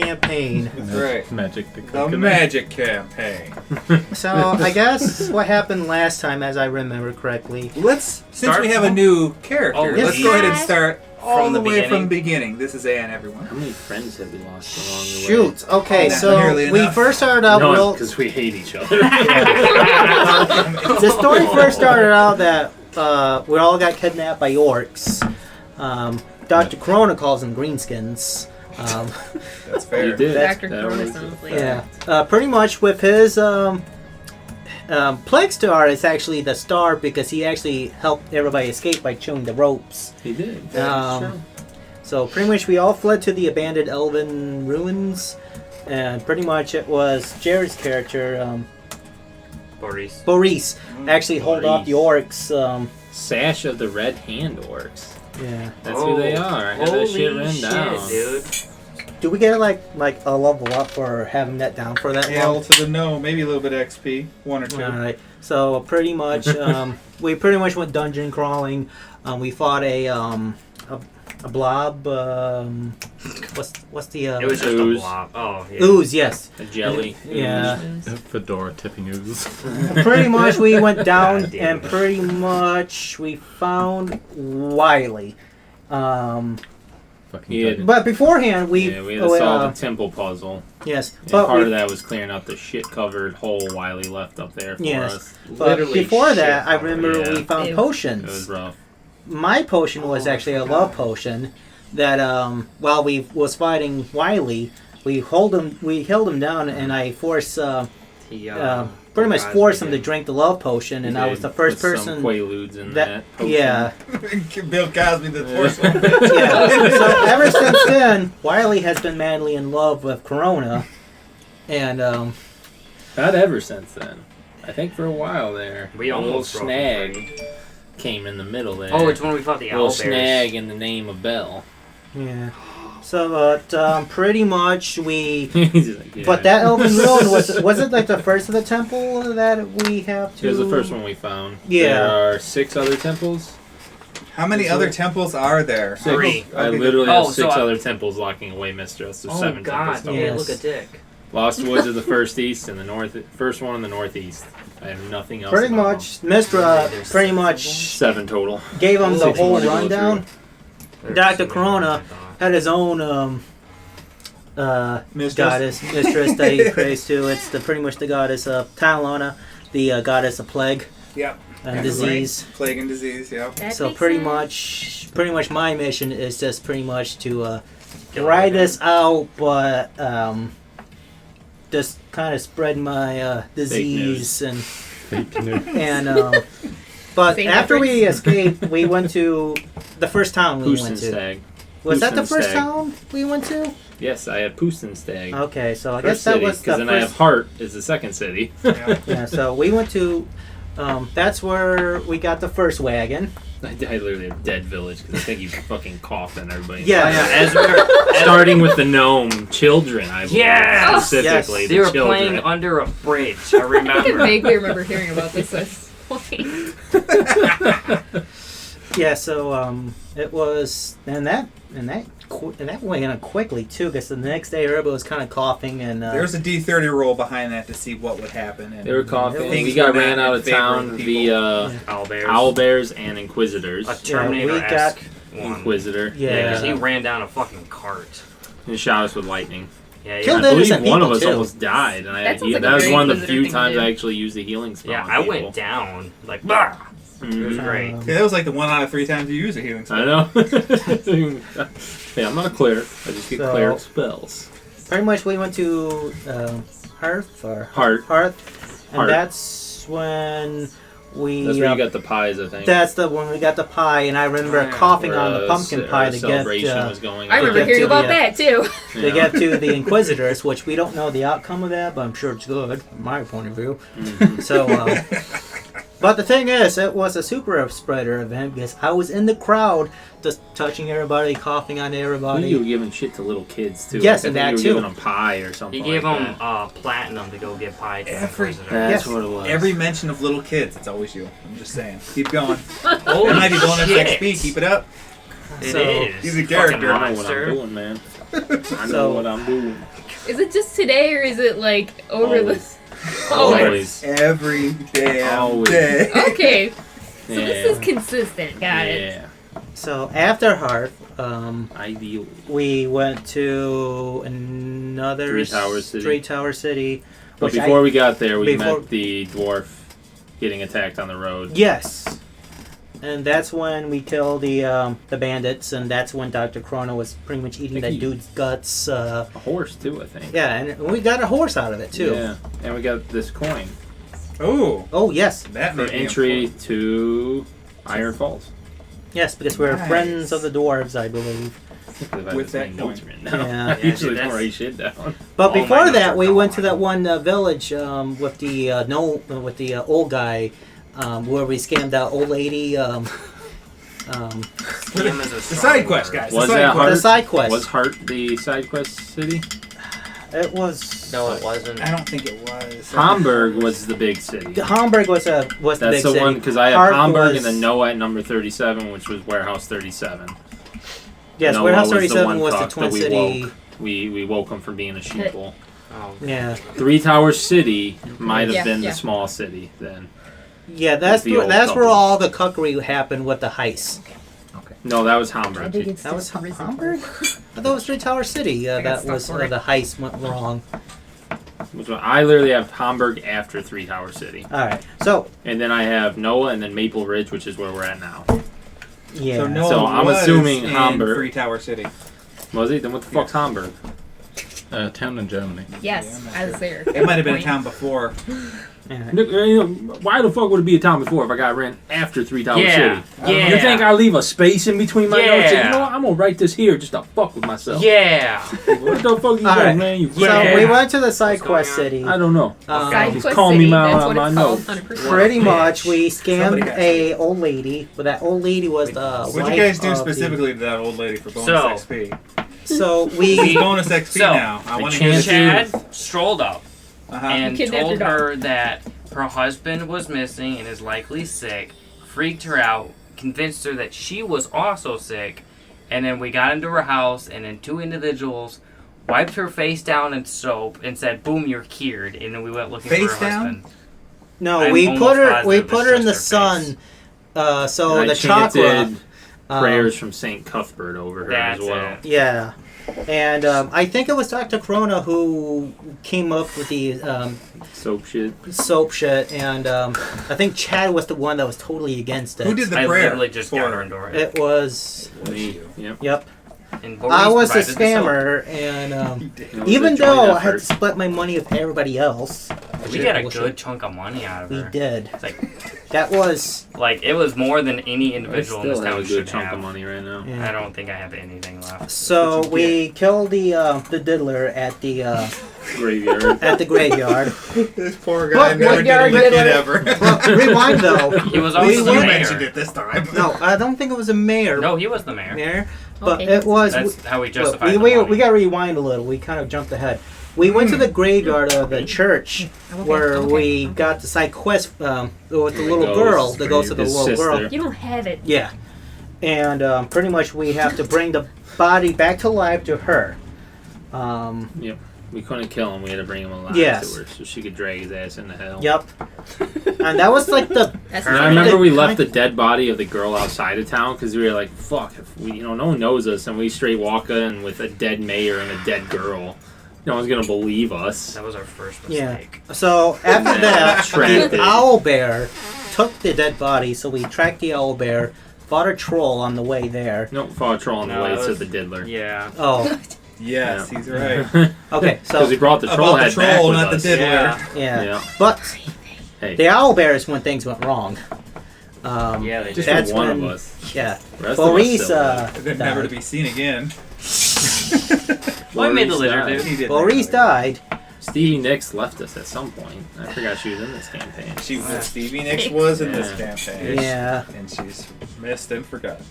campaign. That's right. Magic the The Coconut. magic campaign. So I guess what happened last time, as I remember correctly. Since Start we have a from- new character, Oh, let's yes. go ahead and start all From the the way from beginning. the beginning. This is Ann, everyone. How many friends have we lost along the way? Shoot. Okay, Not so nearly we enough. first started out. None, because we hate each other. The story first started out that we all got kidnapped by orcs. Dr. Corona calls them greenskins. That's fair. You did. Dr. That Corona was sounds a like- Yeah, pretty much with his Plague Star is actually the star because he actually helped everybody escape by chewing the ropes. He did. So pretty much we all fled to the abandoned elven ruins, and pretty much it was Jared's character, Boris, actually hold off the orcs. Sash of the Red Hand Orcs. Yeah. That's who they are. I have that shit written down. dude. Do we get like a level up for having that down for that L long? to the no, maybe a little bit of XP, 1 or 2. Alright, so pretty much, we pretty much went dungeon crawling. We fought a blob. What's the It was just Ooze. a blob. Oh, yeah. ooze? Yes. A jelly. Yeah. Fedora tipping ooze. Pretty much, we went down God damn and it. pretty much we found Wiley. Fucking Yeah. good. But beforehand, we Yeah, we had to solve a temple puzzle. yes, And but part we, of that was clearing out the shit-covered hole Wiley left up there for Yes. us. but literally before that, shit I covered, remember yeah. we found Ew. It potions. was rough. My potion was actually a love potion that while we was fighting Wiley, we held him down, and I forced He, pretty much guys forced him we to drink the love potion, and I was the first Put some person Quaaludes in that that potion. yeah. Bill Cosby, the Yeah. porcelain. Yeah. So ever since then, Wiley has been madly in love with Corona, and Not ever since then. I think for a while there. We a little almost broke snag him free. came in the middle there. Oh, it's when we fought the a little owlbears. snag in the name of Bell. yeah. So pretty much we. He's just like, yeah. But that Elven Ruin was it like the first of the temple that we have to? It was the first one we found. Yeah. There are 6 other temples. How many other temples are there? 6. Three. I Okay, literally Oh, have so 6 I- other temples locking away Mistress. So Oh, 7 God. temples. Yeah. Okay, Yes. look at Dick. Lost Woods of the first east and the north. First one in the northeast. I have nothing else. Pretty about much, Mistra There's pretty six much 7 total. gave him the Six whole more to go rundown. There's Dr. so many Corona more I thought. had his own Mistress? goddess, mistress that he prays to. It's pretty much the goddess of Talana, the goddess of plague Yep. and That's disease. right. Plague and disease, yep. That So makes pretty sense. much my mission is just pretty much to Kill ride everything. this out, but just kind of spread my disease and but Fake after we metrics. escaped, we went to the first town we went to. Pustenstag. Was that the first Pustenstag. town we went to? Yes, I have Pustenstag. Okay, so I First guess that city, was the because then I have first. Hart is the second city. Yeah, so we went to. That's where we got the first wagon. I literally have dead village because I think he's fucking coughing everybody. Yeah. As we were, Starting with the gnome children, I believe. Yes! Specifically, Yes. they the were children. playing under a bridge. I I can remember. vaguely remember hearing about this at this point. Yeah, so it was, and that went on quickly too, because the next day everybody was kind of coughing and. There's a D30 roll behind that to see what would happen. And They were coughing. things We got were ran not out in of favor town the people. via Owlbears. owlbears and inquisitors. A Terminator-esque got- one. Inquisitor. Yeah, because he Yeah. ran down a fucking cart. He shot us with lightning. Yeah, yeah. Killed I believe innocent one of people, us too. almost died, and I That had sounds like a that was very one of the Inquisitor few thing to times do. I actually used the healing spell. Yeah, on I people. went down. Like, bah! It was Mhm. great. Yeah, that was like the 1 out of 3 times you use a healing spell. I know. Yeah, I'm not a cleric. I just get So- cleric spells. Pretty much we went to Hearth, and Hearth. that's when we. That's where you got the pies, I think. That's the when we got the pie, and I remember Yeah. coughing Where, on the pumpkin pie to get celebration was going I on. remember get hearing to about the, that too. to get to the Inquisitors, which we don't know the outcome of that, but I'm sure it's good from my point of view. Mhm. So, but the thing is, it was a super spreader event because I was in the crowd, just touching everybody, coughing on I think everybody. you were giving shit to little kids too. Yes, I and think that you were too. giving them pie or something. He gave like him that. platinum to go get pie to the Every- Inquisitor. That's Yes. what it was. Every mention of little kids, it's always you. I'm just saying. Keep going. Holy It might be bonus shit. XP. Keep it up. It So- is. He's a Fucking character. I know what I'm monster. doing, man. I know So- what I'm doing. Is it just today or is it like over Always. the? Oh, Always. Every damn Always. day. okay. So Yeah. this is consistent. Got it. Yeah. So after Hearth, Ideal. we went to another Three Tower City. Three Tower City. But which before I- we got there, we before- met the dwarf getting attacked on the road. Yes. And that's when we killed the bandits, and that's when Dr. Chrono was pretty much eating that He- dude's guts. A horse too, I think. Yeah, and we got a horse out of it too. Yeah, and we got this coin Oh, Oh yes, that for may be entry important. to Iron Falls. yes, because we're Nice. friends of the dwarves, I believe. With that notes coin. written down. Yeah. I usually Yeah, don't that's- write shit down. But All my before notes that, are we gone. went to that one village with the old guy, where we scammed that old lady. Scam is a The strong side quest, word. guys. Was the side that quest. Heart? The side quest. Was Heart the side quest city? It was No, it wasn't. I don't think it was. Hamburg was the big city. Hamburg was the That's big the city. one because I have Heart Hamburg was- and then Noah at number 37, which was Warehouse 37. Yes, Noah Warehouse was the 37 one was the fuck Twin that we City. woke. We woke him from being a sheeple. Oh. Yeah, Three Tower City might have Yeah, been yeah. the small city then. yeah, that's The where, old that's where couple. all the cuckery happened with the heist. No, that was I Hamburg. think it's That was just risen. Hamburg. I thought it was Three Tower City. I got That stuck was for where it. the heist went wrong. I literally have Hamburg after Three Tower City. All right, so And then I have Noah and then Maple Ridge, which is where we're at now. yeah, So no, So I'm was assuming in Hamburg. Free Tower City. Was it? Then what the fuck's Hamburg? Town in Germany. Yes, I was there. It might have been a Point. town before. Why the fuck would it be a town before if I got ran after Three Tower Yeah. City? Yeah. You think I leave a space in between my notes? And, Yeah. you know what? I'm gonna write this here just to fuck with myself. Yeah. What the fuck you All doing, right. man? You So Yeah. we went to the side What's going quest on? city. I don't know. Side Just quest call me city, my- that's what my it's called. notes. 100%. Pretty Bitch. much, we Somebody scammed got a old lady, but that old lady was the What'd wife you guys do of the- specifically to that old lady for bonus So- XP? So It's we bonus XP So, now. I the want to hear chance- this. Chad strolled up Uh-huh. and Kidnapped told your dog. her that her husband was missing and is likely sick, freaked her out, convinced her that she was also sick, and then we got into her house, and then two individuals wiped her face down in soap and said, "Boom, you're cured." And then we went looking Face for her down? husband. no, I'm we almost put her positive it's in the just her sun. face. So And I the chakra. chanted um, prayers from Saint Cuthbert over her That's as well. it. Yeah. And I think it was Dr. Corona who came up with the Soap shit. soap shit, and I think Chad was the one that was totally against it. Who did the I prayer? literally just for got her her? into her. It was. Me. Yep. Yep. And I Boris was the provided soap. scammer, and It was even a joint though I had to effort. split my money with everybody else, We got a bullshit, good chunk of money out of We her. did. It's That was. like it was more than any I individual in this still have town a should good chunk have. of money right now. Yeah. I don't think I have anything left. So What'd you we killed the diddler at the Graveyard. graveyard. This poor guy What- never what did a yard wicked did I- ever. Well, rewind though. He was We also the were- You mayor. mentioned it this time. No, I don't think it was a mayor. No, he was the mayor. Mayor, but Okay. it was. That's how we Look, justified we, the we, money. we got to rewind a little. We kind of jumped ahead. We went to the graveyard of the church Okay, where okay, we okay. got the side quest with the little Ghost, girl, the ghost of the his little girl. sister. You don't have it. Yeah, and pretty much we have to bring the body back to life to her. We couldn't kill him. We had to bring him alive Yes. to her so she could drag his ass into hell. Yep. And that was like the That's And I not remember the we left kind- the dead body of the girl outside of town because we were like, "Fuck, if we, no one knows us," and we straight walk in with a dead mayor and a dead girl. No one's gonna believe us. That was our first Yeah. mistake. So after that, Tracked the it. owl bear took the dead body. So we tracked the owl bear, fought a troll on the way there. No, fought a troll on the No, way it to was- the diddler. Yeah. Oh, Yes, Yeah. he's right. okay. Because So we brought the troll About the head back troll, with not the us. diddler. Yeah. yeah, Yeah. but Hey, the owl bear is when things went wrong. Yeah, they just did. that's for one when- of us. Yeah, The rest Boris of us Then never to died. be seen again. Well, I made the Boris litter, died. dude. He did Boris that. died. Stevie Nicks left us at some point. I forgot she was in this campaign. She was Stevie Nicks was in this Yeah. campaign. Yeah, And she's missed and forgotten.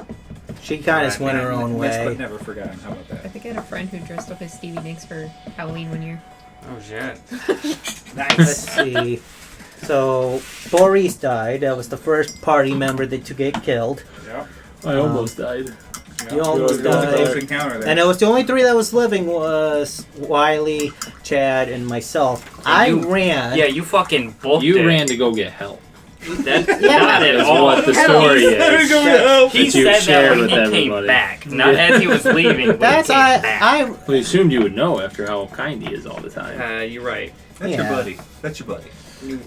she kind of Right, went her own Missed but way. never forgotten. How about I that? think I had a friend who dressed up as Stevie Nicks for Halloween one year. Oh shit. Let's see. So Boris died. That was the first party member to get killed. Yep. I almost died. You almost It was a close died. encounter there. And it was the only three that was living was Wiley, Chad, and myself. I you- ran. Yeah, you fucking booked You it. ran to go get help. That's Yeah. not at That's all. what the story is. He That you said that shared when with he everybody. came back, not as he was leaving. When That's he came back. I. We assumed you would know after how kind he is all the time. You're right. That's Yeah. your buddy. That's your buddy. You're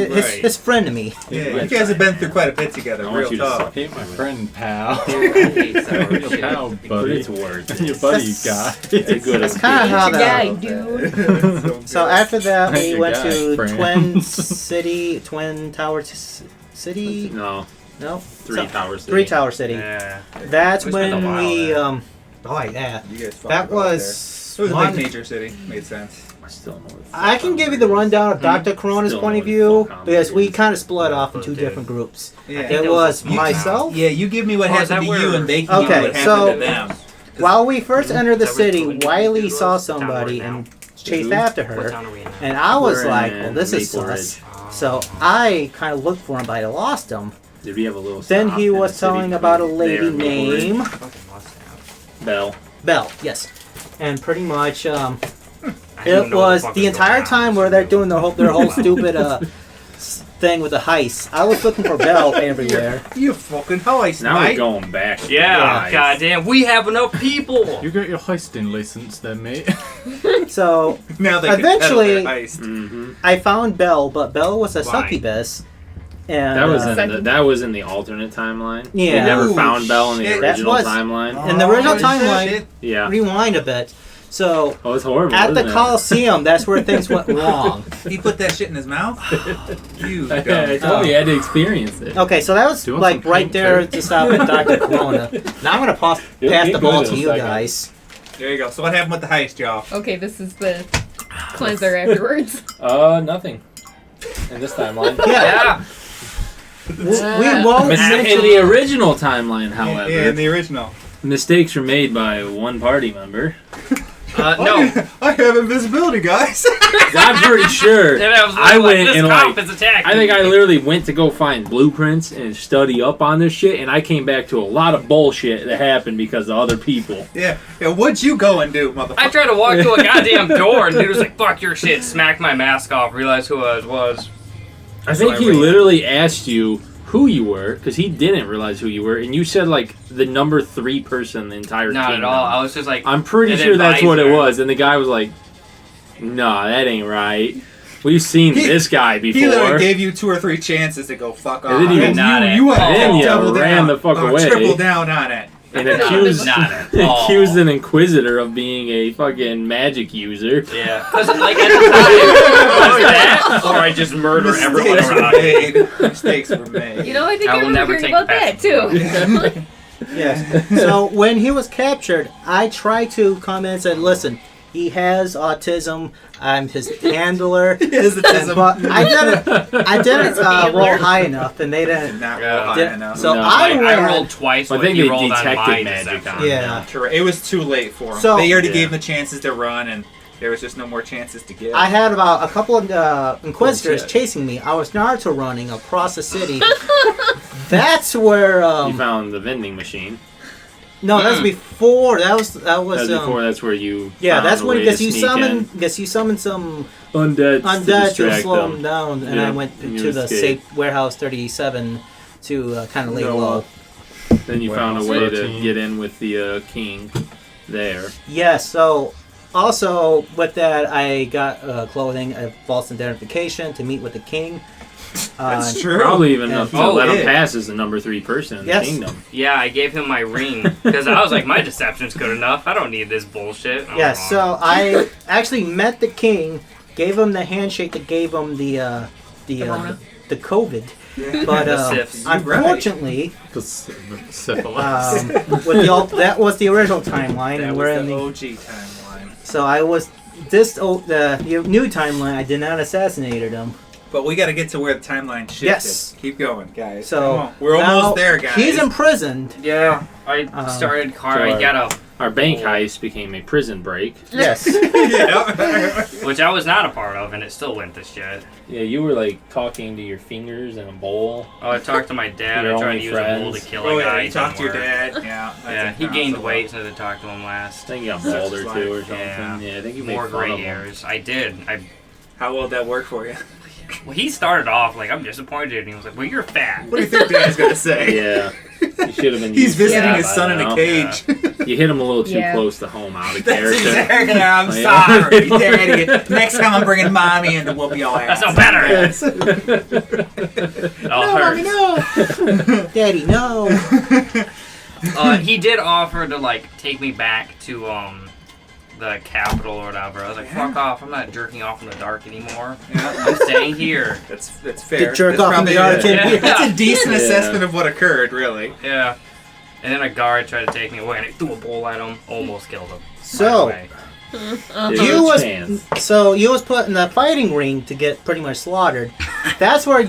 His, right. his friend to me. Yeah, Right. you guys have been through quite a bit together. I want Real you to talk. suck. Ain't my friend, pal. Pal, But buddy. it's worth Your it. buddy That's- guy. It's a good That's kind of how Good that. guy, dude. So after that, we Your went guy, to friend. Twin Tower City. No, No, Three Tower City. Three Tower City. Yeah. That's We spent a when while we there. Oh yeah. You guys fucking That go out was. there. It was a one- big major city. Made sense. I still know. What the I fuck can I'm give you the doing. rundown of Dr. Corona's Still point know of what the view fuck I'm because we doing. kind of split off in two Dude. different groups. Yeah. think It that was was myself. Yeah, you give me what Oh, is happened that to you, where- and they can give Okay, me what so- happened to them. While we first entered the Is that where city, Twin Wiley Dude saw was? Down somebody right now. and chased Who? after What her. town are we in now? And I was We're like, in well, this is Maple sus. Ridge. So I kind of looked for him, but I lost him. Did we have a little? Then stop he in the was city telling about a between lady there and Maple Ridge? named Fucking must have. Belle. Belle, yes. And pretty much, I don't it know what was fuck the is entire going on. time where they're doing their whole stupid thing with the heist. I was looking for Belle everywhere. You fucking heist, Now we're mate. going back. Yeah, guys. goddamn, we have enough people. You got your hoisting license then, mate. So Now they Eventually- can peddle their heist. Mm-hmm. I found Belle, but Belle was a Why? succubus. And That was uh, in the alternate timeline. Yeah. They never Ooh, found Belle in the shit. original That was- timeline. In the original Oh, timeline- shit. Yeah. rewind a bit. So Oh, it's horrible. at the isn't it? Coliseum, that's where things went wrong. He put that shit in his mouth? You I dumb. told you I had to experience it. Okay, so that was Do you want like some right paint, there too? to stop at Dr. Corona. Now I'm gonna pass It'll the get ball good to in a you second. guys. There you go. So what happened with the heist, y'all? Okay, this is the cleanser afterwards. Nothing. In this timeline. Yeah, we won't In mention. the original timeline, however, Yeah, in the original. mistakes were made by one party member. No. I have invisibility, guys. I'm pretty sure. And I was I like, went this and cop like. is attacking I think I me. literally went to go find blueprints and study up on this shit, and I came back to a lot of bullshit that happened because of other people. Yeah. What'd you go and do, motherfucker? I tried to walk to a goddamn door, and dude was like, fuck your shit, smacked my mask off, realized who I was. I think So I he ran. literally asked you who you were because he didn't realize who you were, and you said like the number 3 person in the entire Not kingdom. at all. I was just like, I'm pretty an sure that's what it advisor. was, and the guy was like, "Nah, that ain't right. We've seen He- this guy He literally before." gave you 2 or 3 chances to go fuck off. And then he And Not it. you went Then you double ran down, the fuck or away. triple down on it. And Not accused, at all. accused an inquisitor of being a fucking magic user. yeah. Cause like at the time, was that, or I just murder everyone Mistakes were around me. made. Mistakes were made. You know, I think I I will remember never hearing take about the that best too. Yes. So when he was captured, I tried to come in and said, "Listen, he has autism. I'm his handler." Yes, it is. But I didn't roll high enough, and they didn't. Not Yeah. roll high Did- enough. so No. I Like, ran. I rolled twice. I what think he they rolled on detected my magic deception. on him. Yeah. Correct. It was too late for him. So- They already Yeah. gave him the chances to run, and there was just no more chances to give. I had about a couple of inquisitors Bullshit. chasing me. I was Naruto running across the city. That's where. You found the vending machine. No, that was before. That was. That's before. That's where you. Yeah, found that's a when way because to you sneak summon. Guess you summoned some in. undead undead to distract slow them. them down, and Yeah, I went and you to the escaped. safe warehouse 37 to kind of lay No, low. Then you Well, found a way to 13. get in with the king there. Yes. So also with that, I got clothing, a false identification to meet with the king. That's true. Probably even Yeah. enough to Oh, let him yeah. pass as the number 3 person in Yes. the kingdom. Yeah, I gave him my ring because I was like, my deception's good enough. I don't need this bullshit. I was Yes. wrong. So I actually met the king, gave him the handshake that gave him the Corona. the COVID, but The SIFs. unfortunately. The syphilis. That was the original timeline, That and was we're in the the. OG timeline. So I was the new timeline. I did not assassinated him. But we got to get to where the timeline shifted. Yes. Keep going, guys. So Come on. We're now almost there, guys. He's imprisoned. Yeah, I Um, started car. so I I- got a Our bank heist became a prison break. Yes. Which I was not a part of, and it still went to shit. Yeah, you were like talking to your fingers in a bowl. Oh, I talked to my dad. Your I tried only to use a bull to friends. kill Oh a guy. yeah, It you talked to your didn't work. dad. Yeah. Yeah, he gained weight since I talked to him last. I think you got bald or two or something. Yeah. Yeah, I think you made More fun of gray him. hairs. I did. How will that work for you? Well, he started off like, I'm disappointed, and he was like, well, you're fat. What do you think Dad's gonna say? Yeah, you should have been. He's used to visiting that his by son in now. a cage. You hit him a little too Yeah. close to home out of That's character. exactly. I'm Oh, yeah. sorry, Daddy. Next time I'm bringing Mommy in to whoop your ass. That's no better. Yes. It all hurts. no. Daddy, no. He did offer to like take me back to the Capitol or whatever. I was like, fuck off! I'm not jerking off in the dark anymore. Yeah. I'm staying here. That's fair. To jerk That's off in the probably dark a- in here. That's a decent Yeah. assessment of what occurred, really. Yeah. And then a guard tried to take me away, and I threw a bowl at him. Almost killed him. So, By the way. There's you no was chance. you was put in the fighting ring to get pretty much slaughtered. That's where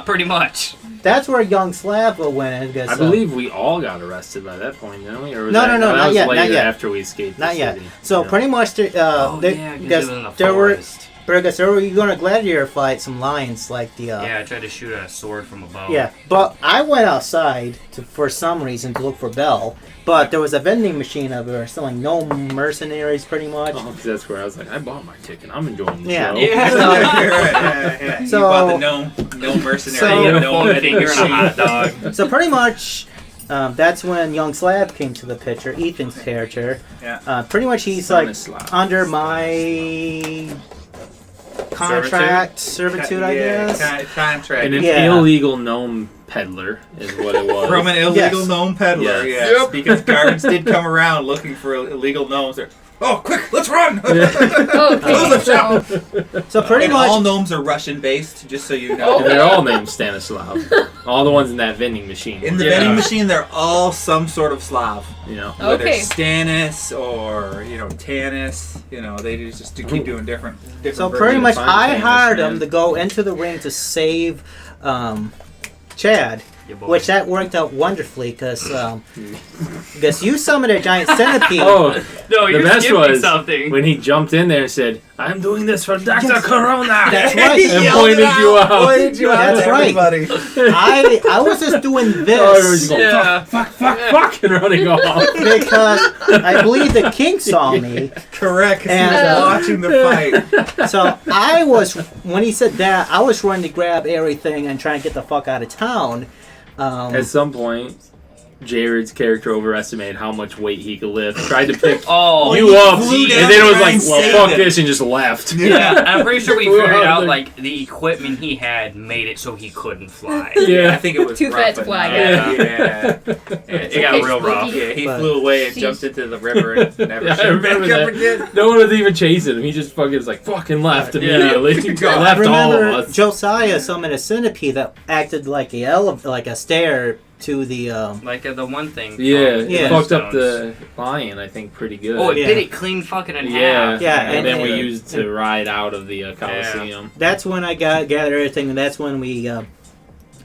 Pretty much. that's where young Slava went. And I believe we all got arrested by that point, didn't we? Or was No, that, no, no, that not was yet, later not yet. After we escaped the not yet. city. So Yeah. pretty much, Yeah, because it was in the forest. Because there were going to gladiator fight some lions like the. Yeah, I tried to shoot a sword from a bow. Yeah, but I went outside for some reason to look for Belle. But there was a vending machine over there selling no mercenaries, pretty much. Oh, 'cause that's where I was like, I bought my ticket. I'm enjoying the Yeah. show. Yeah. You're right, yeah. So- you bought the gnome mercenary. So- You get a gnome full vending finger and a hot machine. dog. So pretty much, that's when young Slab came to the picture. Ethan's character. Yeah. Pretty much, he's like Stanislav. under my contract servitude, I guess. Contract. And an Yeah. illegal gnome peddler is what it was. From an illegal Yes. gnome peddler, Yes. yes. Because guards did come around looking for illegal gnomes. They're, oh, quick, let's run! Okay, so So pretty and much, all gnomes are Russian-based, just so you know. And they're all named Stanislav. All the ones in that vending machine. In the were. vending machine, they're all some sort of Slav. You know. Whether Okay. Stannis or, Tanis, they just to keep doing different so versions. pretty much, fine I famous, hired man. him to go into the ring to save Chad. Your boy. Which that worked out wonderfully because you summoned a giant centipede. Oh, No, the you're best skipping was something. when he jumped in there and said, "I'm doing this for Dr. Yes. Corona." That's right. And Yelled pointed it you out. Pointed you out That's to right. everybody. I was just doing Oh, everyone's this going, Yeah. fuck, and running off. because I believe the king saw me. Correct. 'Cause And, he was watching the fight. So I was, when he said that, I was running to grab everything and trying to get the fuck out of town. At some point, Jared's character overestimated how much weight he could lift. Tried to pick Oh, you he up, flew and down then it was there like, and well, saved fuck him. this, and just left. yeah. I'm pretty sure we Flew figured out out there. like the equipment he had made it so he couldn't fly. Yeah. I think it was Too fat rough to fly, enough. yeah. Yeah. It got real rough. Yeah, he But- flew away and Jeez. jumped into the river and never Yeah, I showed back remember up that. again. No one was even chasing him. He just fucking was like, fucking left Yeah. immediately. I Left all Remember, of us. Josiah summoned a centipede that acted like like a stair to the. Like the one thing. Yeah, from Yeah. it fucked up Flintstones. the lion, I think, pretty good. Oh, it Yeah. did it clean fucking in Yeah, half. Yeah, and, then we and- used to ride out of the Coliseum. That's when I gathered everything, and that's when we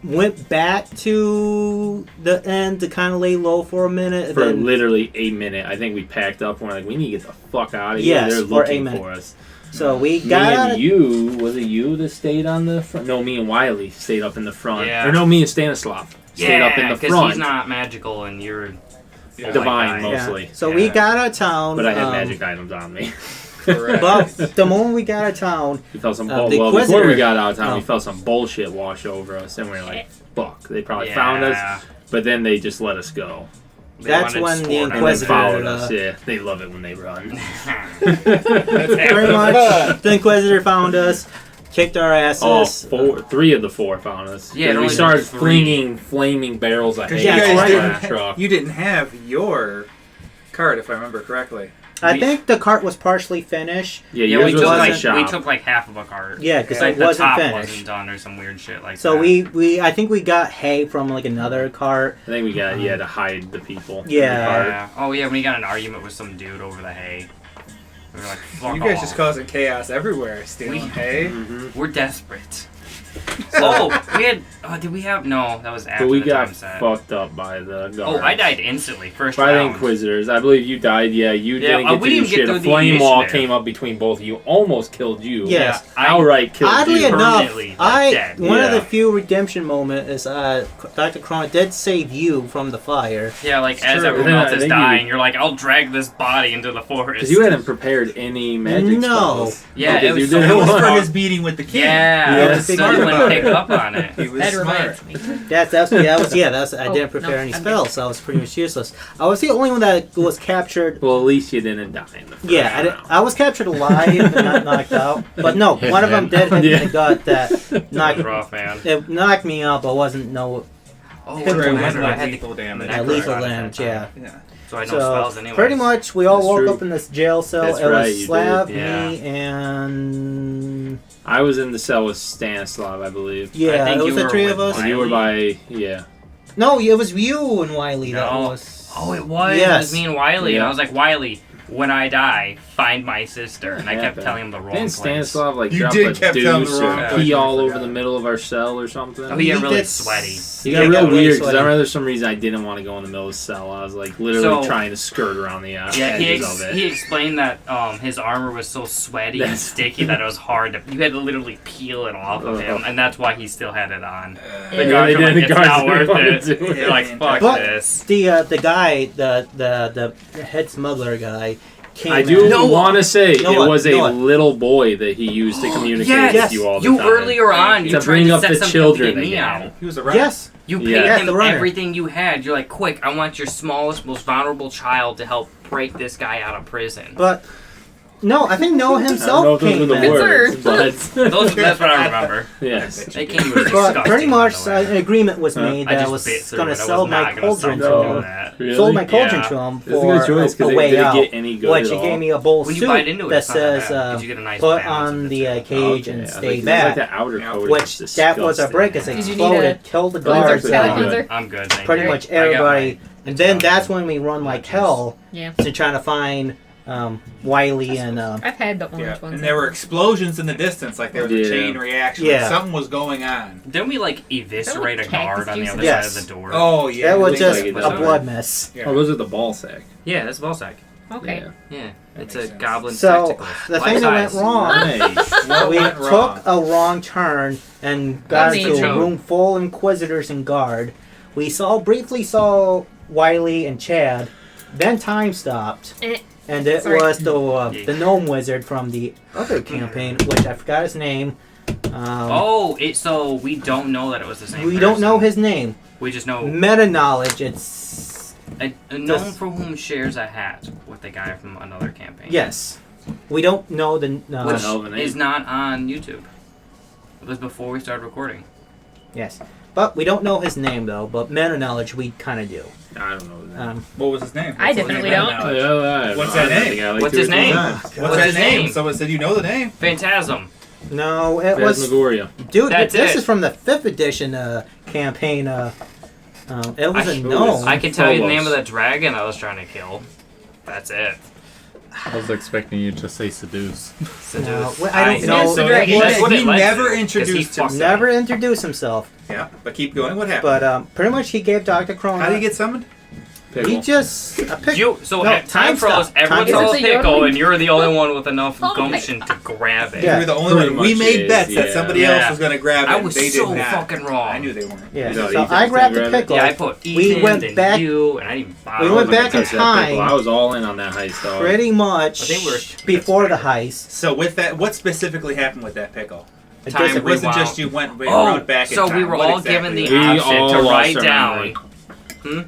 went back to the end to kind of lay low for a minute. And For then, literally a minute, I think we packed up and we're like, we need to get the fuck out of here. Yes, They're for a looking minute. for us. so we Me got and you, was it you that stayed on the front? No, me and Wiley stayed up in the front. Yeah. Or no, me and Stanislav stayed up in the because front. he's not magical and you're Divine, Oh my God. mostly. Yeah. So we Yeah. got out of town. But I had magic items on me. Correct. But the moment we got out of town, We felt some The well, before Inquisitor- we got out of town, Oh. we felt some bullshit wash over us, and we were like, "Fuck!" They probably Yeah. found us, but then they just let us go They That's wanted when the sport and then Inquisitor- followed us. Yeah, they love it when they run. pretty much, the Inquisitor found us, kicked our All asses. three of the four found us. Yeah, it we only started took three. flinging flaming barrels of 'Cause hay Yeah, you that's guys right. didn't at the truck. you didn't have your card, if I remember correctly. I think the cart was partially finished. Yeah, Yeah, yours we was took in the like shop. we took like half of a cart. Yeah, because Like it the wasn't top finished. wasn't done or some weird shit like So that. we I think we got hay from like another cart. I think we got to hide the people. in the Yeah. cart. Yeah. Oh yeah, we got in an argument with some dude over the hay. We were like, "Fuck You guys off. just causing chaos everywhere, stealing We- hay. Mhm. We're desperate." we had. Oh, did we have? No, that was after But we the got time set. fucked up by the guards. Oh, I died instantly. First By the round. Inquisitors. I believe you died. Yeah, you Yeah, didn't get we to do didn't get shit. through A the flame wall initiative. came up between both of you. Almost killed you. Yes. Yeah, I- Outright killed Oddly you. enough, Permanently, like, dead. one of Yeah. the few redemption moments is Dr. Cron did save you from the fire. Yeah, like It's as true. everyone Yeah, else I is think dying, you're like, I'll drag this body into the forest. Because you hadn't prepared any magic No. spells. Yeah, Because it was you so didn't It was want- for his meeting with the king. Yeah, Yeah, so smart you about wouldn't it. pick up on it. He was That smart. reminds me. I Oh, didn't prepare no, any I'm spells, so I was pretty much useless. I was the only one that was captured. Well, at least you didn't die in the first Yeah, round. I was captured alive and not knocked out. But no, one of them did hit me in the gut that That knocked, was rough, man. it knocked me out, but wasn't no Oh, Hit True, it points. wasn't I like had lethal damage. yeah, Necro lethal shot at that damage. time. Yeah. Yeah. So I know So spells anyway. pretty much, we all That's woke true. up in this jail cell. That's it right, was you Slav, did. me, and I was in the cell with Stanislav, I believe. yeah, think it was you the were three with of us. And you were Wiley? by, yeah. No, it was you and Wiley. That No. was. Oh, it was. Yes. It was me and Wiley. And Yeah. I was like, Wiley, when I die, find my sister. And I kept Yeah, telling him the wrong Didn't place. Stanislav like You drop did a kept telling deuce the wrong or place, pee I all over forgot. the middle of our cell or something? Oh, he got He really did sweaty. He Yeah, got real really weird because sweaty. I remember some reason I didn't want to go in the middle of the cell. I was like literally So- trying to skirt around the Yeah, edges of it. he explained that his armor was so sweaty and That's- sticky that it was hard to. You had to literally peel it off of him, and that's why he still had it on. Yeah. The Yeah, guards they were did. like, The it's guards not didn't worth wanna it. do it. You're like, fuck But this. the guy, the head smuggler guy, came. I do out. want to say No it one, was no a one. little boy that he used to communicate Yes, with you all the you time. earlier on, you To tried bring to up set the something children to get me again. out. He was a runner. Yes. You Yeah. paid Yeah, him the runner. everything you had. You're like, quick, I want your smallest, most vulnerable child to help break this guy out of prison. But no, I think Noah I don't know himself if those were came the in. words, but That's what I remember. yes. They came with But pretty much disgusting, an agreement was made I that I just was bit through going to it. I sell was my not gonna cauldron stop to doing him. that. Really? Sold my cauldron Yeah. to him It's a for good choice a because way they didn't out. get any good Which at he all. gave me a bowl When you suit bite into it, that it's not that says bad, 'cause you get a nice put balance on of the it, too. cage Okay, and I stay think it's back. Like the outer Yeah. coat Which is that was our disgusting. break as Did you need exploded, a- killed the Those are guards pretty down. good. cleanser? I'm good, thank Pretty you. much I got everybody. my- And then that's when we run like hell Yeah. to try to find Wiley and I've had the orange Yeah. ones. And there were explosions in the distance, like there was a Yeah. chain reaction. Yeah. Like something was going on. Didn't we like eviscerate a Cactus guard on the juice other in Yes. side of the door? Oh yeah. that was Looks just like it a does. blood mess. Yeah. Oh, those are the ball sack. Yeah, that's ballsack. Okay. Yeah. Yeah, That it's makes a sense. goblin So spectacle. the Life thing that went size. wrong, Nice. What we went took wrong? a wrong turn and got Amazing. into a room full of Inquisitors and guard. We briefly saw Wiley and Chad. Then time stopped, Eh. and it Sorry. was the gnome wizard from the other campaign, which I forgot his name. So we don't know that it was the same. We don't know person. his name. We just know Meta knowledge. It's a gnome Does- for whom shares a hat with the guy from another campaign. yes. We don't know the. Which hell of a name. is not on YouTube. It was before we started recording. Yes, but we don't know his name though. But meta knowledge we kind of do. I don't know. That. What was his name? I What's his definitely name don't. now? What's that name? What's his name? What's What's that his name? name? Someone said you know the name. Phantasm. No, it was. Phantasmagoria. Dude, That's this it. is from the 5th edition campaign. It was a I- gnome. I can tell you the name of Phobos. the dragon I was trying to kill. That's it. I was expecting you to say seduce. Seduce. well, I don't I- know. It's the So dragon. he, That's what it he led never to, 'cause he introduced fucked himself. Never introduced himself, Yeah, but keep going. What happened? but pretty much he gave Dr. Crone. How did he get summoned? He Pickle. just a pick. So No, at time froze, stop. everyone Time saw stop. a Is it pickle, yodeling? and you were the only one with enough Oh my gumption to grab it. Yeah. You were the only Pretty one. We much made is, bets that yeah. somebody Yeah. else was going to grab it. I and was they so did not. fucking wrong. I knew they weren't. Yeah, You know, so Ethan I was grabbed the gonna grab it. pickle. Yeah, I put We Ethan went and back- you, and I didn't bother. we went with back it. in Touch that pickle. time. I was all in on that heist, dog. Pretty much I think we were- before the that's fair. heist. So with that, what specifically happened with that pickle? It Time just- It wasn't rewound. just you went Oh, wrote back in so time. we were What all exactly given the was We it? option all to lost write our down. memory.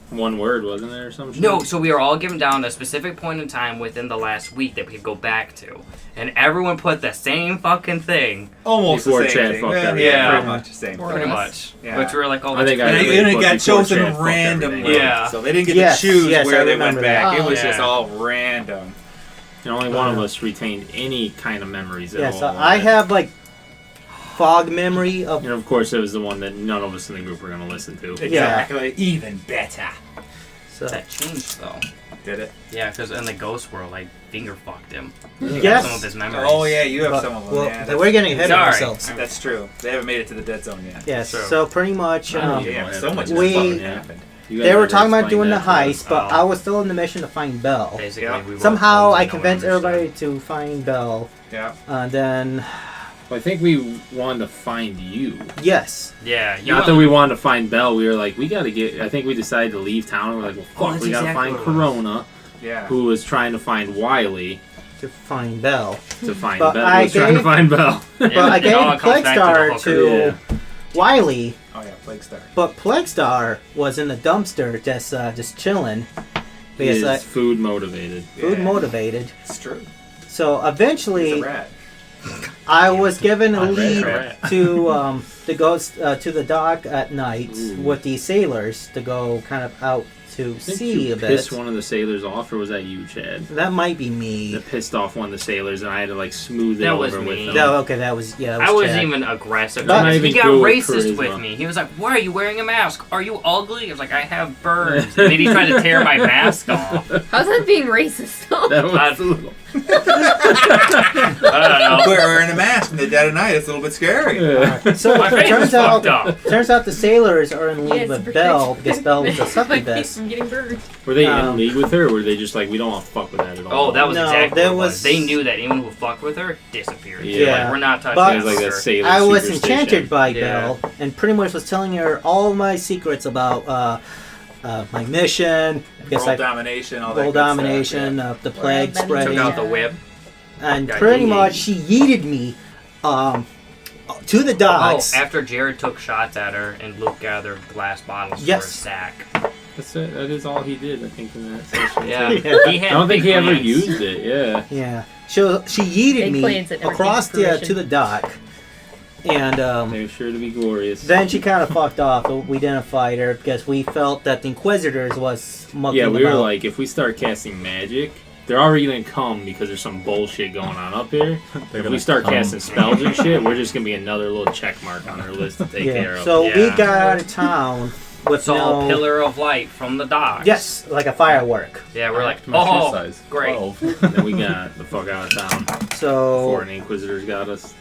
One word, wasn't there, or something? No, so we were all given down a specific point in time within the last week that we could go back to, and everyone put the same fucking thing, Almost Before the same Chad thing. fucked Yeah, everything. yeah, pretty Yeah. much the same. Or thing. pretty us. much. Yeah. Which we were like, oh, I that's think I And great. really it put got before chosen Chad fucked randomly. everything. Yeah. So they didn't get Yes, to choose yes, where I they remember went back. that. It was Oh, just yeah. all random. And only one of us retained any kind of memories at Yeah, all. so of I it. have like fog memory of. And of course, it was the one that none of us in the group were going to listen to. Exactly. Even better. So, That changed though. Did it? Yeah, because in the ghost world, I finger fucked him. Yes. Some of his memories. Oh yeah, you have But- some of them. well, Yeah, we're getting ahead of Sorry. ourselves. that's true. They haven't made it to the dead zone yet. Yes. True. So pretty much, I don't Yeah, know so much We- fucking happened. You guys they were never talking about explained doing the that to us. heist, but Oh. I was still in the mission to find Belle. Basically, Yeah. we were Somehow close I and no one convinced everybody understood. to find Belle. Yeah. Then, Well, I think we wanted to find you. yes. Yeah, you Not that we wanted to find Belle. We were like, we gotta get. I think we decided to leave town. And we're like, well, Oh, fuck, that's we gotta exactly find what it was. Corona, Yeah. who was trying to find Wiley To find Belle. to find But Belle. I Who was trying to gave- find Belle. But I it gave all comes back to the Plague hooker. Star to Wiley, Oh yeah, Plague Star. but Plague Star was in the dumpster just chilling. He Because is food motivated. food Yeah. motivated. It's true. So He's eventually, a rat. I was given a Rat, lead rat. to go to the dock at night Ooh. with the sailors to go kind of out to I think sea you a bit. pissed one of the sailors off, or was that you, Chad? That might be me. That pissed off one of the sailors, and I had to like smooth it That over was with me. them. No, okay, that was yeah. That I was wasn't Chad. even aggressive. Not he even got good with racist with charisma. me. He was like, "Why are you wearing a mask? Are you ugly?" I was like, "I have burns." And then he tried to tear my mask off. How's that being racist? That was I- a little. I don't know. We're wearing a mask in the dead of night. It's a little bit scary. Yeah. So My it face is turns out fucked up. the sailors are in league Yes, with protect- Belle because Belle was a my face succubus. from getting burned. Were they in Um, league with her, or were they just like, we don't want to fuck with that at all? Oh, that was No, exactly there what it was. was- They knew that anyone who fucked with her disappeared. Yeah. Like, we're not touching But- It was like her. that sailor I was superstition. enchanted by Yeah. Belle and pretty much was telling her all my secrets about my mission. I guess World like domination, all that world good stuff, domination, the plague World spreading, Took out the whip. and got pretty yeeted. much she yeeted me to the Oh, docks. after Jared took shots at her and Luke gathered glass bottles for Yes. his sack. That's it. That is all he did, I think, in that session. Yeah. Yeah. He had I don't think big he ever plans. used it. Yeah. Yeah, she yeeted Big me plans that never across came to to fruition. the dock, and They're sure to be glorious. then she kind of fucked off. But we didn't fight her because we felt that the Inquisitors was mucking Yeah, we were about. like, if we start casting magic, they're already gonna come because there's some bullshit going on up here. They're If gonna we start come. casting spells and shit, we're just gonna be another little check mark on our list to take care of. So we Yeah. got out of town with Saw no a pillar of light from the docks. Yes, like a firework. Yeah, we're like, My shoe oh, size. great. 12. And then we got the fuck out of town before So an Inquisitors got us.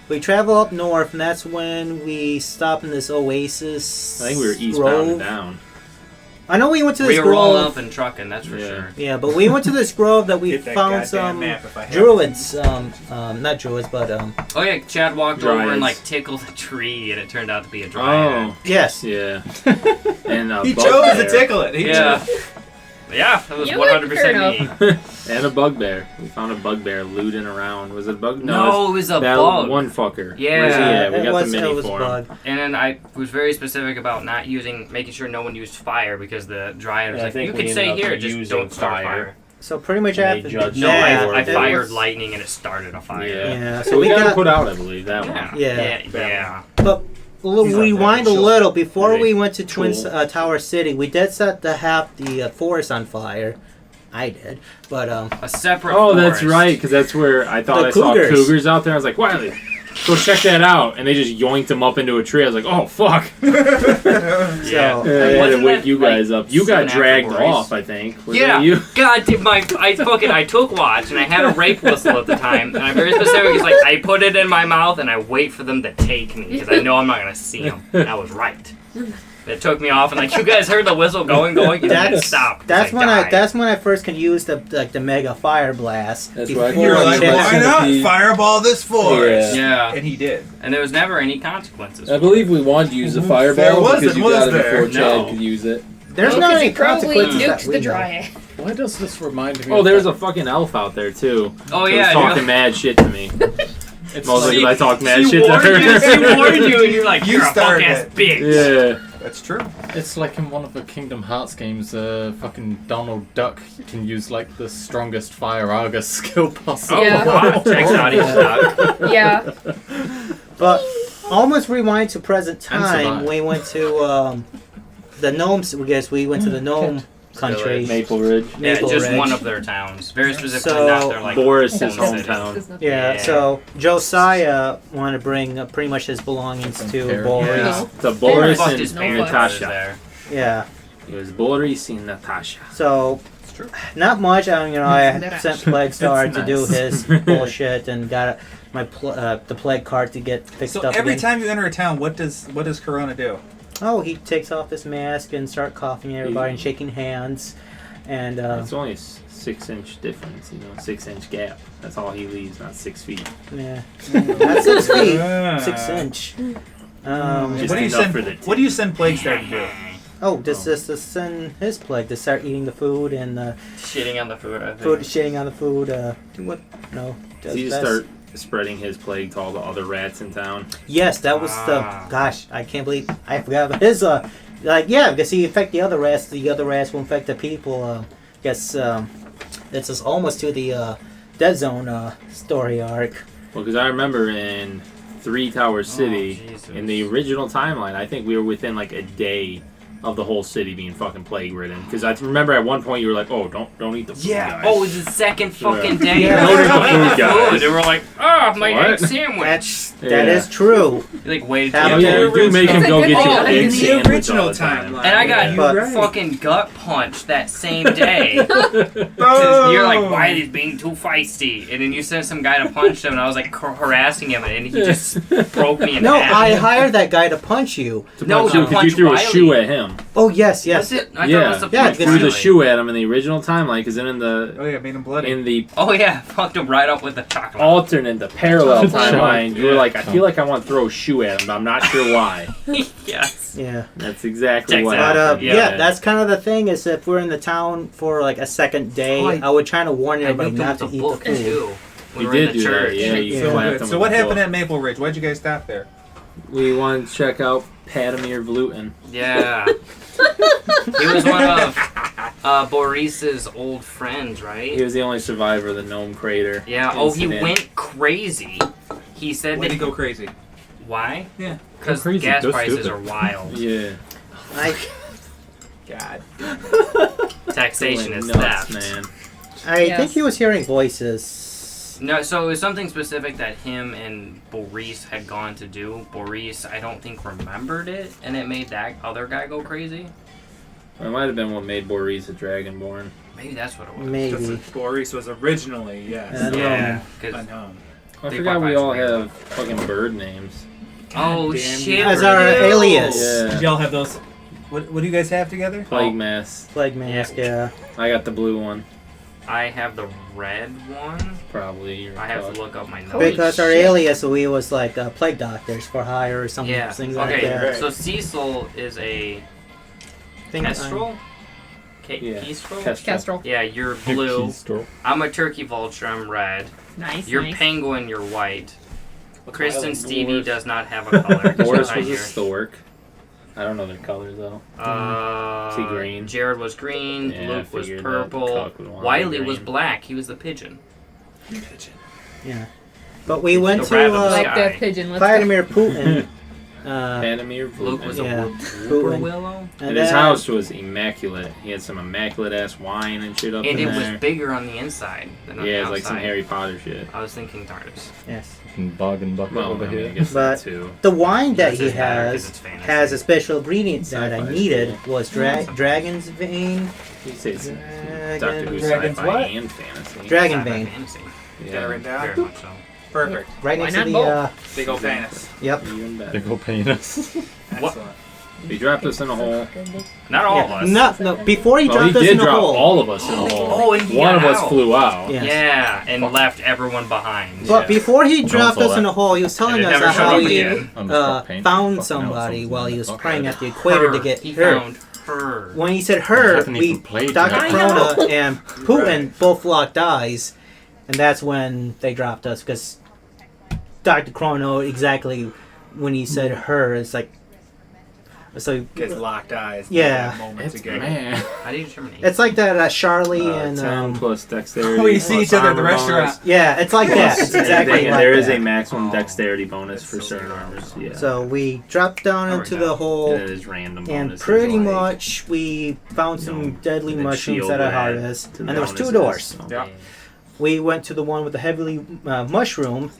we travel up north, and that's when we stop in this oasis. I think we were eastbound grove. and down. I know we went to We this were rolling grove. up and trucking, that's for Yeah. sure. Yeah, but we went to this grove that we Get that found goddamn some map if I have druids. Not druids, but Oh yeah, Chad walked over and Dryads. like tickled a tree, and it turned out to be a dryad. Oh, yes. yeah. And a He bugbear. chose to tickle it. He Yeah. chose. Yeah, that was You would 100% me. And a bugbear. We found a bugbear looting around. Was it a bug? No, it was a that bug. one fucker. Yeah. Where's he at? We it got was, the it mini was for him. bug. And then I was very specific about not making sure no one used fire because the dryad was Yeah, I like, think you we could stay ended up here, just using don't start fire. fire. So pretty much They after judged No, yeah, I it fired was- lightning and it started a fire. Yeah. Yeah, So so we we got, got- put out, I believe, that Yeah. one. Yeah. Yeah. But He's rewind a not that little. Before Right. we went to Twin Cool. Tower City, we did set the half the forest on fire. I did, but A separate Oh, that's forest. right, because that's where I thought The I saw cougars. cougars out there. I was like, Wiley, go check that out. And they just yoinked them up into a tree. I was like, oh, fuck. Yeah. So- Yeah, I had to Wasn't wake that, you guys like, up. You got soon dragged afterwards? off, I think. Was Yeah, that you? God, did I took watch and I had a rape whistle at the time, and I'm very specific. It's like I put it in my mouth and I wait for them to take me because I know I'm not gonna see them. And I was right. It took me off and like you guys heard the whistle going, you didn't stop. 'cause That's when I died. that's when I first can use the mega fire blast. That's before right. You were Well, like, yeah. why not fireball this forest? Yeah, And he did. and there was never any consequences. I believe we wanted to use the There fireball wasn't, because you was got it there? before Chad No. could use it. There's Well, not 'cause any you probably consequences that nuked we the know. dryad. Why does this remind me Oh, of there's that- a fucking elf out there, too. Oh Who yeah, was you're talking like- mad shit to me. It's Mostly like- because I talk mad she shit to warned her. you, she warned you, and you're like, You you're a fuck started ass it. bitch. Yeah. That's true. It's like in one of the Kingdom Hearts games, fucking Donald Duck can use like the strongest fire Argus skill possible. Oh, Yeah. wow. Checks out his stuff. Yeah. But almost rewind to present And time. survive. We went to the gnomes. I guess we went to the gnome country. Maple Ridge. Yeah, Maple just Ridge. one of their towns. Very specifically, So, not their like Boris' home city. hometown. Yeah, Yeah. so Josiah wanted to bring pretty much his belongings to Parents. Boris. Yeah. The Boris Fucked and his No parents fucks. Natasha. there. Yeah. It was Boris and Natasha. So It's true. Not much. I That sent actually- Plague Star That's to do nice. his bullshit and got the plague cart to get fixed So up every again. time you enter a town, what does Corona do? Oh, he takes off his mask and start coughing at everybody and shaking hands, and It's only a 6-inch difference, 6-inch gap. That's all he leaves, not 6 feet. yeah, not 6 feet, Ah. 6 inch. Just What do you enough send? for the What do you send Plague Star to do? Oh, just to send his plague to start eating the food and Shitting on the food, I think. food shitting on the food. Do what? No. Does he just start spreading his plague to all the other rats in town? Yes, that was the. Gosh, I can't believe I forgot about his. Because he infect the other rats. The other rats will infect the people. Guess this is almost to the Dead Zone story arc. Well, because I remember in Three Towers City, Jesus. in the original timeline, I think we were within like a day of the whole city being fucking plague ridden. Because I remember at one point you were like, "Oh, don't eat the food, guys." Oh, it was the second fucking day. Yeah. They were Don't eat the eating food, guys. They were like, "Oh, my What? egg sandwich." That Yeah. is true. You like waited Oh, Oh till yeah, the you do make him It's a go good get thing your I egg didn't see sandwich the original all the time. timeline. and I got But- fucking gut punched that same day. 'Cause you're like, why is he being too feisty? And then you sent some guy to punch him, and I was like harassing him, and he just broke me in No, half. I hired that guy to punch you. No, Because to punch you threw a Wiley. shoe at him. Oh yes, yes. Was it? I thought it Yeah, was the Yeah, punch because threw the Wiley. shoe at him in the original timeline. Because then in the Oh yeah, made him bloody. Oh yeah, fucked him right up with the chocolate. alternate, the parallel Sure. timeline, you were Yeah. like, I feel like I want to throw a shoe at him, but I'm not sure why. Yes. Yeah. That's exactly Checks what out. But happened. yeah, that's kind of the thing is if we're in the town for like a second day, Oh, I would try to warn I everybody nuked not him to with eat a book the food. too. We You were in did the do that, church. yeah. You Yeah. clapped Good. him So with what a happened book. at Maple Ridge? Why'd you guys stop there? We wanted to check out Padamir Vlutin. Yeah. He was one of Boris's old friends, right? He was the only survivor of the Gnome Crater. Yeah. Oh, he incident. went crazy. He said Why'd that. he go crazy? Why? Yeah. Because Crazy, gas go prices stupid. are wild. Yeah. God. Taxation is Nuts, theft. man. I Yes. think he was hearing voices. No, so it was something specific that him and Boris had gone to do. Boris, I don't think, remembered it, and it made that other guy go crazy. It might have been what made Boris a Dragonborn. Maybe that's what it was. Maybe. Boris was originally, yes. I don't Yeah, because Unknown. I They forgot bought we all Vice Regal. have fucking bird names. oh damn shit, you. As our we do. alias. Yeah. Did y'all have those? What do you guys have together? Plague Mass. Plague mask, yeah. I got the blue one. I have the red one. Probably. You're I have fucked. to look up my notes. Holy Because our shit. alias, we was like plague doctors for hire or something, Yeah. things like Okay. that. So Cecil is a Think I'm- kestrel. Yeah. Kestrel. Kestrel. Yeah, you're blue. Kestrel. I'm a turkey vulture. I'm red. Nice. You're nice. penguin. You're white. Kristen Boris. Stevie does not have a color. 'cause Boris she's was not a here. stork. I don't know their colors though. See green. Jared was green. Yeah, I Luke was figured that purple. Cuck would wanna Wiley be was green. black. He was the pigeon. Yeah. But we went The to rat of the like sky. that pigeon. Let's go. Vladimir Putin. Padamir Vlutin. Luke was Yeah. a Putin. whippoorwillow. And his house was immaculate. He had some immaculate ass wine and shit up And in it was there. bigger on the inside than on Yeah, the it's outside. like some Harry Potter shit. I was thinking TARDIS. Yes. Fucking bargain bucket Well, over I mean, I here. guess But- that too. The wine that This he is better 'cause has it's fantasy. has a special ingredient that I Sci-fi needed school. was dragon's vein. You say it's Dragon- Doctor Who Dragon's sci-fi what? and fantasy. Dragon Sci-fi vein. fantasy. Yeah. Got it written down? Very much so. Perfect. Right Why next to not the both? Big old penis. yep. Even better. Big ol' penis. What? Excellent. He dropped us in a hole. Not all of Yeah. us. No, before he Well, he dropped us did in a drop hole. all of us in a hole. Oh, and he One got of us out. flew out. Yeah. Yeah, and left everyone behind. But before he dropped saw us in that. a hole, he was telling And it us never showed how up he again. I'm just got paint. found Fucking somebody hell, while he was something. praying Fuck. at the equator to Her. get He her. found her. When he said her, haven't we even played Dr. yet. Corona and Putin Right. both locked eyes, and that's when they dropped us because Dr. Corona exactly when he said her, it's like so. Gets locked eyes. Yeah. Moments It's ago. man. How do you determine age? It's like that Charlie and 10 plus dexterity. Oh, you see plus each other at the armor restaurant. bonus. yeah, it's like that. It's And exactly they- like there is that. a maximum Oh, dexterity bonus for that's so certain good. armors. Yeah. So we dropped down Oh, into no. the hole. And it is random And bonuses, pretty like, much we found some you know, deadly and then mushrooms shield that I would add harvested. to And the there was two bonuses. doors. Yeah. We went to the one with the heavily mushroom,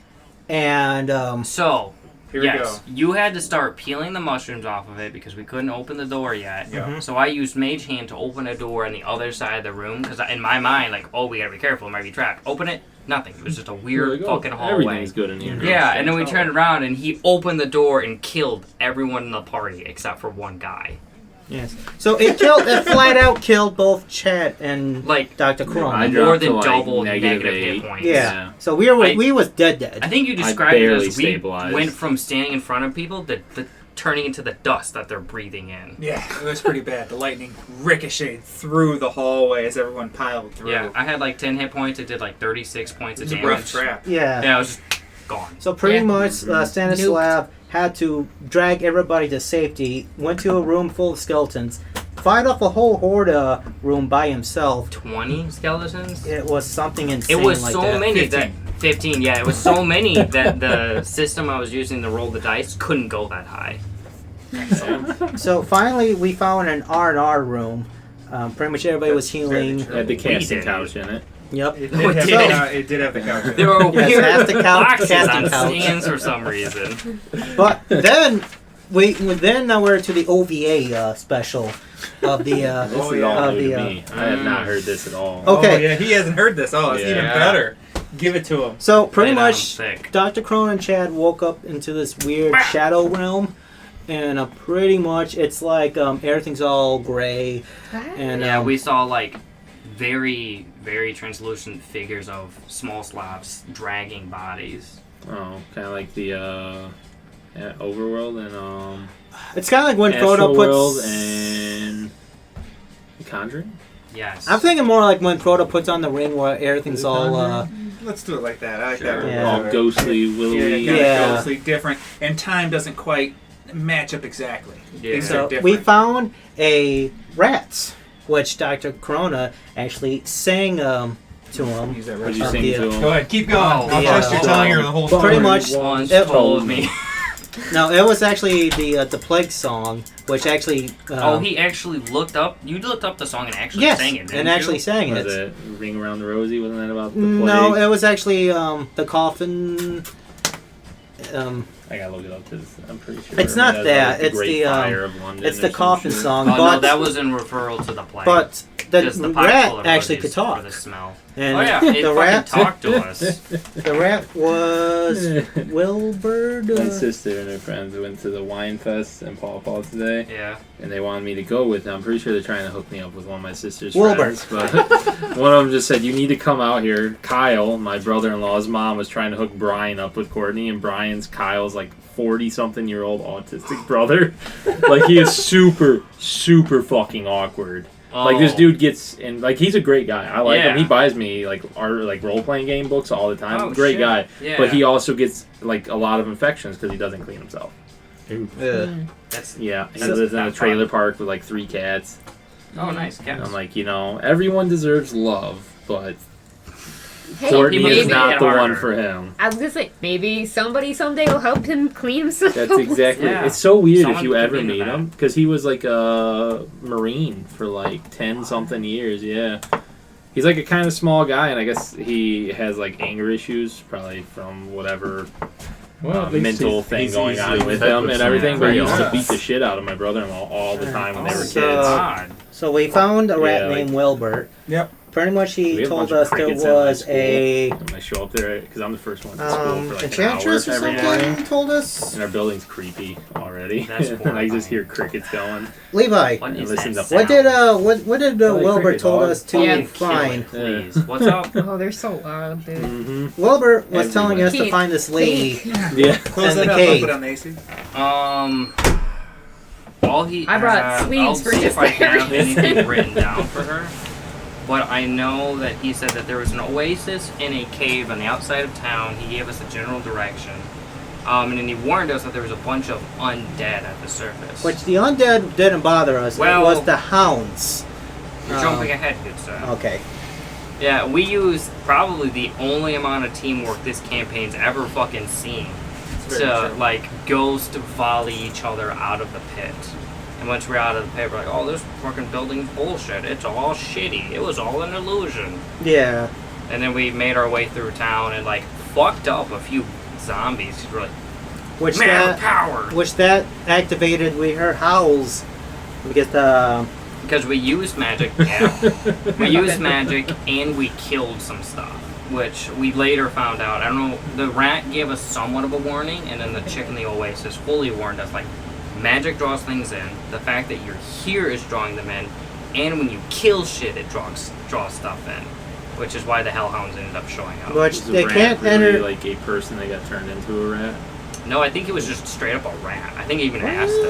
and So, Here we Yes, go. you had to start peeling the mushrooms off of it because we couldn't open the door yet. Yeah. So I used Mage Hand to open a door on the other side of the room because in my mind, like, oh, we gotta be careful, it might be trapped. Open it, nothing. It was just a weird Like, oh, fucking hallway. Everything's good in here. Yeah, and then we turned around and he opened the door and killed everyone in the party except for one guy. Yes. So it flat out killed both Chad and Like, Dr. I Corona. more dropped than to, like, double negative negative hit eight. points. Yeah. So we was dead. I think you described it barely as we stabilized. went from standing in front of people to turning into the dust that they're breathing in. Yeah, it was pretty bad. The lightning ricocheted through the hallway as everyone piled through. Yeah, I had like 10 hit points. It did like 36 points of It's a damage. rough trap. Yeah. Yeah, I was just gone. So pretty Yeah. much, Stanislav had to drag everybody to safety. Went to a room full of skeletons. Fight off a whole horde room by himself. 20 skeletons? It was something insane. It was like so that. many 15. that 15. Yeah, it was so many that the system I was using to roll the dice couldn't go that high. So finally, we found an R&R room. Pretty much everybody was That's very healing. true. Had the casting did. couch in it. Yep. It Oh, did, it have, did. it did have the couch. in it. There were Yes, weird casting couch, boxes casting on couch. stands for some reason. But then now we're to the OVA special of the. This Oh, is yeah. all Of new the, to me. I have not heard this at all. Okay. Oh, yeah, he hasn't heard this. Oh, it's even Yeah. better. Give it to him. So pretty Lay down much, thick. Dr. Crone and Chad woke up into this weird shadow realm, and pretty much it's like everything's all gray, and Yeah, we saw like very, very translucent figures of small slabs dragging bodies. Oh, kind of like the Overworld and it's kind of like when Frodo Astroworld puts. and The Conjuring. Yes. I'm thinking more like when Frodo puts on the ring where everything's all. Let's do it like that. I like Sure. that. Yeah. All ghostly, Yeah, willowy. kind Yeah. of ghostly, different, and time doesn't quite match up exactly. Yeah. Things So are different. we found a rat, which Dr. Corona actually sang to him. Use that What'd you Of sing the, to Go him? ahead, keep going. Oh, I'll yeah. trust your tongue or the whole Pretty story. much- Once it- told me. No, it was actually the plague song, which actually. Oh, he actually looked up. You looked up the song and actually yes, sang it, didn't and you? actually sang Was it. it Ring Around the Rosie? Wasn't that about the plague? No, it was actually the coffin. I gotta look it up because I'm pretty sure. It's not that's that, Like the it's Great the, Fire of London. it's or the some coffin shit. song, Oh but no, that was in referral to the plague. but Just the pipe full rat of actually roses could talk, For the smell. and Oh yeah, it the fucking rat talked to us. the rat was Wilbur. My sister and her friends went to the wine fest in Paw Paw today, Yeah. and they wanted me to go with them. I'm pretty sure they're trying to hook me up with one of my sister's Wilbur. friends. But one of them just said, "You need to come out here." Kyle, my brother-in-law's mom, was trying to hook Brian up with Courtney, and Kyle's like 40-something-year-old autistic brother. Like he is super, super fucking awkward. Like this Oh. dude gets in, like he's a great guy. I like him. Yeah. He buys me like role playing game books all the time. Oh, Great shit. guy. Yeah. But he also gets like a lot of infections because he doesn't clean himself. That's Yeah, he So- lives in a Not trailer fun. park with like 3 cats. oh nice. And Cats. I'm like, everyone deserves love, but Hey, Courtney people is just make not it the one harder. for him. I was gonna say maybe somebody someday will help him clean himself. That's exactly. Yeah. It's so weird Someone if you could ever be into meet that. him because he was like a Marine for like 10-something years. Yeah, he's like a kind of small guy, and I guess he has like anger issues, probably from whatever Well, at least mental he's- thing he's going easily on with fed him with and some everything. But he used to crayons. beat the shit out of my brother-in-law all the time when they were So- kids. God. So we found a rat Yeah, like- named Wilbur. Yep. Pretty much, We he have a told bunch of us there crickets at my was school. a When I show up there, because I'm the first one to school for like an hour enchantress or every something. morning. He told us. And our building's creepy already. That's And I just horrifying. hear crickets going. Levi, What And is listen that to- what sound? did what did Oh, Wilbur cricket told dog. us to Yeah. Kill find? it, please. What's up? Oh, they're so loud, dude. Mm-hmm. Wilbur was telling us to Keith, find this lady. Yeah. Close And that the up. cave. I'll put on the AC. All he. I brought I'll sweets for see just if I have that reason. anything written down for her. But I know that he said that there was an oasis in a cave on the outside of town. He gave us a general direction. And then he warned us that there was a bunch of undead at the surface. Which the undead didn't bother us. Well- it was the hounds. You're jumping ahead, good sir. Okay. Yeah, we used probably the only amount of teamwork this campaign's ever fucking seen It's very to true. like ghost volley each other out of the pit. And once we're out of the pit, we're like, oh, this fucking building's bullshit. It's all shitty. It was all an illusion. Yeah. And then we made our way through town and like fucked up a few zombies. We're like, which Man power. that activated we heard howls because Because we used magic. Yeah. We used magic and we killed some stuff, which we later found out. I don't know. The rat gave us somewhat of a warning, and then the chick in the oasis fully warned us. Like, magic draws things in. The fact that you're here is drawing them in, and when you kill shit, it draws stuff in. Which is why the hellhounds ended up showing up. which Is a they rat can't really enter. like a person that got turned into a rat. No, I think it was just straight up a rat. I think I even asked him.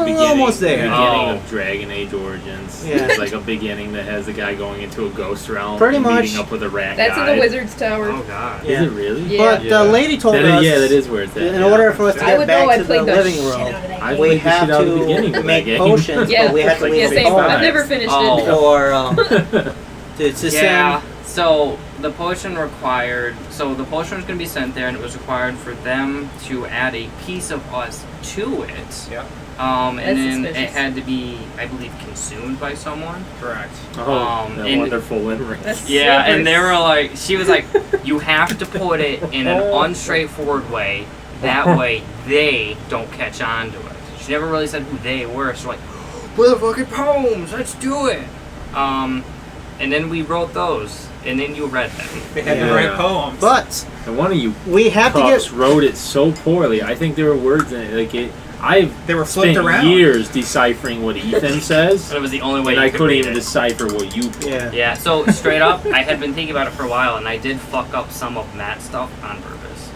We're almost The there. beginning Oh. of Dragon Age Origins. Yeah. It's like a beginning that has the guy going into a ghost realm Pretty and much. meeting up with a rat That's guy. in the Wizard's Tower. Oh god. Yeah. Is it really? Yeah. But the lady told That us, is, yeah, that is where it's at. in yeah. order for us to I get would know. back I to the played the living shit room, out of that I game. we played the have shit out of the beginning to of make that game. potions, Yeah, but we have to Like, leave yeah, it same. fine. I've never finished Oh. it. for to Yeah. send. So the potion required. So the potion was going to be sent there, and it was required for them to add a piece of us to it. Yep. And That's then it suspicious. had to be, I believe, consumed by someone. Correct. Oh, that and- wonderful limerick. That's Yeah, super and they were like, she was like, you have to put it in an unstraightforward way. That way they don't catch on to it. She never really said who they were. She's like, we're the fucking poems. Let's do it. And then we wrote those, and then you read them. They had Yeah. to write poems. But And one of you we have to pups get. wrote it so poorly. I think there were words in it. Like it, I've They were flipped spent around. years deciphering what Ethan says, But it was the only way and you I could couldn't read even it. decipher what you put. Yeah. Yeah, so straight up, I had been thinking about it for a while, and I did fuck up some of that stuff on purpose.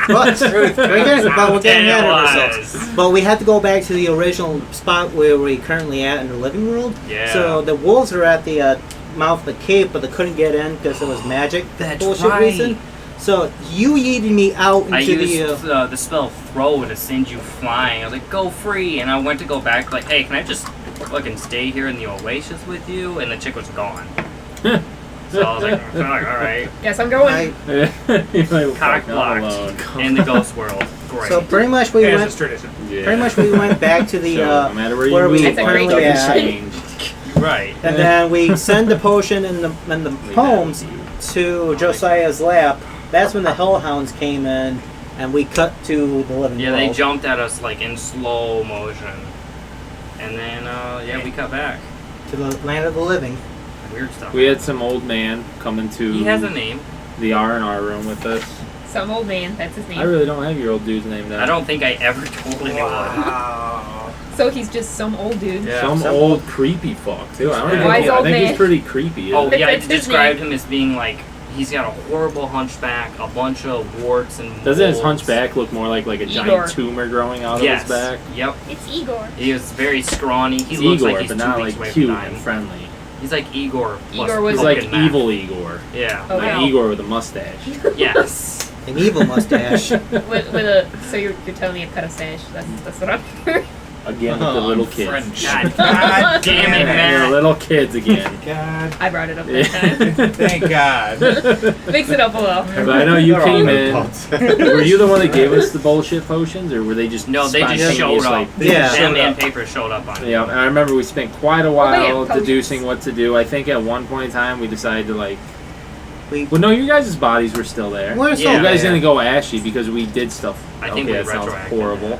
But we're getting ahead of ourselves. was. But we had to go back to the original spot where we currently at in the living world. Yeah. So the wolves are at the mouth of the cave, but they couldn't get in because it was magic. That's bullshit right. reason. So you yeeted me out into I used the. the spell throw to send you flying. I was like, go free, and I went to go back, like, hey, can I just fucking stay here in the oasis with you? And the chick was gone. So I was like, all right. Yes, I'm going. I, You're like, Cock fuck, I'm blocked alone. in the ghost world. Great. so pretty much we As went. is tradition. Yeah. Pretty much we went back to the. So, no matter where you where we move, That's a great currently nothing's at. changed. right. And then we send the potion and the Leave poems that with to Josiah's lap. That's when the hellhounds came in, and we cut to the living Yeah, world. they jumped at us, like, in slow motion. And then, yeah, we cut back. to the land of the living. Weird stuff. We had some old man come into He has a name. the R&R room with us. Some old man. That's his name. I really don't have your old dude's name down. I don't think I ever told anyone. Wow. So he's just some old dude. Yeah. Some old creepy fuck too. I don't Yeah. think, Wise I old think he's man. pretty creepy. Oh, isn't he? yeah, I That's his described name. him as being like, he's got a horrible hunchback, a bunch of warts and Doesn't his moles. hunchback look more like a Igor. giant tumor growing out Yes. of his back? Yep. It's Igor. He was very scrawny. He He's looks Igor, like he's but 2 not weeks like away cute from and dying. friendly. He's like Igor. Plus Igor was- He's like pumpkin meth. evil Igor, Yeah. Oh, like wow. Igor with a mustache. Yes. An evil mustache. with a. So you're telling me a cut of stash. That's what I'm. Again with the little kids. French. God, God damn it, Yeah, Matt. little kids again. God. I brought it up that time. Thank God. Mix it up a little. But I know you They're all came good in. pots. Were you the one that gave us the bullshit potions, or were they just No, they just showed up. spontaneously- Yeah. Them Showed and up. paper showed up on it. Yeah, and I remember we spent quite a Well, they while had potions. deducing what to do. I think at one point in time we decided to like. We Well, no, your guys' bodies were still there. We're still You guys there. didn't go ashy because we did stuff. I think okay, we that sounds retroacted horrible. that.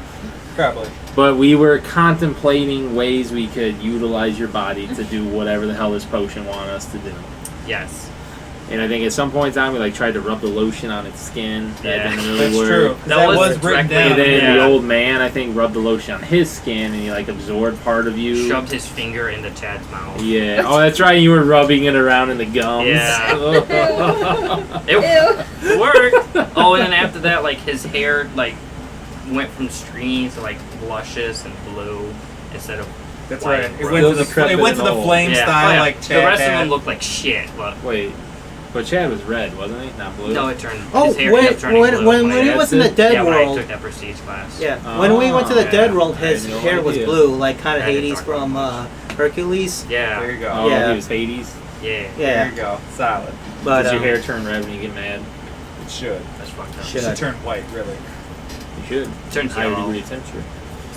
Probably. But we were contemplating ways we could utilize your body to do whatever the hell this potion wanted us to do. Yes. And I think at some point in time we like tried to rub the lotion on its skin. That Yeah. didn't really That's work. true. That That was was written directly- down. And then Yeah. the old man, I think, rubbed the lotion on his skin, and he like absorbed part of you. Shoved his finger into Chad's mouth. Yeah. Oh, that's right. You were rubbing it around in the gums. Yeah. It worked. Oh, and then after that, like his hair like went from streams to like luscious and blue instead of That's white right. and It brown. went to Those the decrepit it went to and the old. flame Yeah. style Oh, yeah. like the Chad rest of had. them looked like shit, but Wait, but Chad was red, wasn't he? Not blue. no, it turned. Oh, his hair when kept turning blue when I he did- was in the That's dead yeah, when I world. took that prestige class. Yeah, when we went to the Oh, dead yeah. world, I his had no hair was idea. blue, like kind of I didn't Hades talk about from much. Hercules. Yeah. There you go. Oh, Yeah. he was Hades. Yeah. Yeah, There you go. Solid. but Does your hair turn red when you get mad? It should. That's fucked up. Should Should I? turn white, really. You should. Turns Higher yellow. degree of temperature.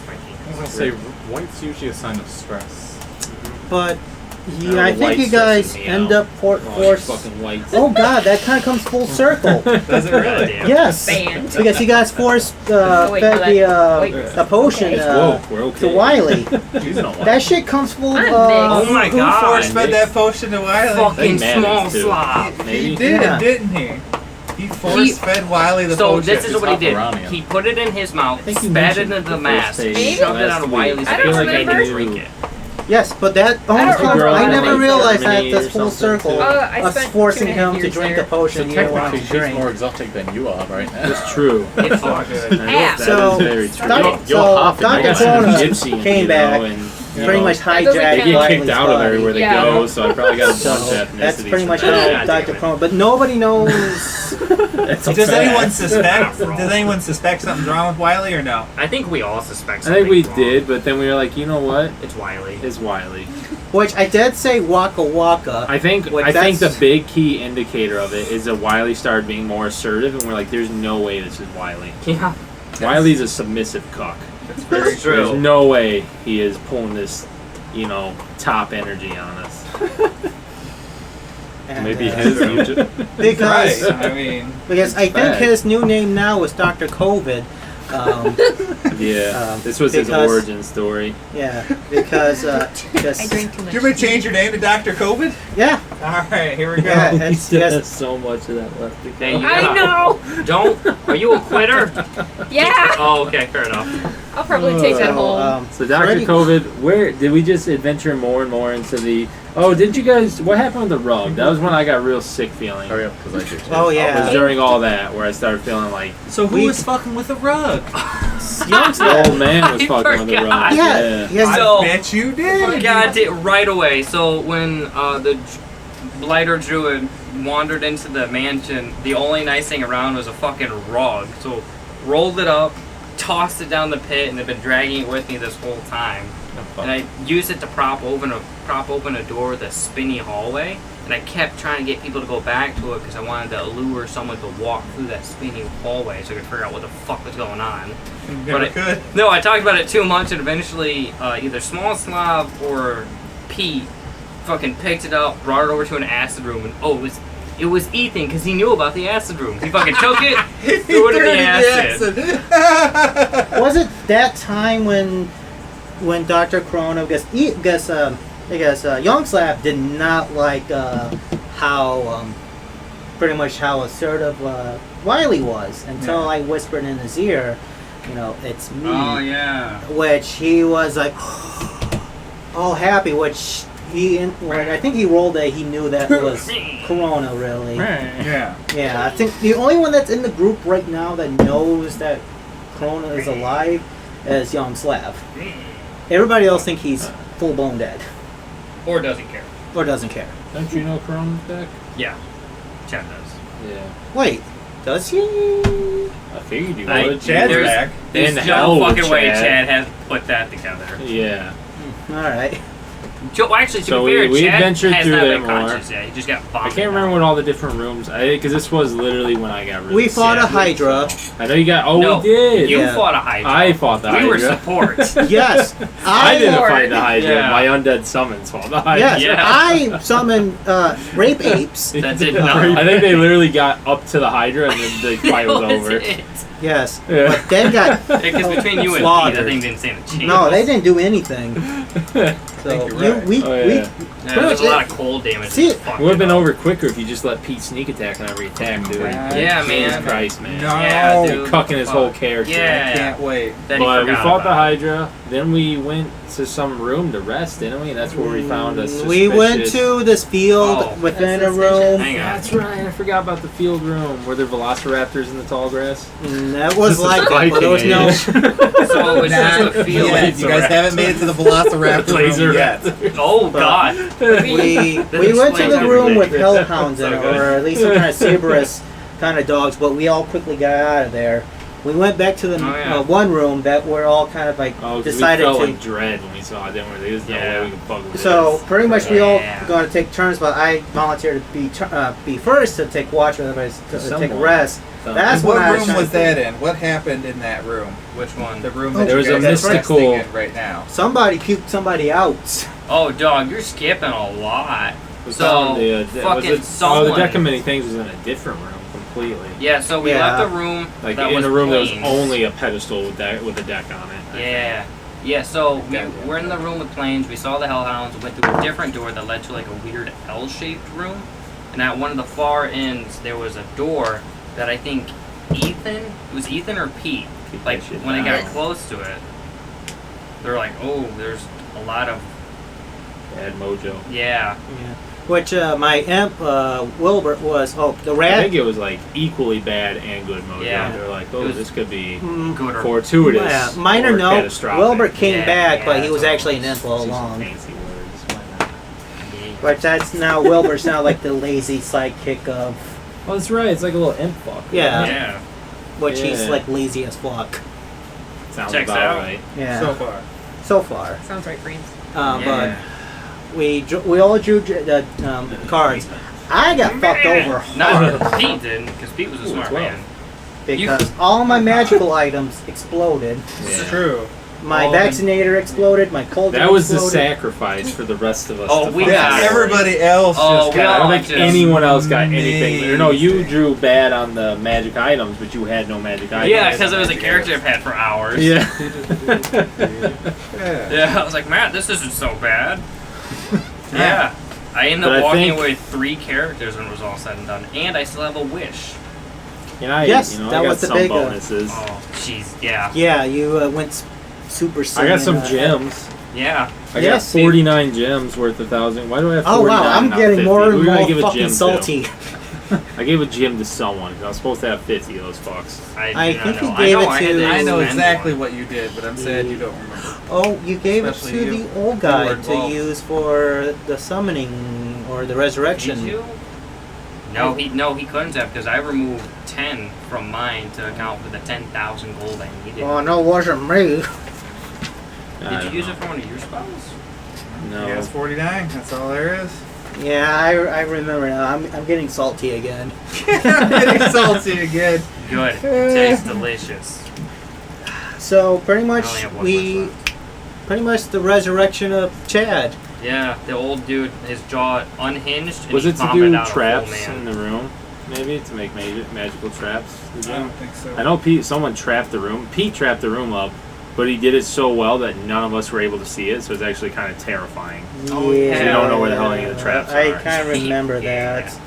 I was gonna say white's usually a sign of stress. but Yeah, I think you guys end up forced. Fucking whites. Oh god, that kind of comes full circle. Does it really? Yes, Banned. because you guys forced wait, fed wait. the potion Okay. Whoa, we're okay. to Wiley. You know what? That shit comes full of. I'm Oh my Who god. force fed that potion to Wiley? Fucking They small managed to. slob. He Maybe. did, Yeah. didn't he? He force fed Wiley the So potion. this is what he did. Pepperoni. He put it in his mouth, think you spat it mentioned into the the mask, first page shoved it last on week. Wiley's I face, don't and made remember. him drink it. Yes, but that I almost don't comes. remember I what never it was. realized that Germany this or full something, circle too. I of spent forcing 2.5 him to years drink there. a potion So he didn't want technically, to she's drink. more exotic than you are right now. It's true. It's all good. Yeah. That So, is very true. So half in I Dr. got some Corona gypsy in me, came you back, know, and, you pretty know, much That doesn't hijacked They count. get Wiley's kicked out of body. everywhere they Yeah. go, so I probably got a So bunch of ethnicities. that's pretty much from how that. Dr. Corona. But nobody knows. Does anyone suspect? Bro. Does anyone suspect something's wrong with Wiley or no? I think we all suspect I think we something's wrong. did, but then we were like, you know what? It's Wiley. It's Wiley. Which I did say Waka Waka. I think Like, I think the that's- big key indicator of it is that Wiley started being more assertive, and we're like, there's no way this is Wiley. Yeah. Wiley's a submissive cuck. That's very It's true. There's no way he is pulling this, top energy on us. And, Maybe uh, his YouTube. because Right. I mean, because I think Fact. his new name now is Dr. COVID. Yeah, this was his because- origin story. Yeah, because I just drink too much. did you ever change your name to Dr. COVID? yeah, All right, here we go. yeah, He it's still yes. has so much of that left to There go. you I go. know. Don't. Are you a quitter? Yeah. Oh, okay, fair enough. I'll probably take that So, home. So Dr. Freddy- COVID, where did we just adventure more and more into the? Oh, didn't you guys? What happened with the rug? That was when I got real sick feeling. Hurry up, because I do too. Oh It was yeah, during all that where I started feeling like So who We- was fucking with the rug? the old man was I fucking with the forgot. rug. yeah, yeah. So- I bet you did. Got it right away. So when the blighter druid wandered into the mansion, the only nice thing around was a fucking rug. So rolled it up, tossed it down the pit, and have been dragging it with me this whole time. And I used it to prop open a door with a spinny hallway. And I kept trying to get people to go back to it because I wanted to lure someone to walk through that spinny hallway so I could figure out what the fuck was going on. Never But could. No, I talked about it too much, and eventually either Small Slav or Pete fucking picked it up, brought it over to an acid room, and it was Ethan because he knew about the acid room. He fucking took it, threw it in the acid. Was it that time when Dr. Corona, because Young Slab did not like how pretty much how assertive Wiley was until Yeah. I whispered in his ear, it's me. Oh yeah. Which he was like all happy, which when I think he rolled that he knew that was Corona really. Yeah. Yeah, I think the only one that's in the group right now that knows that Corona is alive is Young Slav. Everybody else think he's full blown dead Or doesn't care. or doesn't care. Don't you know Corona's back? Yeah, Chad does. Yeah. Wait, does he? I figured you would. Chad's There's- back. There's In no hell with fucking way Chad. Chad has put that together. Yeah. All right. Actually, to So be fair, we Chad adventured has through not there been more. conscious yet. He just got I vomited can't remember out. what all the different rooms. Because this was literally when I got really We fought sick. a Hydra. I know you got. Oh, No, we did. You Yeah. fought a Hydra. I fought the We Hydra. were support. Yes, I didn't Lord. fight the Hydra. Yeah. My undead summons fought the Hydra. Yes, Yeah. I summoned rape apes. That did not. I think they literally got up to the Hydra and then the fight was That over. it. Yes, Yeah. but they got Because between you and Pete, slaughtered. that thing didn't stand a chance. No, they didn't do anything. So you're right. we Oh, yeah. Yeah, there was a lot of cold damage. See, that fucked Would have been it up. over quicker if you just let Pete sneak attack on every attack, dude. Yeah, Jesus man. Christ, man. No. Yeah, You're dude. cucking his Fuck. whole character. Yeah. Can't wait. That he But we forgot fought the about. Hydra, then we went to some room to rest, didn't we? That's where we found us. We went to this field Oh. within That's a room. Hang on. That's right. I forgot about the field room. Were there velociraptors in the tall grass? And that was This is like it, but there was no. Viking So it was just a field. Yeah, you guys haven't made it to the Velociraptor Laser room yet. Oh god. We went to explains the room with everything. hellhounds in So it, good. or at least some kind of Cerberus kind of dogs, but we all quickly got out of there. We went back to the Oh, yeah. one room that we're all kind of like Oh, 'cause decided we felt to. like dread when we saw it. Then we're like, there's no Yeah. way we can fuck with So this. pretty much we all Yeah. going to take turns, but I volunteered to be first to take watch, and everybody to take a Someone. rest. So- That's What when I was room trying was to- that in? What happened in that room? Which one? The room Oh, that there you was a guys are mystical- resting in right now. Somebody puked somebody out. Oh, dog, you're skipping a lot. Was So, down the, fucking was it, someone- the decommitting things was in a different room completely. Yeah, so we Yeah. left the room Like that in was a room planes. that was only a pedestal with a deck on it. I Yeah. Yeah, so Okay. we're in the room with planes. We saw the Hellhounds. We went through a different door that led to like a weird L-shaped room. And at one of the far ends, there was a door that I think Ethan or Pete, Keep like that shit when they down. got close to it, they're like, oh, there's a lot of, Bad mojo. yeah. Yeah. Which my imp Wilbert was. Oh, the I rat. think it was like equally bad and good mojo. Yeah. They were like, It oh, was- this could be Mm, fortuitous. yeah, minor or note. catastrophic. Wilbert came Yeah, back, yeah, but he was that's actually an all. imp all These are along. fancy words. Why not? But that's now Wilbur's now like the lazy sidekick of, Oh, that's right. It's like a little imp fuck. Yeah. Yeah. which he's Yeah. like lazy as fuck. Sounds Checks about out. right. Yeah, So far. so far. Sounds right, Frames. But Yeah. we all drew the cards. I got fucked over No, hard Pete didn't, because Pete was a Ooh, smart 12. man. because all my magical items exploded. Yeah. True. My All the- vaccinator exploded. My cold That was the exploded. sacrifice for the rest of us. Oh, to we find got- out. Everybody else Oh, just we I got. all don't think just anyone else got anything. Or no, you amazing. drew bad on the magic items, but you had no magic items. Yeah, because it was a character I've had for hours. Yeah. Yeah. Yeah, I was like, Matt, this isn't so bad. Yeah. I ended But I up walking think- away with 3 characters when it was all said and done. And I still have a wish. And I, Yes, you know, that I got was the some big, bonuses. Oh, jeez, yeah. Yeah, you went super. I got Saiyan, some gems. Yeah. I Yes. got 49 gems worth 1,000. Why do I have 49? Oh wow, I'm not getting 50? more Who and did I more give a fucking gem salty. To? I gave a gem to someone. 'Cause I was supposed to have 50 of those fucks. I I do not think know. he gave I know it I had to- I know spend exactly one. what you did, but I'm sad you don't remember. Oh, you gave Especially it to you. the old You guy were to involved. use for the summoning or the resurrection. Did you? No, he couldn't have because I removed 10 from mine to account for the 10,000 gold I needed. Oh no, wasn't me. Did you use it for one of your spells? No. Yeah, it's 49. That's all there is. Yeah, I remember now. I'm getting salty again. I'm getting salty again. Good. Tastes delicious. So pretty much I only have one we, wish left. pretty much the resurrection of Chad. Yeah, the old dude, his jaw unhinged. And Was he it to vomited do out a full traps man. in the room? Maybe to make magical traps. Did I you? don't think so. I know someone trapped the room. Pete trapped the room up, but he did it so well that none of us were able to see it. So it's actually kind of terrifying. Oh, yeah, yeah. You don't know where the hell any of the traps I are. kind of remember Yeah. that.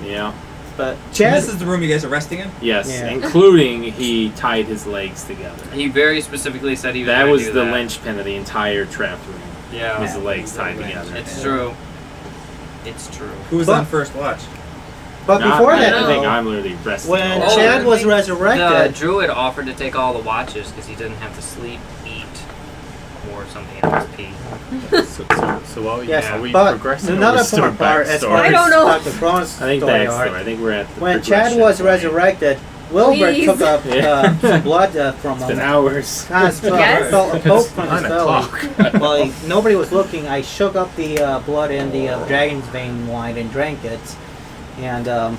Yeah. But And Chad, this is the room you guys are resting in? Yes, Yeah. including he tied his legs together. He very specifically said he was That gonna was do the that. linchpin of the entire trapped room. Yeah. Was the legs tied together. It's true. It's true. Who was But- on first watch? but Not- before I that, think though, I'm literally resting. when Oh, Chad was the resurrected, druid offered to take all the watches because he didn't have to sleep, eat, or something else. Pee. So what? yes, Are we but progressing? another or still part as far backstory? I don't know. as Dr. Braun's I think story backstory. arc, I think we're at the when Chad progression was point. resurrected, Wilbur Please. took up Yeah. some blood from It's been him. hours. Kind of Yes. felt a poke from his 9 belly. o'clock. Well, nobody was looking. I shook up the blood in the dragon's vein wine and drank it, and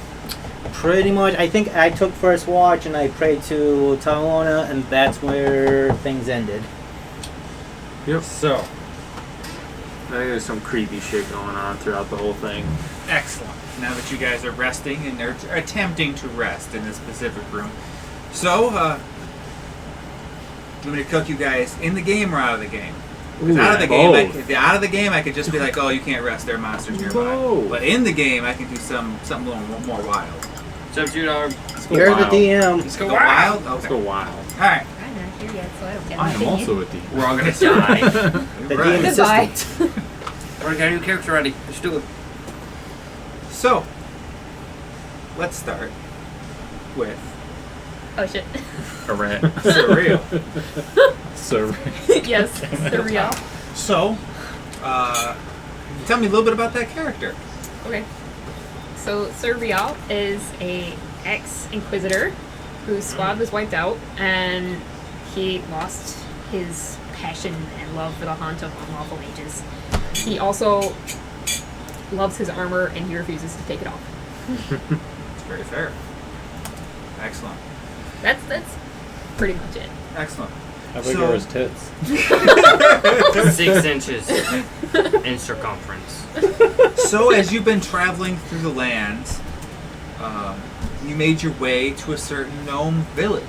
pretty much, I think I took first watch and I prayed to Talona, and that's where things ended. So, I think there's some creepy shit going on throughout the whole thing. excellent. Now that you guys are resting and are attempting to rest in this specific room. So, you want me to cook you guys in the game or out of the game? Because out of the game, if you're out of the game, I could just be like, "Oh, you can't rest. There are monsters nearby." Both. But in the game, I can do something a little more wild. What's up, Judog? Let's go You're the wild. DM. Let's go Go wild. wild. Let's Okay. go wild. All right. I'm not here yet, so I don't get I am anything. also a demon. We're all gonna die. The Right. DM Goodbye. assistant. We're gonna do character ready. Let's do it. So, let's start with Oh shit. A rat. surreal. So Yes, surreal. So, tell me a little bit about that character. Okay. So Sir Rial is a ex-inquisitor whose squad was wiped out, and he lost his passion and love for the haunt of unlawful mages. He also loves his armor, and he refuses to take it off. It's very fair. Excellent. That's pretty much it. Excellent. How big So- are his tits? 6 inches in circumference. So as you've been traveling through the lands, you made your way to a certain gnome village.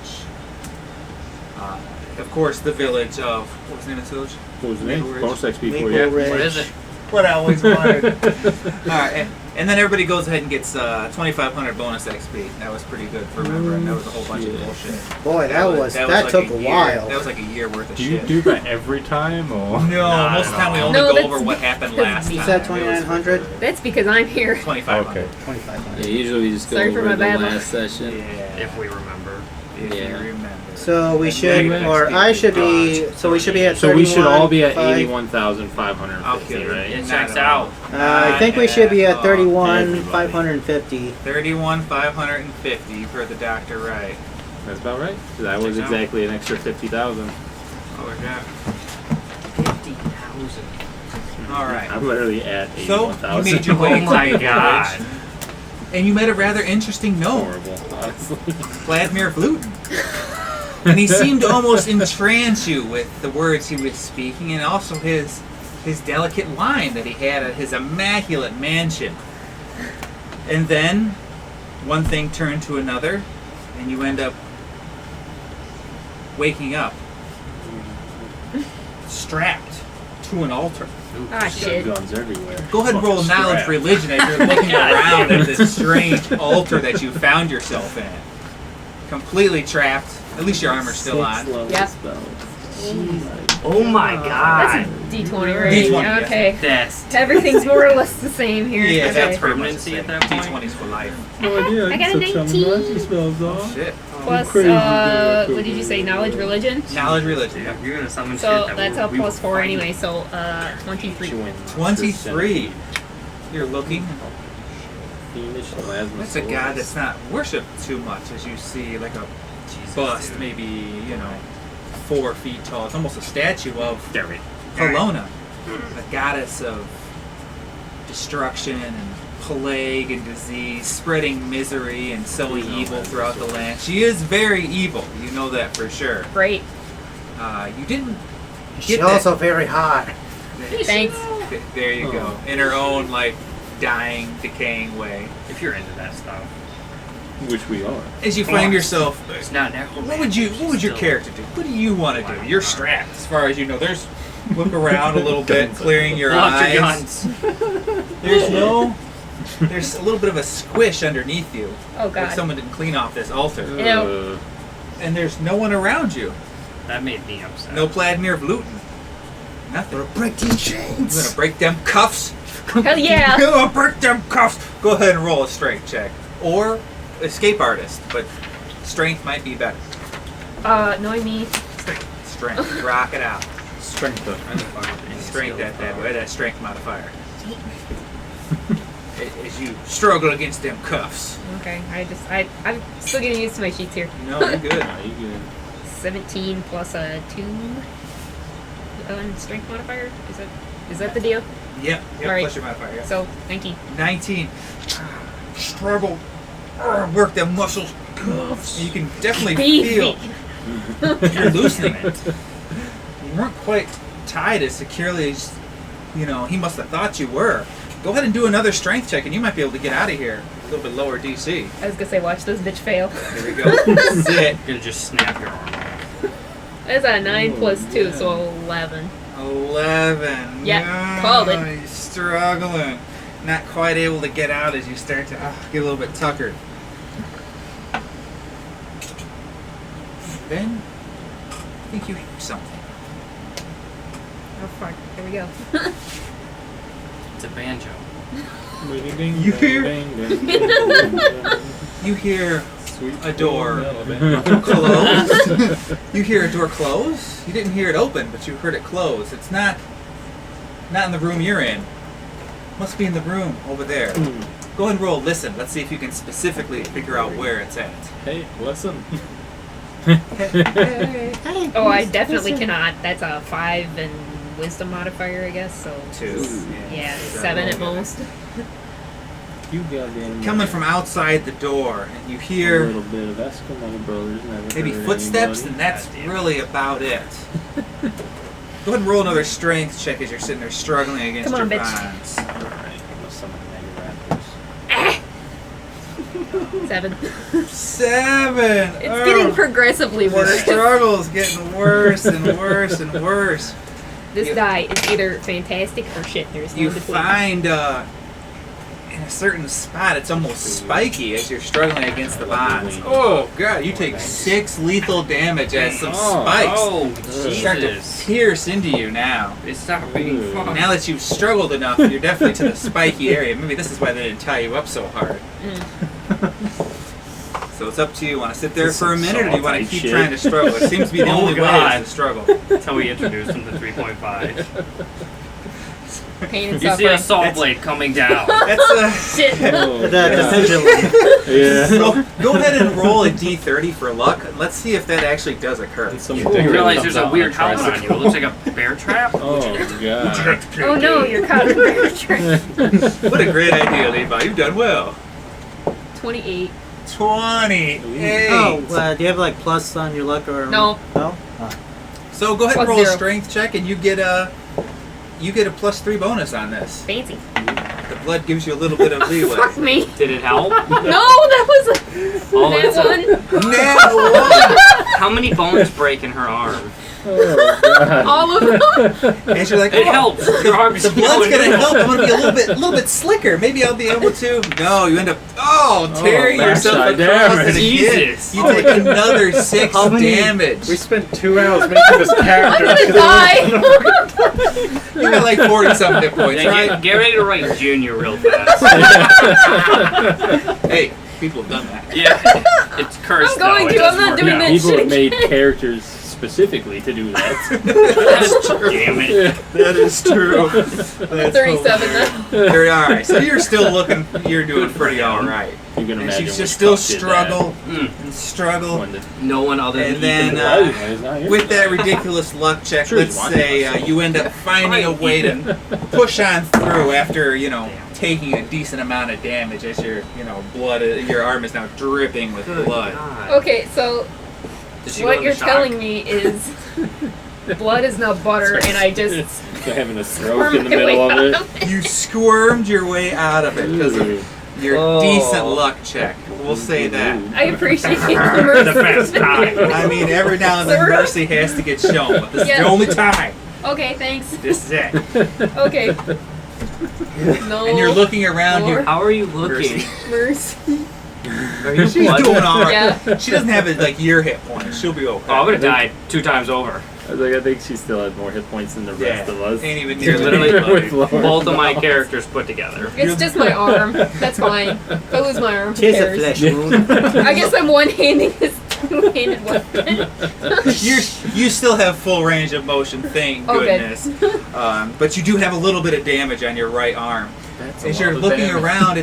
Of course, the village of what's the name of the village? What was the name? Maple Ridge. Bonus XP for Maple you. Ridge. What is it? What I always wanted. All right, and then everybody goes ahead and gets 2,500 bonus XP. That was pretty good for remembering. That was a whole bunch of bullshit. Boy, that like took a year. while. That was like a year worth of Do you shit. do that every time, or? No, Not most of the at time we all. only No, go that's over what happened because last you time. said It was 2,900? That's because I'm here. 2,500. Okay. 2,500. Yeah, usually we just go Sorry for over my the bad luck. last session. Yeah. If we remember. If Yeah. you remember. So we And should, regular or XP. I should be, so we should be at So we should all be at 31,500. 81,550, Okay, right? It Not checks at all. out. I think we should be at Not 31,550. 31,550 for the Dr. Right. That's about right. So that was Checks out. exactly an extra 50,000. Oh, yeah. 50,000. All right. I'm literally at So, you 81,000. made your way Oh to my the god. village, and you met a rather interesting gnome, Horrible, honestly. Vladimir Vluten. And he seemed to almost entrance you with the words he was speaking, and also his delicate wine that he had at his immaculate mansion. And then, one thing turned to another, and you end up waking up strapped to an altar. Ah, shit. Guns everywhere. Go ahead and roll Fucking knowledge strap. religion as you're looking around at this strange altar that you found yourself in. Completely trapped. At least your armor's still on. 6 level Yep. spells. Oh my That's god. a D20 right? D20, yes. Okay. That's Everything's more or less the same here. Yeah, okay. that's pretty much the Permanency same. at that point? D20's for life. No idea. I got a 19. spells off. Shit. Plus, crazy, what did you say? Knowledge, religion? Knowledge religion. Yeah, you're gonna summon So shit that that's will- a we plus will 4 find. anyway, so 23. 23. You're looking. Fiendish Elasmosaurus. That's a god that's not worshipped too much, as you see, like a Jesus, bust, dude. maybe 4 feet tall. It's almost a statue of There we Kelowna, a goddess of destruction and plague and disease, spreading misery and sowing evil throughout the land. She is very evil. You know that for sure. Great. You didn't She's get that. also very hot. Thanks. There you go. In her own dying, decaying way. If you're into that stuff. Which we are. As you find yourself, It's not necromancy. what would your Still- character do? What do you want to do? You're strapped, as far as you know. There's look around a little bit, clearing your Lock eyes. your guns. There's a little bit of a squish underneath you, Oh like god. someone didn't clean off this altar, know- and there's no one around you. That made me upset. No Vladimir Vluten. Nothing. Break these You chains. gonna break them cuffs? Hell yeah. You gonna break them cuffs? Go ahead and roll a strength check, or escape artist, but strength might be better. Knowing me. Strength. Rock it out. Strength of. Strength that strength modifier. As you struggle against them cuffs. Okay, I'm still getting used to my sheets here. No, you're good. Are you good? 17 plus a 2 strength modifier. Is that the deal? Yep. Alright. Plus your modifier. Yeah. So 19. 19. Struggle. Work them muscles. You can definitely feel Beefy. you're loosening it. You weren't quite tied as securely as he must have thought you were. Go ahead and do another strength check, and you might be able to get out of here. A little bit lower DC. I was gonna say, watch this bitch fail. There we go. Sit. You're gonna just snap your arm off. That's a 9 Oh, plus 2, yeah. so 11. 11. Yeah, called it. You're struggling. Not quite able to get out as you start to get a little bit tuckered. Then, I think you hear something. Oh fuck, here we go. It's a banjo. You hear- You hear a door close. You hear a door close. You didn't hear it open, but you heard it close. It's not in the room you're in. Must be in the room over there. Go ahead and roll listen. Let's see if you can specifically figure out where it's at. Hey, listen. Oh, I definitely cannot. That's a 5 and wisdom modifier, I guess, so. 2. Yeah, 7 at most. you goddamn coming from outside the door, and you a hear little bit of Eskimo brothers. Never maybe hurt footsteps, anybody. and that's God damn it. really about it. Go ahead and roll another strength check as you're sitting there struggling against Come on, your bitch. bonds. Alright, I'm gonna summon the Mega Raptors. 7. 7! It's Oh, getting progressively the worse. struggle's getting worse and worse and worse. This You- die is either fantastic or shit. There's no You in between. find in a certain spot it's almost spiky as you're struggling against the bonds. Oh god, you take 6 lethal damage as some spikes Oh, start to Jesus. pierce into you now. It's not being Ooh. fun. Now that you've struggled enough, you're definitely to the spiky area. Maybe this is why they didn't tie you up so hard. So it's up to you. Want to sit there This is for a some minute, or do you want to saw-type keep shit. trying to struggle? It seems to be the Oh, only way God. is to struggle. That's how we introduced him to 3.5. Pain and You see suffering. a saw blade coming down. That's Shit. Oh, The God. pendulum. Yeah. go ahead and roll a d30 for luck. And let's see if that actually does occur. And some You dick realize comes there's a out weird and tries helmet to- on you. It looks like a bear trap. Oh god. Oh no, you're caught in a bear trap. What a great idea, Levi. You've done well. 28. 28. Oh, do you have like plus on your luck or No. No. Oh. So go ahead and Plus roll a 0. strength check, and you get a +3 bonus on this. Fancy. The blood gives you a little bit of leeway. Fuck me. Did it help? No, that was a Oh, that it's a- one. Nat How many bones break in her arm? Oh god. All of them. one. And you're like, It oh, helps. Your arm's the blood's going gonna in. help. I'm gonna be a little bit slicker. Maybe I'll be able to. No, you end up tearing yourself backside across, damage. and again, Jesus. you take another 6 How many- damage. We spent 2 hours making this I'm character. gonna die. You got like 40-something hit points, Yeah, right? get ready to write Junior real fast. Hey, people have done that. Yeah, it's cursed. I'm going though. to. It I'm doesn't not work doing out. that People shit have made again. characters specifically to do that. Damn it. That is true. 37 then. Very all right. So you're still looking. You're doing pretty all right. You can And imagine. you which just still fuck did struggle Mm. and struggle. When the, No one other than And then, Ethan. He's not here. With that ridiculous luck check, Sure, let's you want say it. you end up finding a way to push on through after taking a decent amount of damage as your blood, your arm is now dripping with Good blood. God. Okay, so Did she go what into you're shock? telling me is blood is not butter, and I just They're having a stroke squirm in the my way middle of out it. of it. You squirmed your way out of it because Ooh. of your Oh. decent luck check. We'll say that. I appreciate the mercy. The best time. I mean, every now and then Sort of. mercy has to get shown, but this is Yes. the only time. Okay, thanks. This is it. Okay. No. And you're looking around. Lord. How are you looking? Mercy. Are you She's bloody? doing all right. Yeah. She doesn't have like your hit points. She'll be okay. Oh, I would have died 2 times over. I was like, I think she still had more hit points than the rest of us. Ain't even You're nearly literally bloody. With lower both of my balls. characters put together. It's just my arm. That's fine. If I lose my arm, who She has a cares? flesh wound. I guess I'm one-handing this two-handed weapon. You still have full range of motion, thank Oh, good. goodness. But you do have a little bit of damage on your right arm. That's a As lot you're of looking damage. around,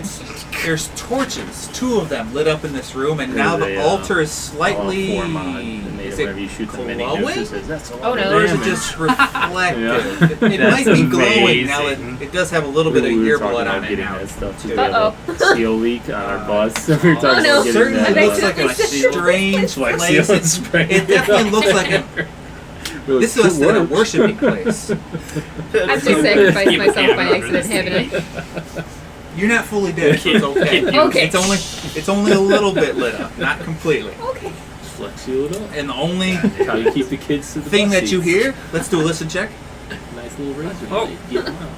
there's torches, 2 of them lit up in this room, and now There's the a, altar is slightly. Form on it that made Is it it whenever you shoot the mini glowing? nucleus, that's a lot Oh, no. of Or is it damage. just reflective? Yeah. It might That's be glowing now. amazing. It does have a little bit of We were ear talking blood about on it getting now. that stuff too. Uh-oh. We have a seal leak on our bus. We were talking Oh, no. about getting Certainly that. I looks like a accidentally strange Like place. seal and spray It definitely looks like a. Really This is cool a work. worshiping place. I've just sacrificed Keep a myself by camera under accident, this haven't I? You're not fully dead, so it's okay. Okay. It's only a little bit lit up, not completely. Okay. Flex seal it up. And the only That's how you keep the kids to the thing bus that you seats. hear, let's do a listen check. Nice little razor. Oh. blade. Get 'em out.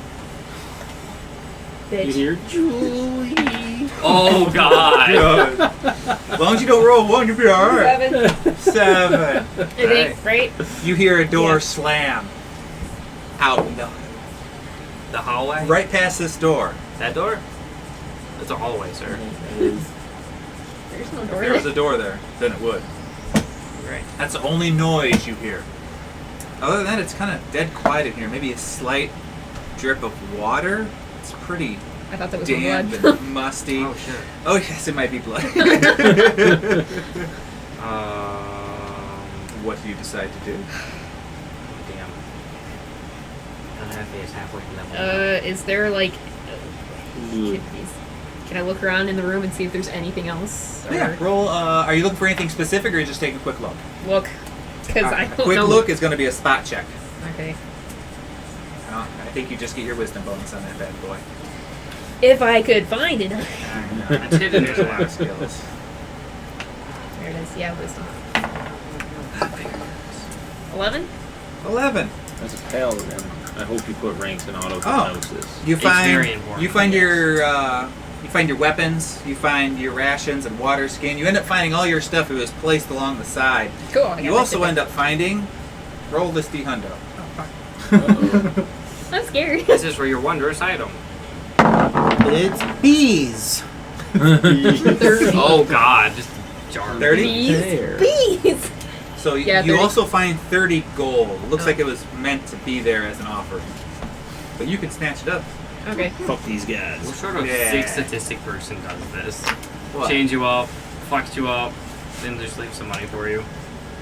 You Bitch. hear Julie? Oh, God. As long as you don't roll a 1, you'll be alright. 7. 7. I think, right? You hear a door Yeah. slam out The hallway? right past this door. That door? It's a hallway, sir. There's no If door there was there. a door there, then it would. Right. That's the only noise you hear. Other than that, it's kind of dead quiet in here. Maybe a slight drip of water. It's pretty I thought that was damp blood. and musty. Oh, shit. Oh yes, it might be blood. What do you decide to do? Damn. Don't have face halfway to level. Is there like Ugh. Can I look around in the room and see if there's anything else? Or Yeah. Roll. Are you looking for anything specific, or you just taking a quick look? look, because I A don't quick know. look is going to be a spot check. Okay. I think you just get your wisdom bonus on that bad boy. If I could find it. It's hidden. There's a lot of skills. There it is. Yeah, wisdom. 11? 11. As a paladin, I hope you put ranks in auto Oh. hypnosis. You It's find very important, you find yes. you find your weapons, you find your rations and water skin. You end up finding all your stuff that was placed along the side. Cool. I got You my also ticket. end up finding. Roll this D-hundo. I'm scared. This is for your wondrous item. It's bees. 30. Oh God, just jar. 30. Bees. Bees. So Yeah, you 30. also find 30 gold. Looks Oh. like it was meant to be there as an offering, but you can snatch it up. Okay. Fuck these guys. What sort of Yeah. sick statistic person does this? What? Change you up, fucks you up, then just leave some money for you.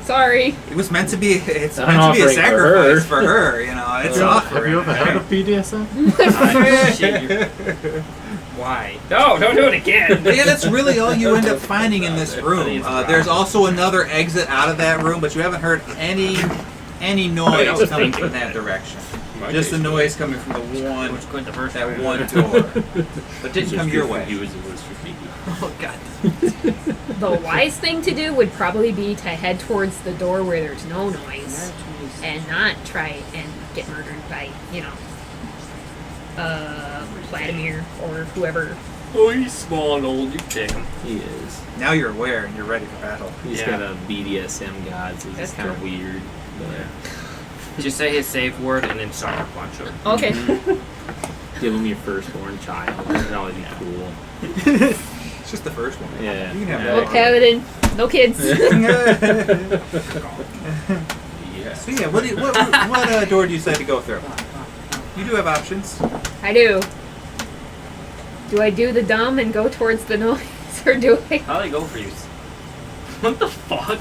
Sorry. It was meant to be. It's An meant to be a offering for sacrifice her. for her. You know, it's an Have offering. you ever heard right? of BDSM? Shit, why? No, don't do it again. But yeah, that's really all you end up finding in this room. There's also another exit out of that room, but you haven't heard any noise was coming thinking from that direction. My Just the case, noise coming from the one Which went the first that time. one door, but it didn't was come good your for way. you as it was for me. Oh God! The wise thing to do would probably be to head towards the door where there's no noise and not try and get murdered by, Vladimir or whoever. Oh, he's small and old. You take him. He is. Now you're aware and you're ready for battle. He's Yeah. got a BDSM god, so That's it's kind of true. weird. But Just say his safe word and then sucker punch him. Okay. give him your firstborn child. That'd always be cool. It's just the first one. Yeah. You can have Yeah. No paladin. No kids. Yeah. So yeah, what door do you decide to go through? You do have options. I do. Do I do the dumb and go towards the noise, or do I? How'd they go for you? What the fuck?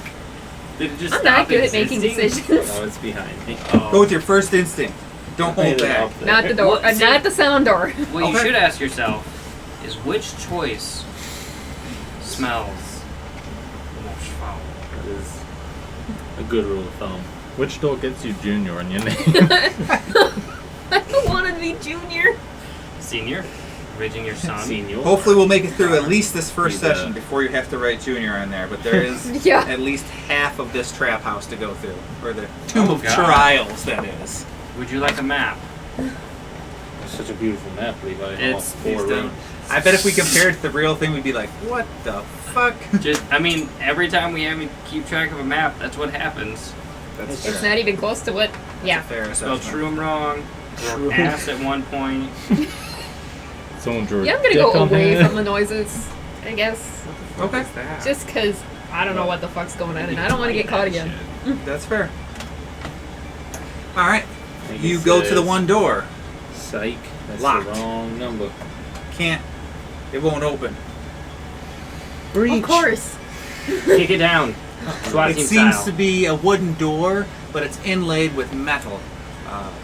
Did it just I'm stop not good at making existing? decisions. Oh, it's behind me. Oh. Go with your first instinct. Don't hold back. Not the door. Well, see- Not the sound door. What you Okay. should ask yourself is which choice smells the most foul? That is a good rule of thumb. Which door gets you Junior in your name? I don't want to be junior. Senior? Ridging your son? Senior. Hopefully we'll make it through at least this first He's, session before you have to write Junior on there, but there is Yeah. at least half of this trap house to go through. Or the Tomb Oh, of God. Trials, that is. Would you like a map? It's such a beautiful map, Levi. All It's- four it's done. rooms. I bet if we compared it to the real thing, we'd be like, what the fuck? Just, I mean, every time we have to keep track of a map, that's what happens. That's It's fair. not even close to what. Yeah. Fair Spelled assessment. shroom wrong. Or ass at one point. Someone drew a Yeah, I'm gonna dick go on away her. from the noises. I guess. Okay, Just because I don't know what the fuck's going on, and I don't want to get caught again. that's fair. Alright, I think you it go to the says one door. Psych. That's Locked. the wrong number. Can't. It won't open. Of course. Kick it down. SWAT It team seems style. to be a wooden door, but it's inlaid with metal.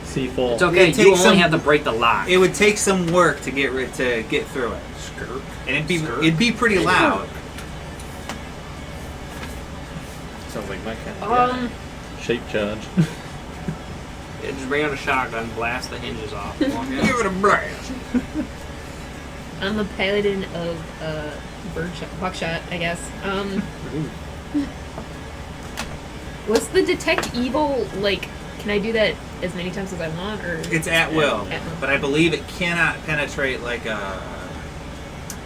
C4. It's okay, It you takes only some- have to break the lock. It would take some work to get through it, and it'd be pretty loud. Sounds like my kind of guy. Shape charge. Yeah, just bring out a shotgun, blast the hinges off. Give it a blast. I'm a paladin of buckshot, I guess. What's the detect evil like? Can I do that as many times as I want, or It's at will, At will. but I believe it cannot penetrate like a.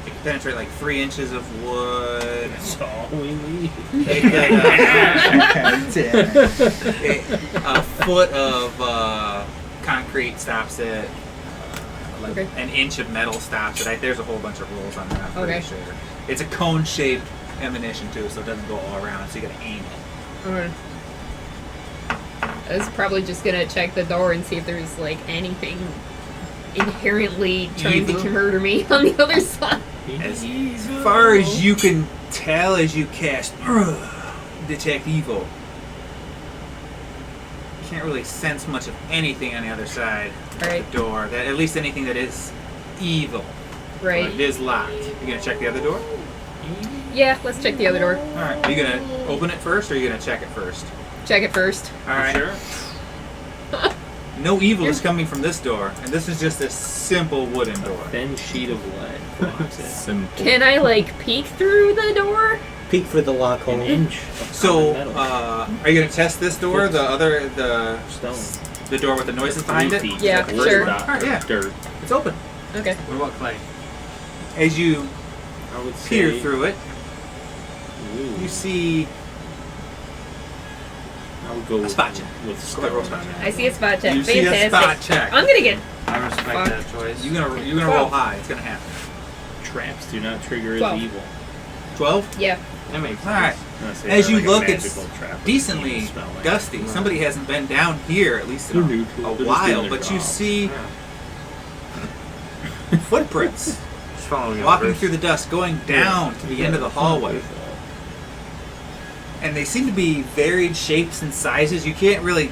It can penetrate like 3 inches of wood. That's all we need. It could, a foot of concrete stops it. Like Okay. an inch of metal stops it. There's a whole bunch of rules on that. I'm pretty Okay. sure. It's a cone-shaped ammunition too, so it doesn't go all around. So you gotta aim it. Alright. I was probably just gonna check the door and see if there's like anything inherently trying Evil? to murder me on the other side. As far as you can tell, as you cast detect evil, you can't really sense much of anything on the other side of Alright. the door. That at least anything that is evil. But Right. it is locked. You gonna check the other door? Yeah, let's check the other door. All right. Are you gonna open it first, or are you gonna check it first? Check it first. All right. Sure. No evil is coming from this door, and this is just a simple wooden door. Thin sheet of lead blocks it. Simple. Can I like peek through the door? Peek through the lock hole. An inch of So, common metal. are you gonna test this door? Stone. The door with the noises behind it? 3 feet, Yeah, like a sure. dot Alright, yeah. of dirt. It's open. Okay. What about Clay? As you I would peer say. through it, Ooh, you see I would go with, spot check. with Go ahead, roll stone. spot check. I see a spot check. You see a Fantastic. spot check. I'm gonna get I respect Fuck. that choice. You're gonna roll high. It's gonna happen. Traps do not trigger as 12. evil. 12. yeah. That makes All right. sense. I'm gonna say As they're you like a look, it's magical trap with decently evil spelling. dusty. Somebody hasn't been down here at least in They're a neutral. They're just while, doing their but you job. see footprints Just following walking orders. through the dust, going down to the end of the hallway. And they seem to be varied shapes and sizes. You can't really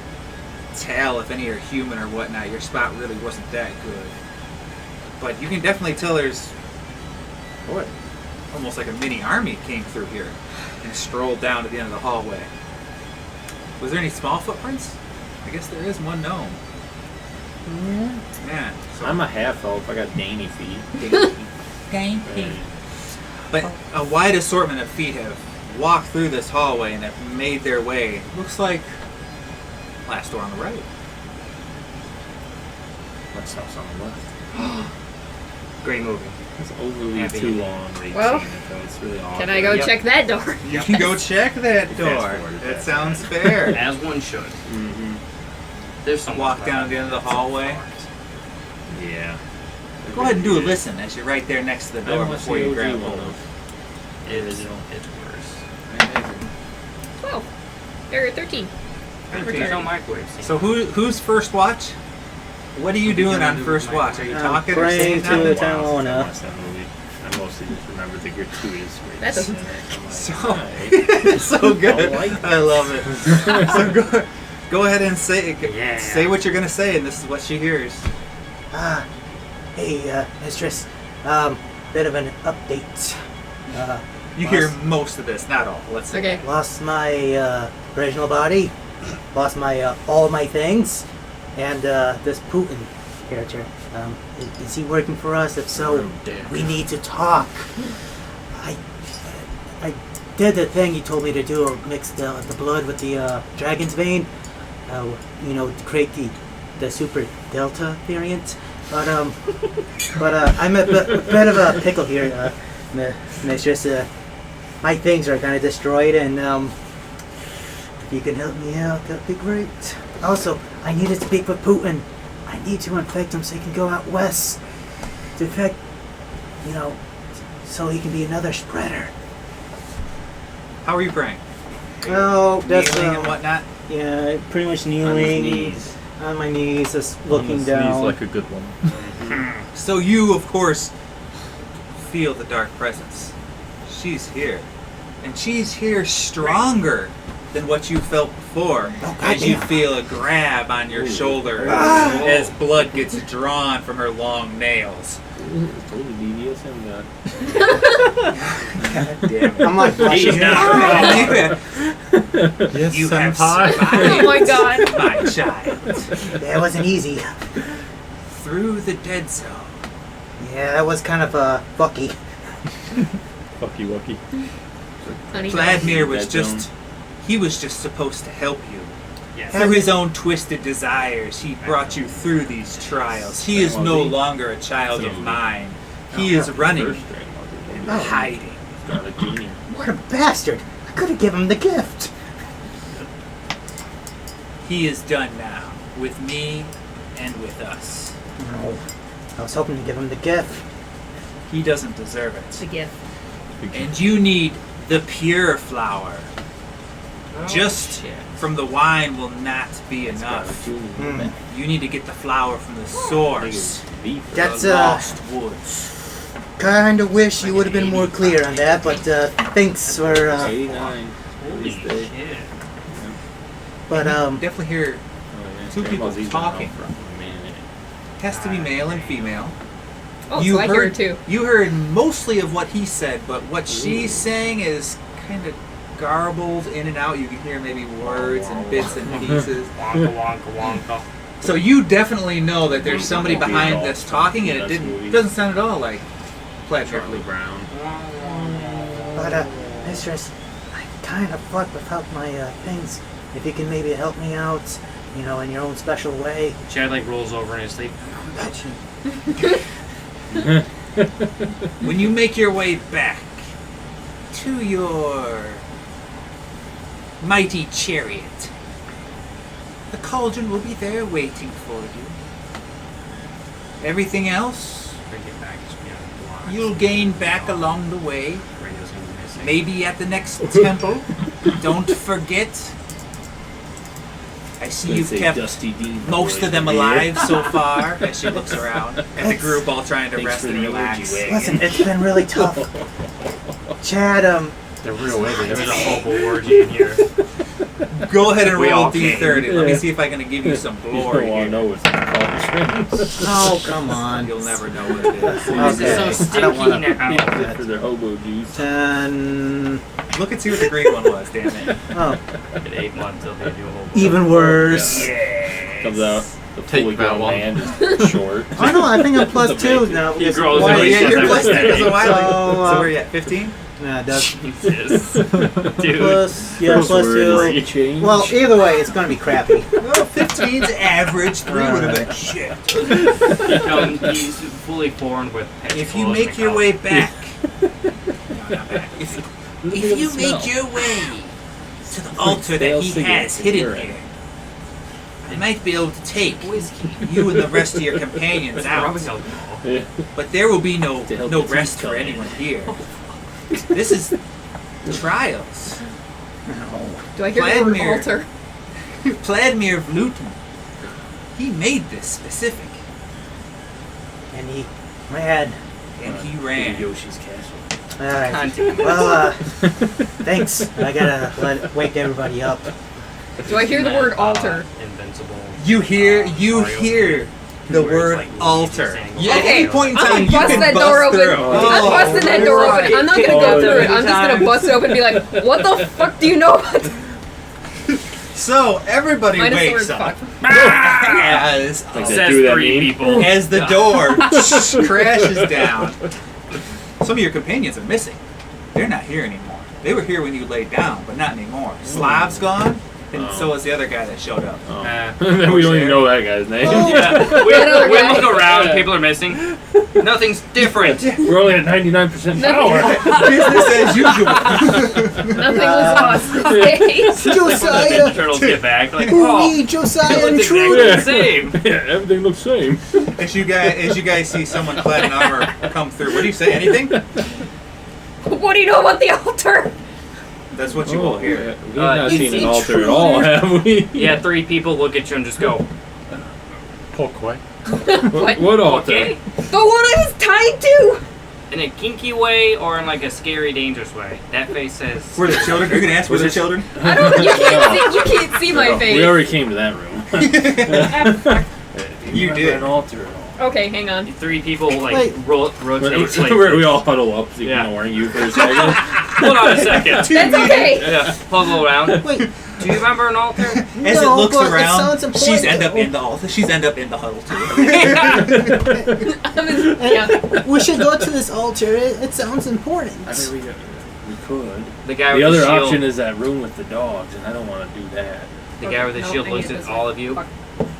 tell if any are human or whatnot. Your spot really wasn't that good. But you can definitely tell there's almost like a mini army came through here and strolled down to the end of the hallway. Was there any small footprints? I guess there is one gnome. Man, so I'm a half elf. I got dainty feet. dainty. But a wide assortment of feet have walked through this hallway and have made their way. Looks like last door on the right. Let's house on the left. Great movie. It's overly Happy too ending. long. Read Well, scene it, though. It's really awkward. Can I go Yep. check that door? You can go check that Fast door. forward, That fast sounds forward. fair. As one should. Mm-hmm. There's some Walk down to the end of the hallway. Yeah. Go ahead and do a listen as you're right there next to the I door don't want to before see you OG grab one, hold. though. It's Original. worse. 12. Or 13. There's no microwave scene. So who's first watch? What are you doing on first watch? Are you talking or saying praying to nothing? it. Time on I up. watched that movie. I mostly just remember the gratuitous rape That doesn't- scene. I'm like, So- alright. so good. I like I love it. So go ahead and say Yeah. say what you're gonna say, and this is what she hears. Hey, mistress. Bit of an update. You hear most of this, not all. Let's say. Okay. Lost my original body. Lost my all my things. And this Putin character. Is he working for us? If so, we need to talk. I did the thing you told me to do. Mix the blood with the dragon's vein. To create the super delta variant. But I'm a bit of a pickle here, mistress. My things are kind of destroyed, and if you can help me out, that'd be great. Also, I need to speak with Putin. I need to infect him so he can go out west to infect, so he can be another spreader. How are you praying? Oh, that's Kneeling and whatnot. yeah, pretty much On his kneeling knees. on my knees, just looking Sneeze down. like a good one. So you, of course, feel the dark presence. She's here, and she's here stronger than what you felt before. Oh, As you goddamn. feel a grab on your shoulder Ah. as blood gets drawn from her long nails. Totally BDSM guy. I'm like blushing. Yes, You have senpai. Oh my god. my child, That wasn't easy. through the dead zone. Yeah, that was kind of fucky. Fucky wucky. Honey. Vladimir was Dead zone. he was just supposed to help you. Yes. Through his own twisted desires, he brought you through these trials. He is no longer a child of mine. He is running, First grandmother. Oh. hiding. Got a genie. What a bastard! I could have given him the gift. He is done now, with me and with us. No, I was hoping to give him the gift. He doesn't deserve The it. gift. And you need the pure flower. Just from the wine will not be enough. Hmm. You need to get the flower from the source. That's, the lost woods. Kinda wish you would have been more clear on that, but thanks for 89. Holy shit. but Definitely hear Oh, yeah. Two people Grandma's eating talking. out for a minute. has to be male and female. Oh, You so I hear heard it too. You heard mostly of what he said, but what she's saying is kind of garbled in and out. You can hear maybe words and bits and pieces. Wonka, wonka, wonka. So you definitely know that there's somebody behind this talking, and it That's movie. doesn't sound at all like Pledger. Charlie Brown. But, mistress, I kind of fucked without my things. If you can maybe help me out, in your own special way. Chad like rolls over in his sleep. When you make your way back to your mighty chariot, the cauldron will be there waiting for you. Everything else, Bring it back. Just beyond the blocks. you'll gain back along the way. Radio's gonna be missing. Maybe at the next temple. Don't forget. I see you've kept Dusty Dean. most of them alive so far. As she looks around at the group all trying to Thanks rest for and the relax. orgy Listen, it's been really tough. Chad, The real way. There was a hobo orgy in here. Go ahead and We roll all came. D30. Let me Yeah. see if I can give you some You glory don't want to here. know what's called oh, come on. You'll never know what it is. This is so I don't stinky wanna- now. for their hobo juice. 10. Look and see what the green one was, damn it. Oh, In 8 months, they'll be a new hobo. even worse. Comes out the Take fully that grown one. man, just short. Oh no, I think I'm plus The 2 bacon. now. He because grows why- at Oh, least yeah, does you're that plus with 2 as a that. while ago. So, So we're at 15? Yeah, it does. Jesus. Dude. Plus, yeah, plus Word 2. change. Well, either way, it's gonna be crappy. Well, 15's average. 3 would have been shit. He's fully formed with If you make your way back, if Look at you the smell. make your way to the altar that he has hidden here, I might be able to take whiskey. you and the rest of your companions out. Yeah. But there will be no To help no the rest teeth for come in. anyone here. This is trials. Do I hear the word Vladimir. altar? Vladimir Vlutin, he made this specific, And he ran. and he ran. Yoshi's Castle. Alright. Content. Well, thanks. I gotta wake everybody up. Do I hear the word altar? Invincible. You hear Mario the where it's word like Luigi's altar. saying, Yeah, at Okay, any point in I'm time, gonna you bust can that bust door open. through. I'm busting that door open. I'm not gonna go through it. I'm just gonna bust it open and be like, what the fuck do you know about this? So everybody Minus the wakes word up fuck. as Like that Says dude that 3 meme. people. as the door crashes down. Some of your companions are missing. They're not here anymore. They were here when you laid down, but not anymore. Slav's gone, and Oh. so is the other guy that showed up. Oh. Uh, Then we don't even know that guy's name. Yeah. We Another guy. look around, people are missing. Nothing's different. We're only at 99% power. Business as usual. Nothing was lost. Okay. The Josiah! turtles get back, like, Who oh, me, Josiah it and looks Trudy? exactly the same. Yeah, everything looks same. As you guys see someone clad in armor come through, what do you say? Anything? What do you know about the altar? That's what you all hear. We've not you seen see an altar at all, have we? Yeah, 3 people look at you and just go, Porkway. What altar? okay. The one I was tied to! In a kinky way or in like a scary, dangerous way. That face says, Were the children? You can ask. Were the children? I don't you can't see my We face. already came to that room. You did. An altar at all. Okay, hang on. 3 people like Wait. rotate. Like, Where we all huddle up, so Yeah. ignoring you for a second. hold on a second. That's okay. Yeah, puzzle around. Wait, Do you remember an altar? As No, it looks but it around, sounds important, she's end up though. in the altar. She's end up in the huddle too. Yeah. we should go to this altar. It sounds important. I mean, we could. The guy The with other the shield. option is that room with the dogs, and I don't want to do that. The guy with the No, shield I looks need at this all one. of you. Fuck.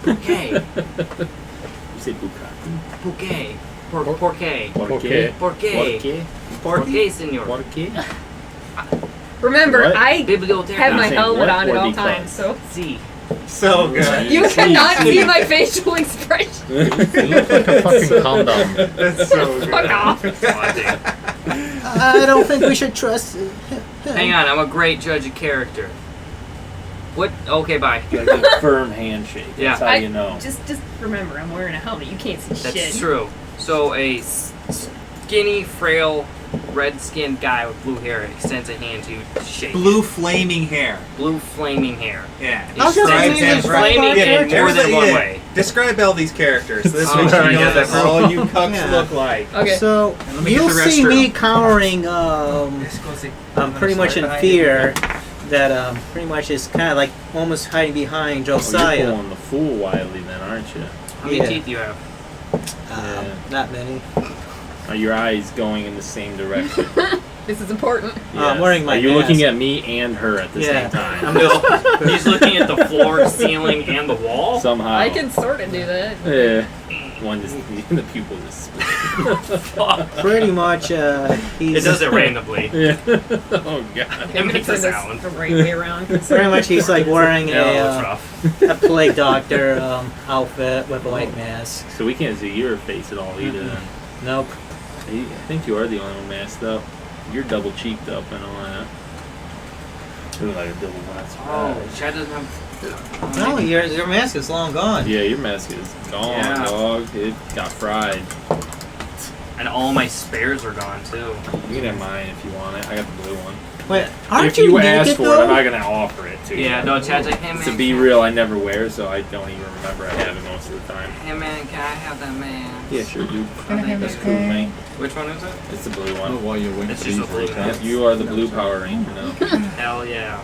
Okay. You say bukkake. Porque. Porque. Porque. Porque. Porque, senor. Porque. Remember, What? I Biblioteca. have my Saying helmet what on at or all because? times, so Si. So good. you cannot see my facial expression. You look like a fucking condom. That's so good. Fuck off. I don't think we should trust him. Hang on, I'm a great judge of character. What? Okay, bye. You gotta get a firm handshake. That's Yeah. how you know. Just remember, I'm wearing a helmet. You can't see That's shit. true. So a skinny, frail red-skinned guy with blue hair extends a hand to shake. Blue flaming hair. Blue flaming hair. Yeah. I was gonna say, Describes maybe him it's flaming Blackheart in more than one yeah. way. Describe all these characters. So this Oh, way yeah, you know that's that's all you cucks Yeah. look like. Okay. So And let me you'll get the see restroom. me cowering. I'm pretty much in fear that pretty much is kind of like almost hiding behind Oh, you're Josiah. pulling the fool wildly then, aren't you? How many Yeah. teeth do you have? Yeah. Not many. Are your eyes going in the same direction? This is important. I'm wearing my Are you mask. looking at me and her at the Yeah. same time? I'm just, He's looking at the floor, ceiling, and the wall. Somehow. I can sort of do that. Yeah. One just the pupil just split. pretty much he's It does it randomly. Yeah. Oh god. Okay, I'm It gonna makes turn a this sound. the right way around. pretty much he's like wearing Yeah, that's rough. a plague doctor outfit with a white mask. So we can't see your face at all either then. Nope. I think you are the only one masked up. You're double cheeked up and all that. You look like a double mask. Oh, Chad doesn't have. No, your mask is long gone. Yeah, your mask is gone, Yeah. dog. It got fried. And all my spares are gone too. You can have mine if you want it. I got the blue one. Wait, aren't if you naked ask for though? it, I'm not gonna offer it to you. Yeah, no, Chad's like, hey man. To be real, I never wear it, so I don't even remember I have it most of the time. Hey man, can I have that man? Yeah, sure, dude. That's That's cool, man. Which one is it? It's the blue Oh, one. while you're waiting It's for just these a blue right one. now. Yep, you are the blue Power Ranger now. Hell yeah.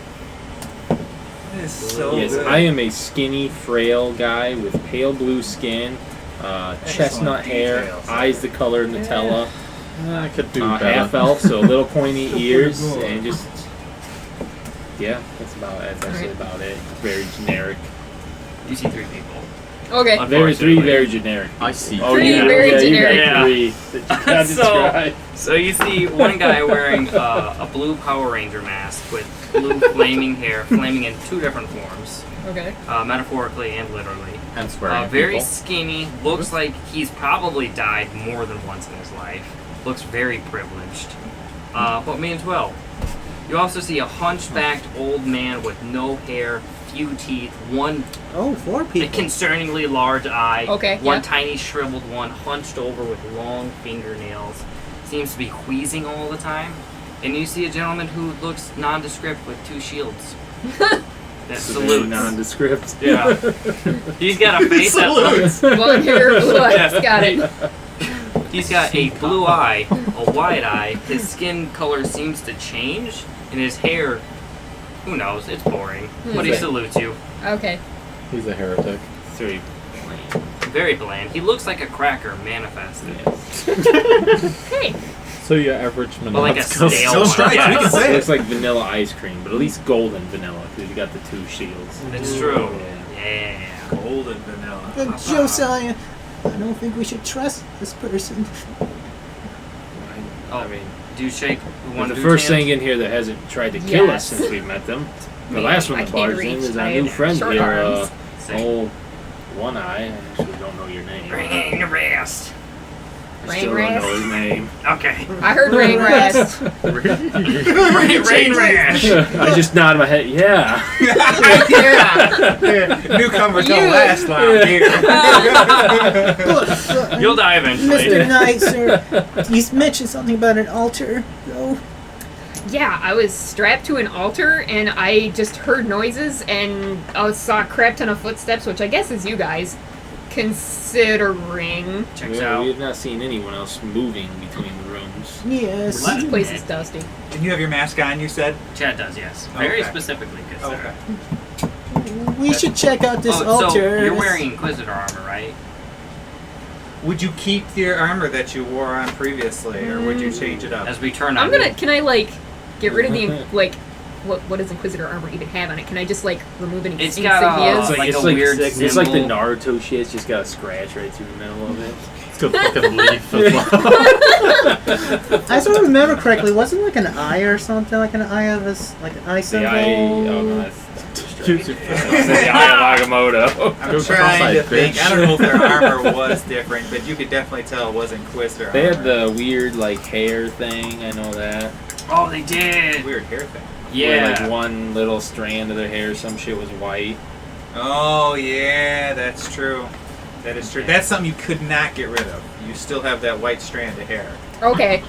It's so Yes, good. I am a skinny, frail guy with pale blue skin, chestnut hair, details. eyes the color of Nutella, I could do better. half elf, so little pointy ears, and just that's actually about it. Very generic. You see 3 people. Okay. Very generic. I see. Oh Three yeah, very yeah, you generic. got 3 that you gotta So- describe. So you see one guy wearing a blue Power Ranger mask with blue flaming hair, flaming in 2 different forms, Okay. metaphorically and literally. And swearing at Very people. skinny, looks like he's probably died more than once in his life. Looks very privileged, but means well. You also see a hunchbacked old man with no hair, few teeth, one 4 people. concerningly large eye, Okay, one yeah. tiny shriveled one, hunched over with long fingernails. Seems to be wheezing all the time. And you see a gentleman who looks nondescript with 2 shields. That It's very salutes. nondescript. Yeah. He's got a face that looks. Blonde hair, blue eyes. Got it. He's got a blue eye, a white eye. His skin color seems to change, and his hair, who knows? It's boring. But he Okay. salutes you. Okay. He's a heretic. Very plain. Very bland. He looks like a cracker manifested. Hey. So your average But like a Monotsko stale Still one. strikes, we can say It it. looks like vanilla ice cream, but at least golden vanilla because you got the 2 shields. It's true. Yeah. Yeah. Golden vanilla. Josiah, I don't think we should trust this person. Oh, I mean, do you shake one the dude's first hand? thing in here that hasn't tried to kill us Yes. since we've met them. The Man, last one I that can't barged in reach. is I our new have friend short here. arms. Say, One Eye. I actually don't know your name. Ring the rest. I still don't know his name. Okay. I heard rain rest. Rain rash. I just nod my head. Yeah. Yeah. Newcomers You- don't last long here. You'll die eventually. Mr. Knight, sir, you mentioned something about an altar, though. Yeah, I was strapped to an altar and I just heard noises and I saw a crap ton of footsteps, which I guess is you guys. Considering Checks We out. have not seen anyone else moving between the rooms. Yes. this place is dusty. And you have your mask on, you said? Chad does, yes. Very Okay. specifically considered. We should check out this So altar. you're wearing Inquisitor armor, right? Would you keep your armor that you wore on previously, or would you change it up? As we turn on. I'm gonna. Can I like get rid of the like? What does Inquisitor armor even have on it? Can I just like remove any It's got, insignias? like a weird it's like the symbol. Naruto shit. It's just got a scratch right through the middle of it. It's got fucking leaf as well. I sort of remember correctly. Wasn't it like an eye or something? Like an eye of this, like an eye The symbol. eye. Oh no, that's Use your the eye of Agamotto. I'm Go trying to cross-eyed, think. bitch. I don't know if their armor was different, but you could definitely tell it was Inquisitor They armor. had the weird like hair thing. I know that. Oh, they did. weird hair thing. Where, Yeah. like one little strand of their hair, some shit was white. Oh yeah, that's true. That is true. That's something you could not get rid of. You still have that white strand of hair. Okay.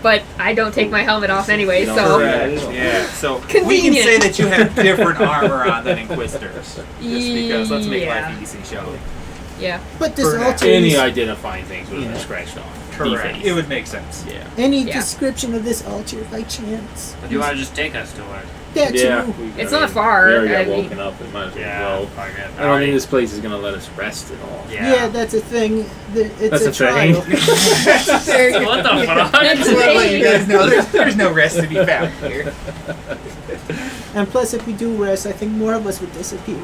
but I don't take my helmet off anyway, You don't so. correct. Correct. Yeah. So we can Convenient. say that you have different armor on than Inquisitors, just because let's make Yeah. life easy, shall we? Yeah. But this For now. altar Any is identifying things would have been scratched off. Correct. Defaced. It would make sense. Yeah. any Yeah. description of this altar by chance? But you want to just take us to it? That Yeah. too. It's not far, We already got I mean- woken up. We might as well Yeah. go. Fuck it. I don't think this place is gonna let us rest at all. Yeah, that's a thing. It's That's a a thing. trial. What the fuck? I just want to let you guys know there's no rest to be found here. And plus, if we do rest, I think more of us would disappear.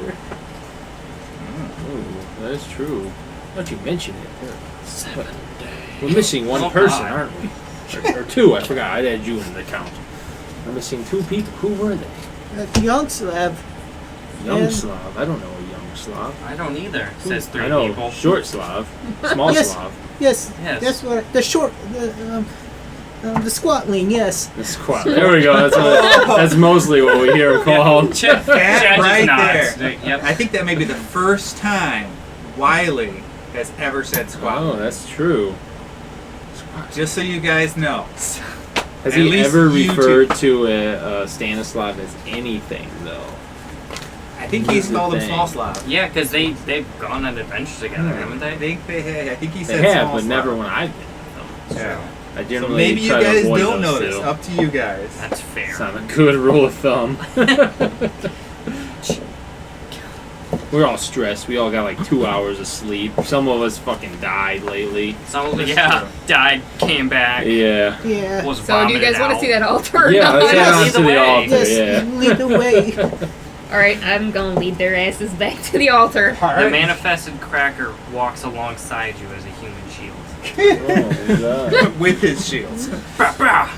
Ooh, that is true. Why don't you mention it? We're missing one Oh, person, God. aren't we? Or two, I forgot. I had you in the count. We're missing two people. Who were they? Young Slav. Young And- Slav. I don't know a young Slav. I don't either. Says three I know people. short Slav, small Yes. Slav. Yes, Yes. that's what the squatling. Yes. The squat. There we go. That's mostly what we hear him called. Chad, That Chad right just nods. there. Yep. I think that may be the first time Wiley has ever said squat. Oh, that's true. Just so you guys know. Has At he least ever you referred to Stanislav as anything, though? I think he's That's the called him thing. small Slav. Yeah, because they've gone on adventures together, haven't I they? think they had. I think he They said have, small but Slav. never when I've been with them. Yeah. I So generally maybe you try to guys avoid don't those notice. two. Up to you guys. That's fair. It's not a good rule of thumb. We're all stressed. We all got like 2 hours of sleep. Some of us fucking died lately. Some of us died, came back, Yeah. Yeah. was So, do you guys want to see that altar? or Yeah, not? let's head on Either to the way. altar. Yes. Yeah. Lead the way. Alright, I'm gonna lead their asses back to the altar. The manifested cracker walks alongside you as a human shield. Oh, who's that? With his shields. Bah, bah.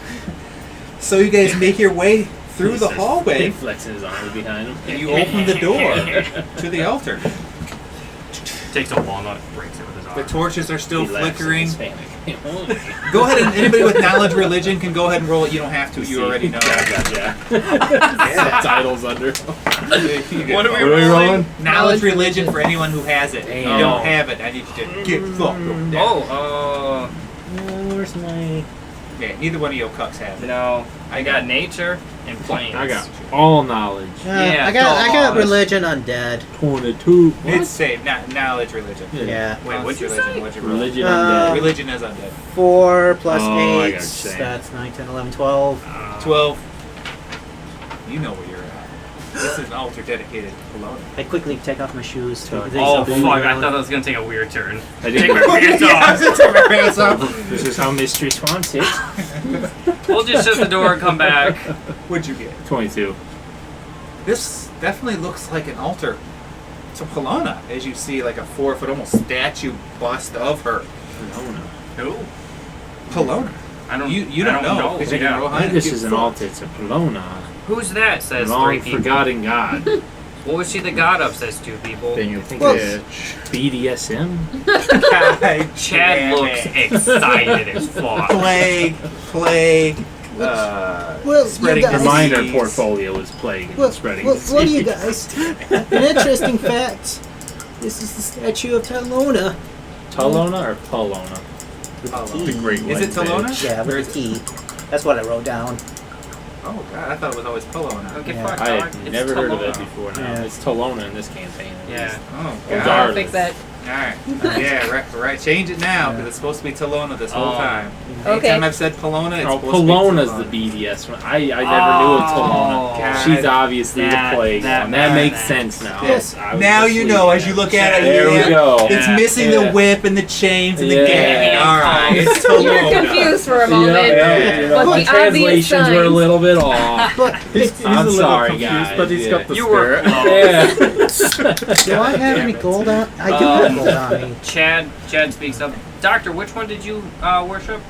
So you guys make your way through He the says- hallway He flexing his arms behind him. and you open the door to the altar. Takes a walnut, breaks it with his The arm. torches are still He laughs in flickering. Hispanic. Go ahead and anybody with knowledge religion can go ahead and roll it. You don't have to. You already know. Gotcha. Subtitles under. What are What are we rolling? Knowledge religion for anyone who has it. If you Damn. don't have it, I need you to get fucked over there. Oh, Where's my? Yeah, neither one of your cucks have it. no. I got nature and planes. I got all knowledge. Yeah, I got dogs. religion undead. 22. It's safe. Knowledge religion. Yeah. Wait, what'd you Religion. say? What'd you roll? Religion Uh, undead. Religion is undead. 4 plus Oh, I 8. got what you're saying. That's 9, 10, 11, 12. 12. You know where you're at. This is an altar dedicated to Kelowna. I quickly take off my shoes. To Oh, these Oh up fuck! in the I ground. thought it was gonna take a weird turn. I Take did. my pants off. Take my pants off. This is how Mistress wants it. We'll just shut the door and come back. What'd you get? 22. This definitely looks like an altar to Kelowna, as you see like a 4-foot almost statue bust of her. Who? Kelowna. I don't. You I don't know because you didn't roll I think high. this is an altar to Pelona. Who's that? Says Long three people. forgotten god. What was she the god of? Says two people. Being a I think Well- it's BDSM. Chad looks excited as fuck. Plague. Well, spreading you guys- Remind our disease. portfolio is plague and Well, spreading well, what do you disease. guys? An interesting fact. This is the statue of Talona. Talona or Pelona? Talona. The great Is white it Talona? bitch. Yeah, Or with is a T. That's what I wrote down. Oh god, I thought it was always Kelowna. Okay, Yeah. fuck. I dog. had It's never heard of it Talona. before now. Yeah. It's Talona in this campaign. at Yeah. least. Oh I'll god. fix that. Alright. Yeah, right. Change it now because it's supposed to be Talona this whole Oh. time. Okay. Anytime I've said Kelowna, it's Oh, supposed Pelona's to the be BDS one. I never knew of Talona. God. She's obviously That- the plague that- one. That that- makes that- sense now. Yes. I was Now just you leaving know as that. you look at it. There we yeah, go. It's Yeah. missing Yeah. the whip and the chains and the Yeah. gang. Alright, it's You were Kelowna. confused for a moment. You know, But my the obvious translations were a signs. little bit off. But I'm sorry, guys. but he's got the You were spirit. close. Yeah. do I have any gold on? I do have gold on me. Chad speaks up. Doctor, which one did you worship?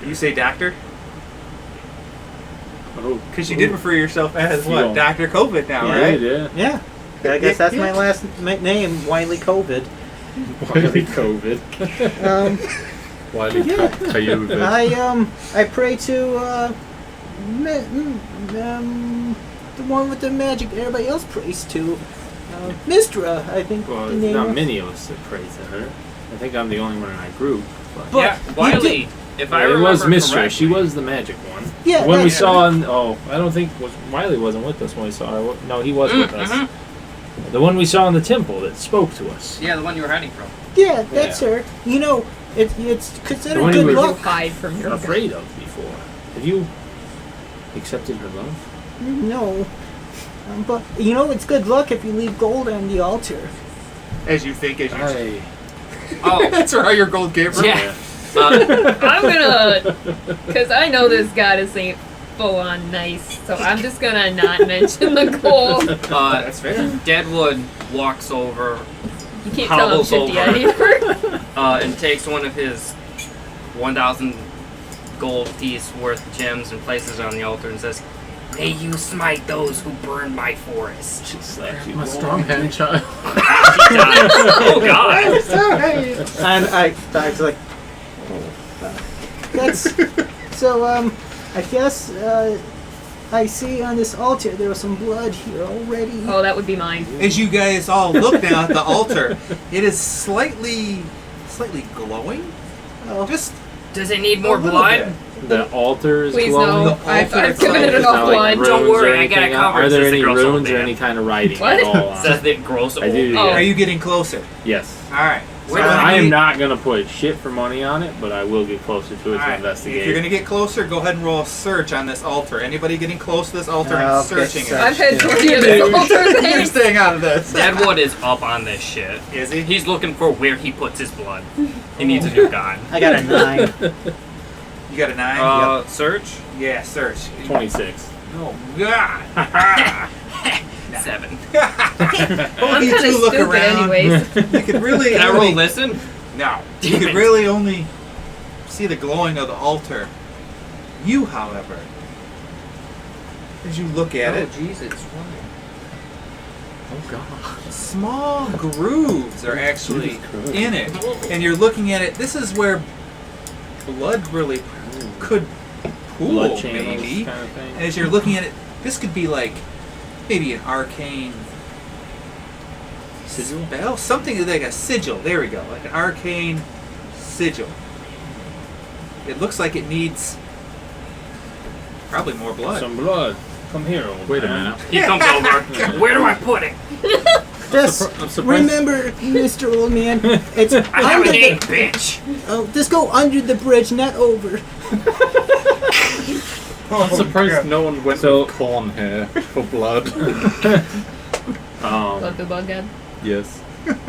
You say doctor? Oh, Because you did refer yourself as Feel. what? Dr. COVID now, yeah, right? yeah. Yeah. I guess that's my last name, Wiley COVID. Wiley COVID. Um, Wiley Coyote. I pray to the one with the magic that everybody else prays to. Mistra, I think Well, the it's name not was. many of us that pray to her. I think I'm the only one in our group. But But yeah, you Wiley. If I it remember was Mistress. She correctly- was the magic one. Yeah, When we that's- saw, I don't think Wiley wasn't with us when we saw her. No, he was with us. The one we saw in the temple that spoke to us. Yeah, the one you were hiding from. Yeah, that's her. You know, it's The considered one good you were- You luck. hide from your Afraid of before. Have you accepted her love? No. But, you know, it's good luck if you leave gold on the altar. As you think, as you. I. Oh, That's where all your gold came from. yeah. I'm gonna, because I know this goddess ain't full on nice, so I'm just gonna not mention the gold. That's fair. Deadwood walks over You can't tell him Hobbles shifty over. either. and takes one of his 1,000 gold piece worth gems and places it on the altar and says, "May you smite those who burn my forest." She slapped you. My strong hand child. She does. Oh God! And I was like, that's so. I guess I see on this altar there was some blood here already. Oh, that would be mine. As you guys all look down at the altar, it is slightly glowing. Oh, Just Does it need a more little blood? bit. The altar is Please glowing. no. The I've altar given it itself enough Not like blood. Don't runes or worry, I got it anything. covered Are there since any it grows so runes or bad. any kind of writing What? at all on Says it? that grows old. I do, Oh. Are you getting closer? Yes. All right. Where So do I am need- not going to put shit for money on it, but I will get closer to it All to right. investigate. If you're gonna get closer, go ahead and roll a search on this altar. Anybody getting close to this altar and Okay, searching so- it? I've had Yeah. 20 of this altar You're things. staying out of this. Deadwood is up on this shit. Is he? He's looking for where he puts his blood. He needs a new god. I got a 9. You got a 9? Search? Yeah, search. 26. Oh God. 7. I'm you kind two of look stupid around. anyways. You could really Can I only, roll listen? No. You Damn could it. really only see the glowing of the altar. You, however, as you look at it, Jesus. Oh god. small grooves are actually Jesus Christ. in it. And you're looking at it, this is where blood really could pool, Blood channels maybe. kind of thing. As you're looking at it, this could be like maybe an arcane Sigil? spell, something like a sigil. There we go, like an arcane sigil. It looks like it needs probably more blood. Some blood. Come here, old Wait a man. minute. He comes over. Where do I put it? Just I'm surprised. remember, Mr. Old Man, it's I have under a name, the. bitch. Oh, just go under the bridge, not over. I'm surprised no one went So- with corn here for blood. Love the bug god. Yes.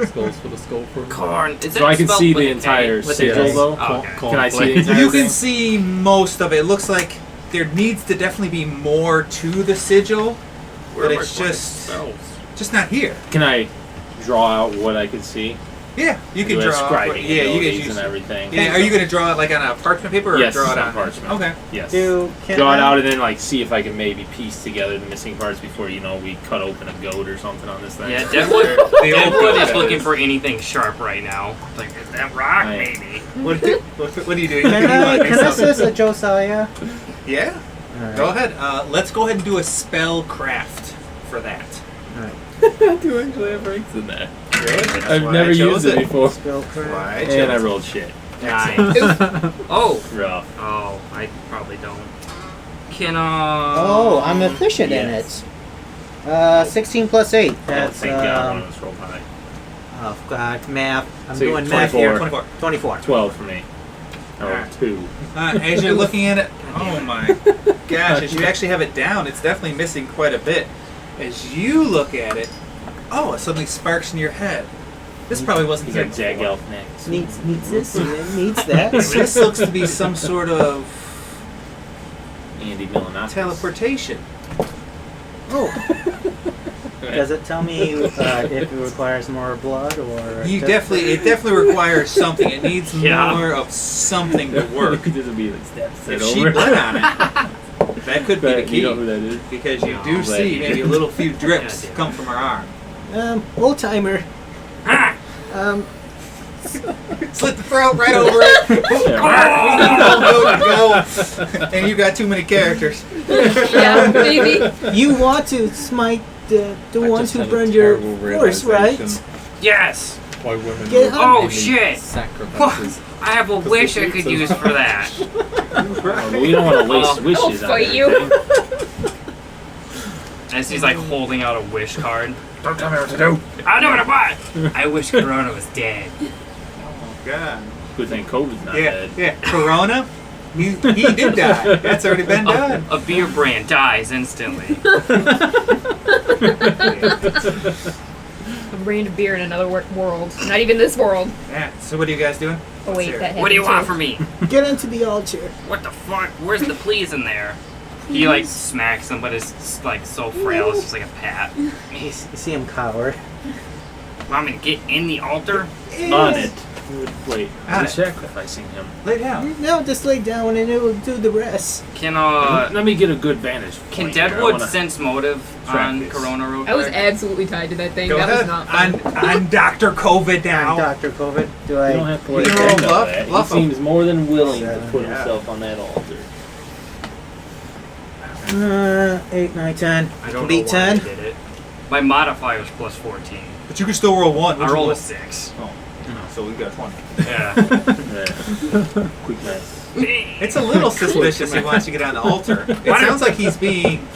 Skulls for the skull for Corn. Is So I can spelled see with the an entire A? With sigil, an A? though? Oh, okay. Can I see the entire You can thing? see most of it. It looks like there needs to definitely be more to the sigil, Where but am I it's putting just spells? not here. Can I draw out what I can see? Yeah, you can Do draw. scribing Yeah, you abilities can use. and everything. Yeah, are you going to draw it like on a parchment paper or Yes, draw it on on parchment. Okay. Yes. Can Draw it I- out and then like see if I can maybe piece together the missing parts before we cut open a goat or something on this thing. Yeah, Deadwood, The old Deadwood is god looking is. for anything sharp right now. Like, is that rock, Right. maybe? What are you doing? Can I You want assist a Josiah? Yeah. Go ahead. Let's go ahead and do a spell craft for that. I do actually have ranks in that. Good. I've never used it before. Spell craft. Why? And I rolled shit. Nice. Oh, Rough. oh, I probably don't. Can Oh, I'm efficient yes. in it. 16 plus 8. Oh, That's thank God one of us rolled high. oh god, math. I'm So doing math here. 24. 24. 12 for me. I rolled Alright. 2. As you're looking at it, oh my gosh! As you actually have it down, it's definitely missing quite a bit. As you look at it, oh, it suddenly sparks in your head. This probably wasn't He's here got Jag before. Elf next. Needs this, and it needs that. This looks to be some sort of Andy Milonakis. teleportation. Oh. Does it tell me if it requires more blood or? It definitely requires something. It needs Yeah. more of something to work. This would be like steps If it she over. bled on it, that could be the But you know who key. that is? Because you No, do but see you maybe a didn't. little few drips Yeah, come from her arm. Old timer. Slit the throat right over it. Go. And you got too many characters. Yeah, maybe. You want to smite the I ones just who had a burned your terrible horse, right? realization. Yes. Why women Get will Oh, make shit. sacrifices. I have a wish I could use for that. Oh, but we don't want to waste wishes on fight you. everything. As he's like holding out a wish card. Don't tell me what to do. I know what I want. I wish Corona was dead. God. Good thing COVID's not Yeah, dead. yeah. Corona? He did die. That's already been done. A beer brand dies instantly. A brand of beer in another world. Not even this world. Yeah. So what are you guys doing? Oh wait, Let's that hear What do you want too. from me? Get into the altar. What the fuck? Where's the please in there? He like smacks him, but it's like so frail. It's just like a pat. You see him cower. Want me to get in the altar? On it. Wait, On we're it. sacrificing him. Lay down. No, just lay down and it will do the rest. Can Let me get a good vantage can point here. I Deadwood wanna- sense motive track on this. Corona real I was quick? absolutely tied to that thing. Go that ahead. was not fun. I'm Dr. COVID I'm now. Dr. COVID. Do You I? don't have to You let can him roll know bluff- that. bluff He him. seems more than willing to put Yeah. himself on that altar. 8, 9, 10. I don't Beat know why I 10. did it. My modifier is plus 14. But you can still roll one. I What'd you rolled roll? a 6. Oh, so we got 20. Yeah. Yeah. Quick math. It's a little suspicious he wants you to get on the altar. It sounds like he's being,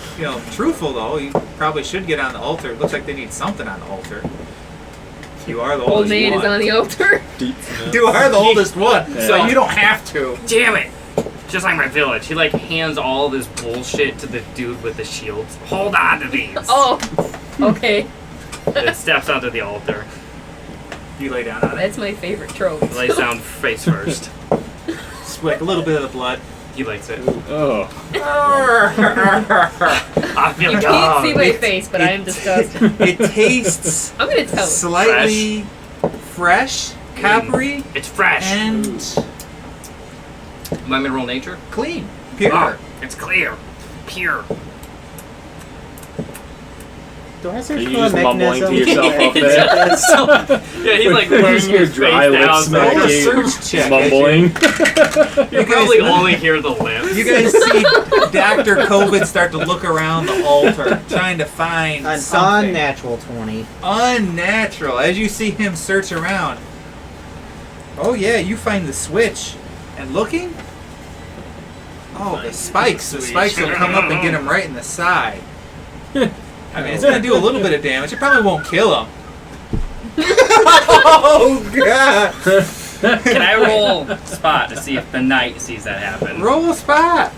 truthful though. You probably should get on the altar. It looks like they need something on the altar. You are the Old oldest man one. is on the altar. You are the oldest one, so Yeah. you don't have to. Damn it! Just like my village, he like hands all this bullshit to the dude with the shields. Hold on to these. Oh, okay. And steps onto the altar. You lay down on it. That's my favorite trope. Lays down face first. Swick a little bit of the blood. He likes it. Oh. I feel You dumb. can't see my face, but I am disgusted. It tastes I'm gonna tell him. slightly fresh, coppery, It's fresh. and My mineral nature? clean, pure. Oh, it's clear. Pure. Do I Are search you for a just mumbling to mechanism? yourself up there? Yeah, he's like With laying your his dry face lips down. smack Roll a you, search check. mumbling. You probably only hear the lips. You guys see Dr. COVID start to look around the altar, trying to find An something. unnatural 20. Unnatural. As you see him search around. Oh yeah, you find the switch. And looking? Oh, the spikes. The spikes will come up and get him right in the side. I mean, it's going to do a little bit of damage. It probably won't kill him. Oh, God. Can I roll spot to see if the knight sees that happen? Roll a spot.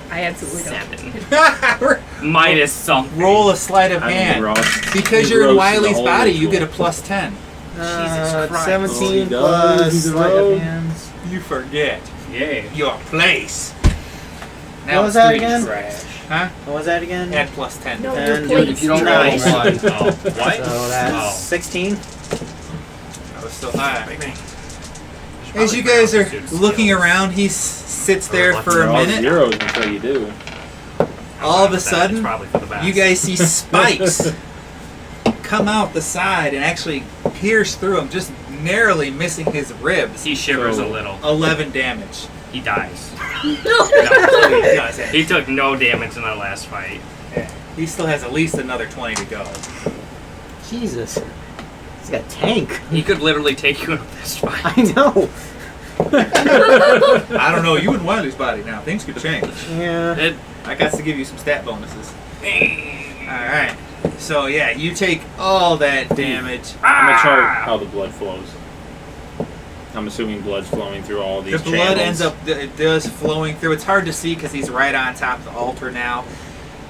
I absolutely don't. 7. Minus something. Roll a sleight of I mean, hand. Ross, Because he's you're in roasting the Wiley's whole body, you ritual. get a plus 10. Jesus Christ. 17 Oh, he does. plus He's a sleight of rogue. hands. You forget Yay. your place. What was it's that 3 again? Trash. Huh? What was that again? Add plus 10. No, And your dude, place. If you don't roll Nice. one. Oh, what? So that's Oh. 16. That was still high. As you guys are looking around, he sits there for They're a all minute. zeros until you do. All of a It's sudden, probably for the best. you guys see spikes come out the side and actually pierce through him, just narrowly missing his ribs. He shivers So- a little. 11 damage. He dies. He does it. He took no damage in that last fight. He still has at least another 20 to go. Jesus. He's got a tank. He could literally take you in this fight. I know. I don't know, you in Wiley's body now. Things could change. Yeah. It, I got to give you some stat bonuses. Alright. So, yeah, you take all that damage. I'm gonna chart how the blood flows. I'm assuming blood's flowing through all these The blood channels. ends up, it does flowing through. It's hard to see because he's right on top of the altar now.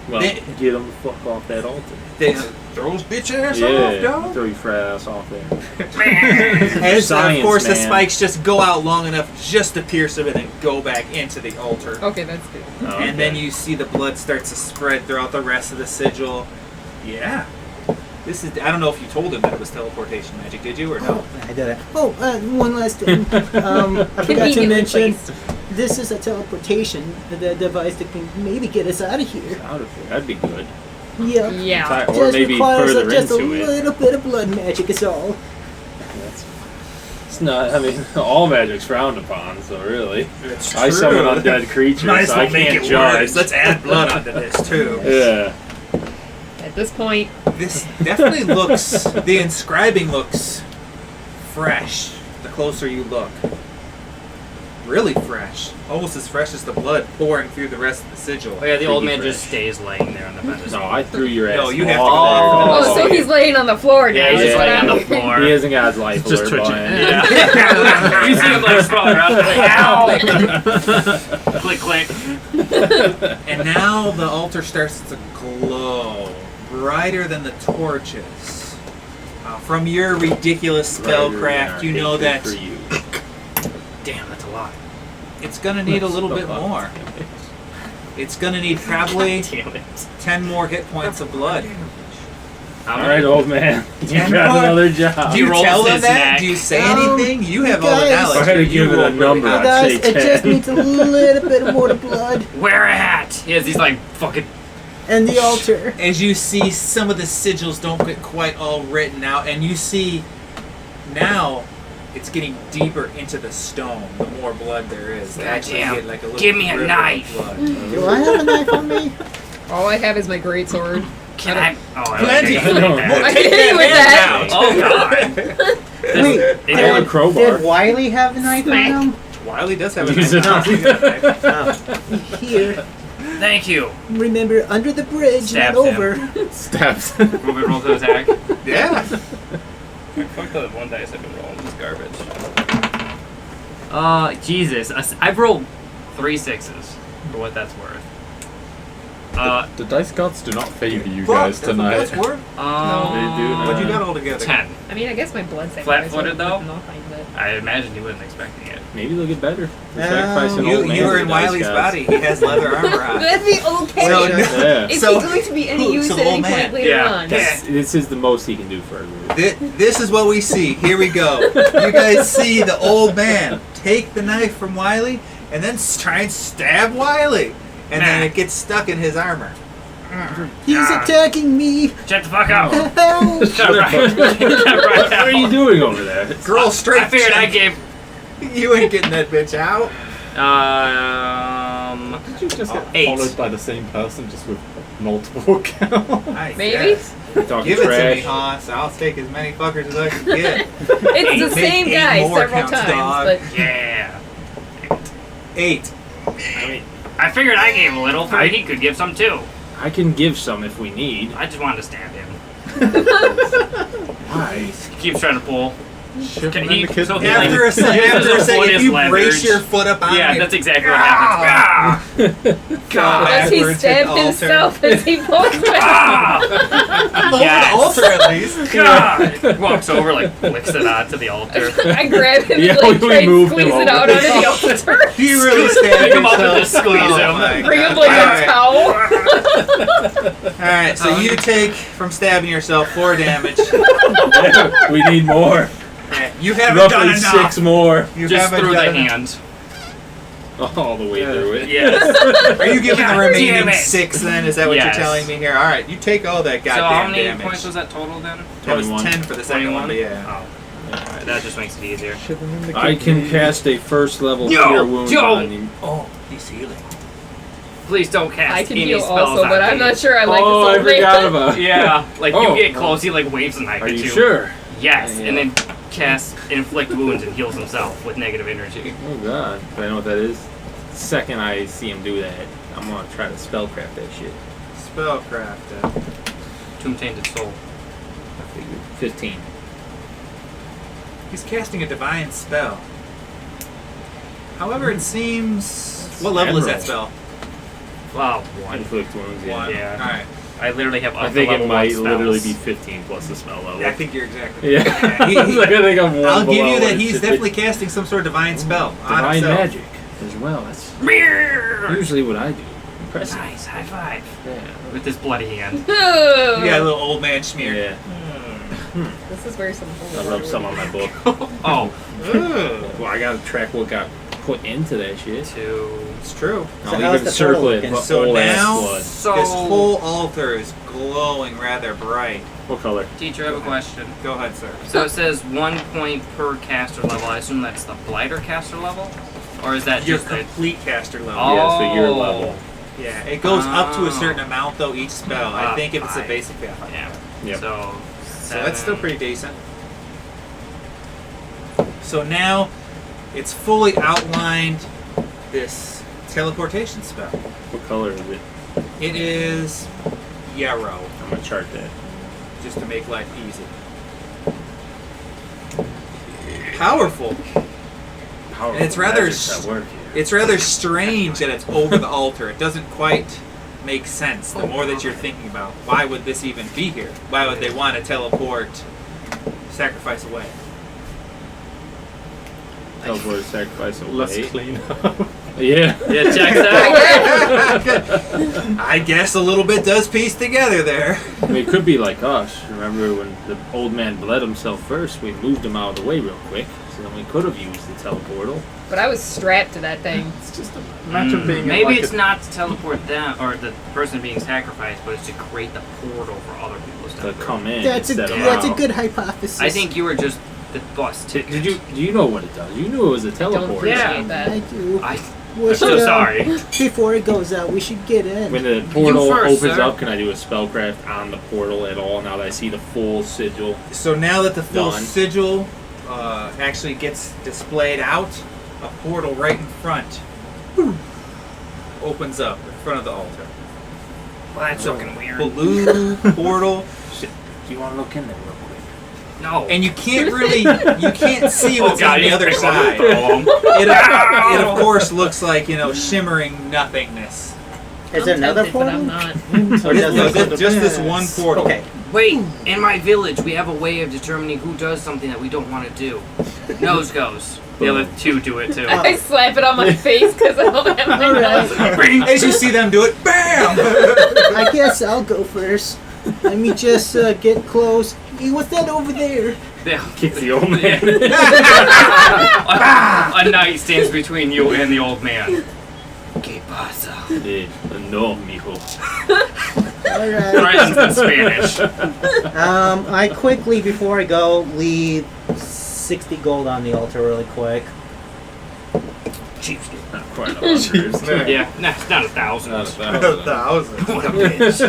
Well, they- get him the fuck off that altar. They throw his bitch ass Yeah, off, dog. throw your frat ass off there. And of Science, course, the man. spikes just go out long enough just to pierce him and then go back into the altar. Okay, that's good. Oh, And then okay. you see the blood starts to spread throughout the rest of the sigil. Yeah. This is, I don't know if you told him that it was teleportation magic, did you, or no? I did it. Oh, one last thing. I forgot to Conveniently mention, placed. this is a teleportation device that can maybe get us out of here. Out of here. That'd be good. Yeah. Yeah. Or Just maybe requires further just a into it. little bit of blood magic is all. That's, it's not. I mean, all magic's frowned upon. So really, It's I summon undead creatures. Might as so well I make can't it judge. worse. Let's add blood onto this, too. Yeah. That's at this point. This definitely looks. The inscribing looks fresh. The closer you look, really fresh, almost as fresh as the blood pouring through the rest of the sigil. Oh yeah, the old man Freaky just stays laying there on the pedestal. No, I threw your ass. No, you have to off go there. Oh, so he's laying on the floor now. Yeah, he's just Yeah. laying on the floor. He hasn't got his life Just alert twitching. button. Yeah. You see him like sprawl around. Ow! Click, click. And now the altar starts to glow brighter than the torches. From your ridiculous spellcraft, you know that For you. Damn, that's a lot. it's gonna need a little bit more. It's gonna need probably Damn it. 10 more hit points of blood. All right, old man. You Ten got more. another Do job. you rolls tell them his that? neck. Do you say Um, anything? You have all the guys- knowledge. If I had to You give it a roll really number, high. I'd Guys, say it 10. just needs a little bit more blood. Where at? He has these like fucking. And the altar. As you see, some of the sigils don't get quite all written out, and you see now it's getting deeper into the stone. The more blood there is, they actually Goddamn. get like a little Give me a drip of knife. blood. Do I have a knife on me? All I have is my great sword. Can I? Oh, I Plenty. don't think No, that. I can hit you with that. Oh god. Wait, It Hold a did, crowbar. did Wiley have a knife Smack. on him? Wiley does have a Use knife. it. Oh. Here. Thank you. Remember, under the bridge, Stabs not him. over. Stabs. Will we roll to attack? Yeah. Fuck those one dice I've been rolling. This is garbage. Jesus. I've rolled 3 6s for what that's worth. The dice gods do not favor you Fuck, guys that's what tonight. that's worth. They do now. What you got all together? 10. I mean, I guess my blood sacrifice Flat-footed, would though? nothing, but I imagine you wasn't expecting it. Maybe they'll get better. They're sacrificing You, old man you to were the in dice Wiley's gods. body. He has leather armor on. that'd be okay. So, Yeah. Is So- he going to be any use so at any old man. point later Yeah. on? This is the most he can do for everyone. This is what we see. Here we go. You guys see the old man take the knife from Wiley and then try and stab Wiley. And then it gets stuck in his armor. He's attacking me. Shut the fuck up! Help. Shut right. Shut right What are you doing over there? Girl, straight I figured I check. gave. You ain't getting that bitch out. Did you just get 8. followed by the same person just with multiple kills? I Maybe? guess. Talking Give it to me, trash. Hans. I'll take as many fuckers as I can get. It's the Make same 8 guy more several counts, times, dog. but Yeah. 8. I mean, I figured I gave a little. Figured he could give some too. I can give some if we need. I just wanted to stab him. Why? He keeps trying to pull. Shit, Can and he? then the kid- So he After a like, second, if you leverage. brace your foot up on Yeah, it, that's exactly what happens. God, does he backwards hit stab the altar. himself as he pulls back? I'm over Yes. the altar at least. God! Walks over, like flicks it onto the altar. I grab him Yeah, and like, we try and move squeeze him it out over. onto the altar. Do you really stab Pick him up and yourself? just squeeze Oh him. my Bring him God. like All a right. towel. Alright, so you take from stabbing yourself 4 damage. We need more. You haven't done Roughly enough. 6 more. You Just haven't through the done enough. hand. All the way through it. Yes. Are you giving God the remaining damn it. 6 then? Is that what Yes. you're telling me here? Alright, you take all that So how goddamn many damage. points was that total then? That was 21. 10 for the second one, but yeah. Oh. Alright, that just makes it easier. Shit, and then the I kid- can cast a first level Yo, cure wound yo. on you. Oh, he's healing. Please don't cast I can any heal spells also, on but I'm me. not sure I like Oh, I this old forgot man. about. Yeah, like Oh. you get close, he like waves a knife Are at you you. sure? Yes, Yeah. and then casts inflict wounds and heals himself with negative energy. Oh god. Do I know what that is? The second I see him do that, I'm gonna try to spellcraft that shit. Spellcraft. Tomb Tainted Soul. I figured 15. He's casting a divine spell. However, it seems. What level is that spell? Wow, 1. Inflict wounds, yeah. 1. Yeah. Alright. I literally have up I to think level it might 1 literally spells. be 15 plus the spell level. Yeah, I think you're exactly Yeah. right. He- I think I'm one I'll give below you that it. he's Should definitely be casting some sort of divine spell on divine himself. magic as well. That's Mirror! usually what I do. Impressive. Nice, high five. Yeah. With this bloody hand. You got a little old man smear. Yeah. This is where some I'll rub some on my book. Oh, Ooh, Well, I gotta track what got put into that shit. 2. it's true. I'll how's even the circle total it looking? with So old ass now- blood. So, This whole altar is glowing rather bright. What color? teacher, I have a question. Go ahead, sir. So it says 1 point per caster level. I assume that's the blighter caster level? Or is that Your just the... complete caster level. Oh. Yeah, so your level. Yeah, it goes up to a certain amount though each spell. I think if it's a 5. basic, yeah. Yeah. Yep. So So that's still pretty decent. So now it's fully outlined this teleportation spell. What color is it? It is yellow, I'm gonna chart that. just to make life easy. Powerful. Powerful And it's rather magics at work here. It's rather strange that it's over the altar. It doesn't quite make sense the more that you're thinking about why would this even be here? Why would they want to teleport sacrifice away? Teleport sacrifice away. Let's clean up. Yeah. Yeah, checks out. I guess a little bit does piece together there. I mean, it could be like us. Remember when the old man bled himself first? We moved him out of the way real quick, so then we could have used the teleportal. But I was strapped to that thing. It's just imagine being in, Maybe like it's a, not to teleport them or the person being sacrificed, but it's to create the portal for other people to To teleport. come in That's instead of a out. good hypothesis. I think you were just the bus ticket. Did you? Do you know what it does? You knew it was a Don't teleporter. appreciate Yeah. that. I do. I'm We so should, sorry. Before it goes out, we should get in. When the portal first, opens sir. up, can I do a spellcraft on the portal at all? Now that I see the full sigil. So now that the full Done. sigil actually gets displayed out, a portal right in front opens up in front of the altar. Well, that's looking weird. Blue portal. Do you want to look in there real quick? No. And you can't really, you can't see what's on the other side. It, It of course looks like, shimmering nothingness. Is there I'm another tempted, but I'm portal? not. Or does No, it go to just this this? one portal. Okay. Wait, in my village, we have a way of determining who does something that we don't want to do. Nose goes. The other two do it too. I slap it on my face because I don't have my Alright. nose. As you see them do it, BAM! I guess I'll go first. Let me just get close. Hey, what's that over there? Yeah. Kick the old man. A knight stands between you and the old man. ¿Qué pasa? No, mijo. Alright. Threatens in Spanish. I quickly, before I go, leave 60 gold on the altar really quick. Cheapskate. Not quite 100. Yeah, nah, it's not 1,000. Not a Thousands. What a bitch.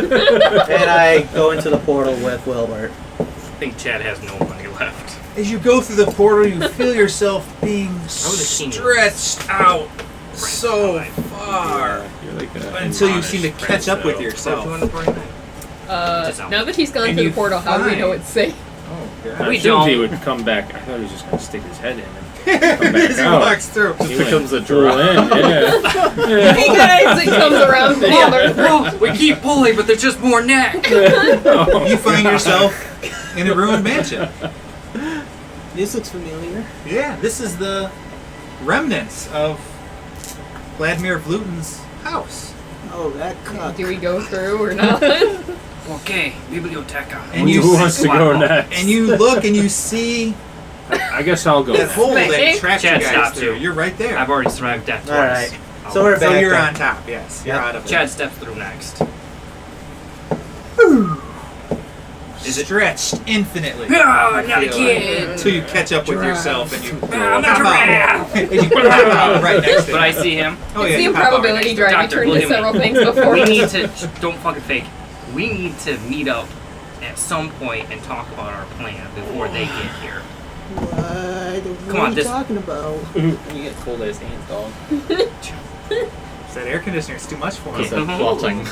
And I go into the portal with Wilbert. I think Chad has no money left. As you go through the portal, you feel yourself being the king. stretched out so far You're like until you seem to catch up with yourself. Now that he's gone And through you the portal, how do we know find- it's safe? I We assumed he don't. would come back. I thought he was just going to stick his head in and As he out. walks through. he Just becomes a full giraffe. in, yeah. Hey guys, it comes around from the other. Well, we keep pulling, but there's just more neck. You find yourself in a ruined mansion. This looks familiar. Yeah, this is the remnants of Vladimir Vluten's house. Oh, that cuck. Do we go through or not? Okay, biblioteca. And you Who wants to go next? And you look and you see I guess I'll go that next. hole that Hey. tracks you Chad guys stopped through. too. You're right there. I've already survived death twice. Alright. So we're So back you're there. on top, yes. You're Yep. out of it. Chad steps through next. Is stretched infinitely. Ah, not Feel again. Until you catch up with yourself and you I'm a pop out. giraffe. And you pop out right next to But I him. see him. Oh, It's yeah, the you pop out right improbability next to him. drive. I Doctor, turned look to at me. several things before. We need to don't fucking fake it. We need to meet up at some point and talk about our plan before they get here. I don't know Come on, what you're this- talking about. You get cold ass hands, dog. That air conditioner is too much for me. Because they're plotting.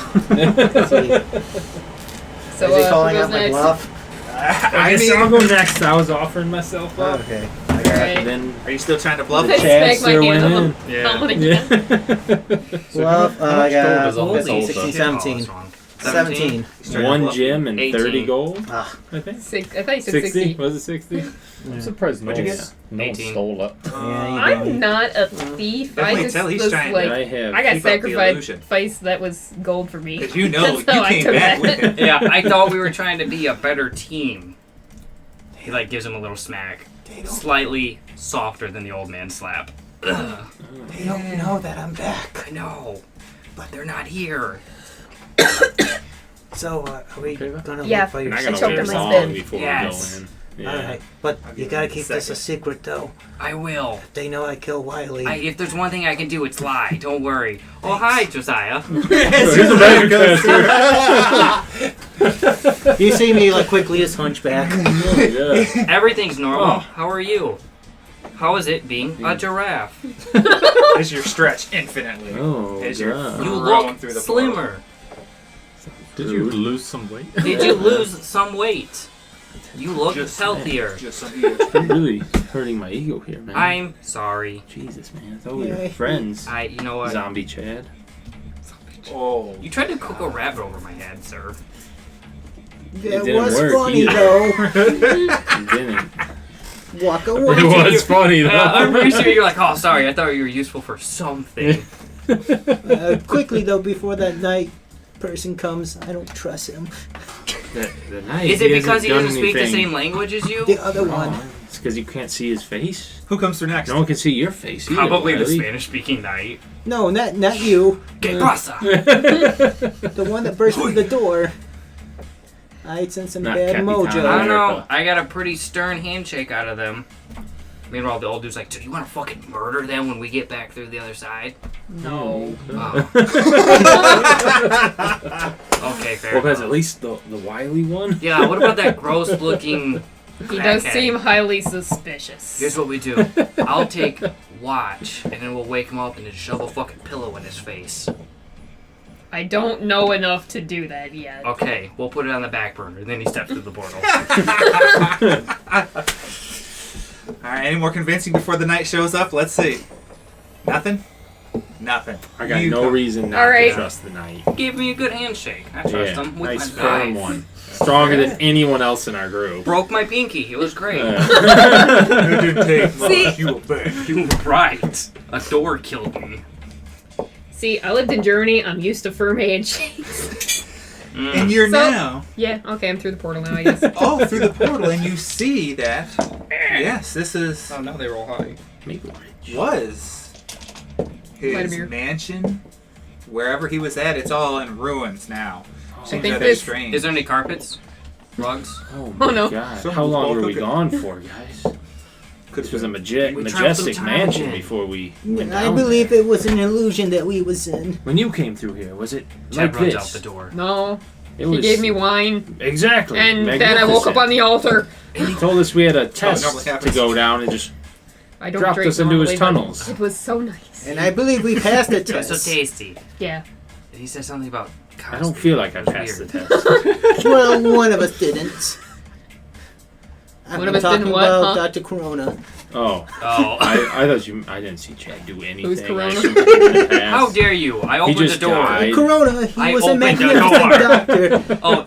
So, Is he who calling goes out my next? bluff? I guess I'll go next. I was offering myself up. Okay. Alright. And then Are you still trying to bluff? I Chad smack my hand on went the in. helmet again. Bluff, How I much gold got is on this 15, altar? 16, Oh, 17. that's wrong. 17. One gem and 18. 30 gold, Ah, I think. I thought you said 60. Was it 60? I'm surprised no What'd you one get? no one 18. stole it. yeah, you I'm not a thief. I Definitely just tell he's was trying to- like, I have. I got keep up the illusion. sacrificed that was gold for me. Because you know you That's how I came took back that. with it. Yeah, I thought we were trying to be a better team. He like gives him a little smack. Slightly softer than the old man slap. Ugh, They don't know that I'm back. I know, but they're not here. So, are we Okay, then. gonna Yeah. look for your I I gotta choked wait on my long spin. before Yes. we go in. Yeah. Alright, but I'll you give gotta it a keep this a second. secret, though. I will. They know I killed Wiley. If there's one thing I can do, it's lie. Don't worry. Oh, hi, Josiah. He's a magic caster. You see me like quickly as Hunchback. Yeah. Everything's normal. Oh. How are you? How is it being a giraffe? As you stretch infinitely. Oh, As you're God. You Rolling look through the slimmer. Did you lose some weight? Did you lose some weight? You look Just- healthier. Just some ears. You're really hurting my ego here, man. I'm sorry. Jesus, man. I thought we were Yeah. friends. You know what? Zombie Chad. Oh. You tried to cook a rabbit over my head, sir. It didn't was work funny, either. though. You didn't. Walk It away. was funny, though. I'm pretty sure you're like, oh, sorry, I thought you were useful for something. Quickly, though, before that night person comes, I don't trust him. The night, Is it because hasn't he done doesn't speak the anything. same language as you? The other one. Oh, it's because you can't see his face. Who comes through next? No one can see your face. Either, Probably the Wiley. Spanish-speaking knight. No, not you. ¿Qué pasa? The one that burst through the door. I sense some Not bad Capitan mojo. I don't know. America. I got a pretty stern handshake out of them. Meanwhile, the old dude's like, "Do you want to fucking murder them when we get back through the other side?" No. Oh. Okay, fair Well, that's enough. at least the Wiley one. Yeah, what about that gross-looking He does crackhead? seem highly suspicious. Here's what we do. I'll take watch, and then we'll wake him up and just shove a fucking pillow in his face. I don't know enough to do that yet. Okay, we'll put it on the back burner. And then he steps through the portal. Alright, any more convincing before the night shows up? Let's see. Nothing? Nothing. I got You no come- reason not All right. to trust the knight. Give me a good handshake. I trust Yeah, him with nice my firm knife. one. Stronger than anyone else in our group. Broke my pinky. It was great. It didn't take much. See? You were bad. You were right. A door killed me. See, I lived in Germany. I'm used to firm handshakes. And you're So- now Yeah, okay, I'm through the portal now, I guess. through the portal, and you see that yes, this is Oh, now they roll high. Maple Ridge. was his Vladimir. mansion. Wherever he was at, it's all in ruins now. Seems think rather this- strange. Is there any carpets? Rugs? Oh Oh, my no. God! Some How long were we bulk of it. gone for, guys? Could This was a We majestic traveled through time mansion again. before we went I down believe there. it was an illusion that we was in. When you came through here, was it Chad like runs this? out the door. No, It he gave me wine, exactly. and then I woke up on the altar. He told us we had a test normally to happens. go down and just I don't dropped drink us into his normally, but tunnels. It was so nice. And I believe we passed the It was so test. tasty. Yeah. And he said something about Cosby. I don't feel like I It was passed the weird. test. Well, one of us didn't. One I'm of us talking didn't what, about huh? Dr. Corona. Oh, Oh. I thought you. I didn't see Chad do anything. Who's I Corona? assumed he didn't pass. How dare you? I opened just the door. died. Corona, he I was a opened the magnificent door. doctor. Oh,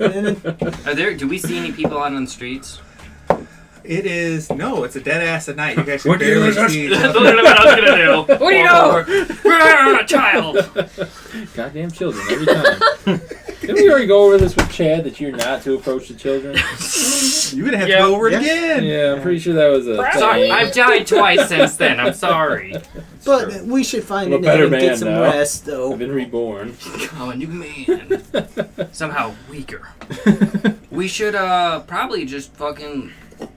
And then- do we see any people out on the streets? It is no, it's a dead ass at night. You guys can What do you barely mean? see each That's other. what I was gonna do. What do you know? Child. Goddamn children every time. Didn't we already go over this with Chad that you're not to approach the children? You're gonna have Yeah. to go over it Yeah. again. Yeah, I'm pretty sure that was a. Sorry, thing. I've died twice since then. I'm sorry. But we should find I'm a it better and man get some now. rest, I've though. been reborn. I'm a new man. Somehow weaker. We should probably just fucking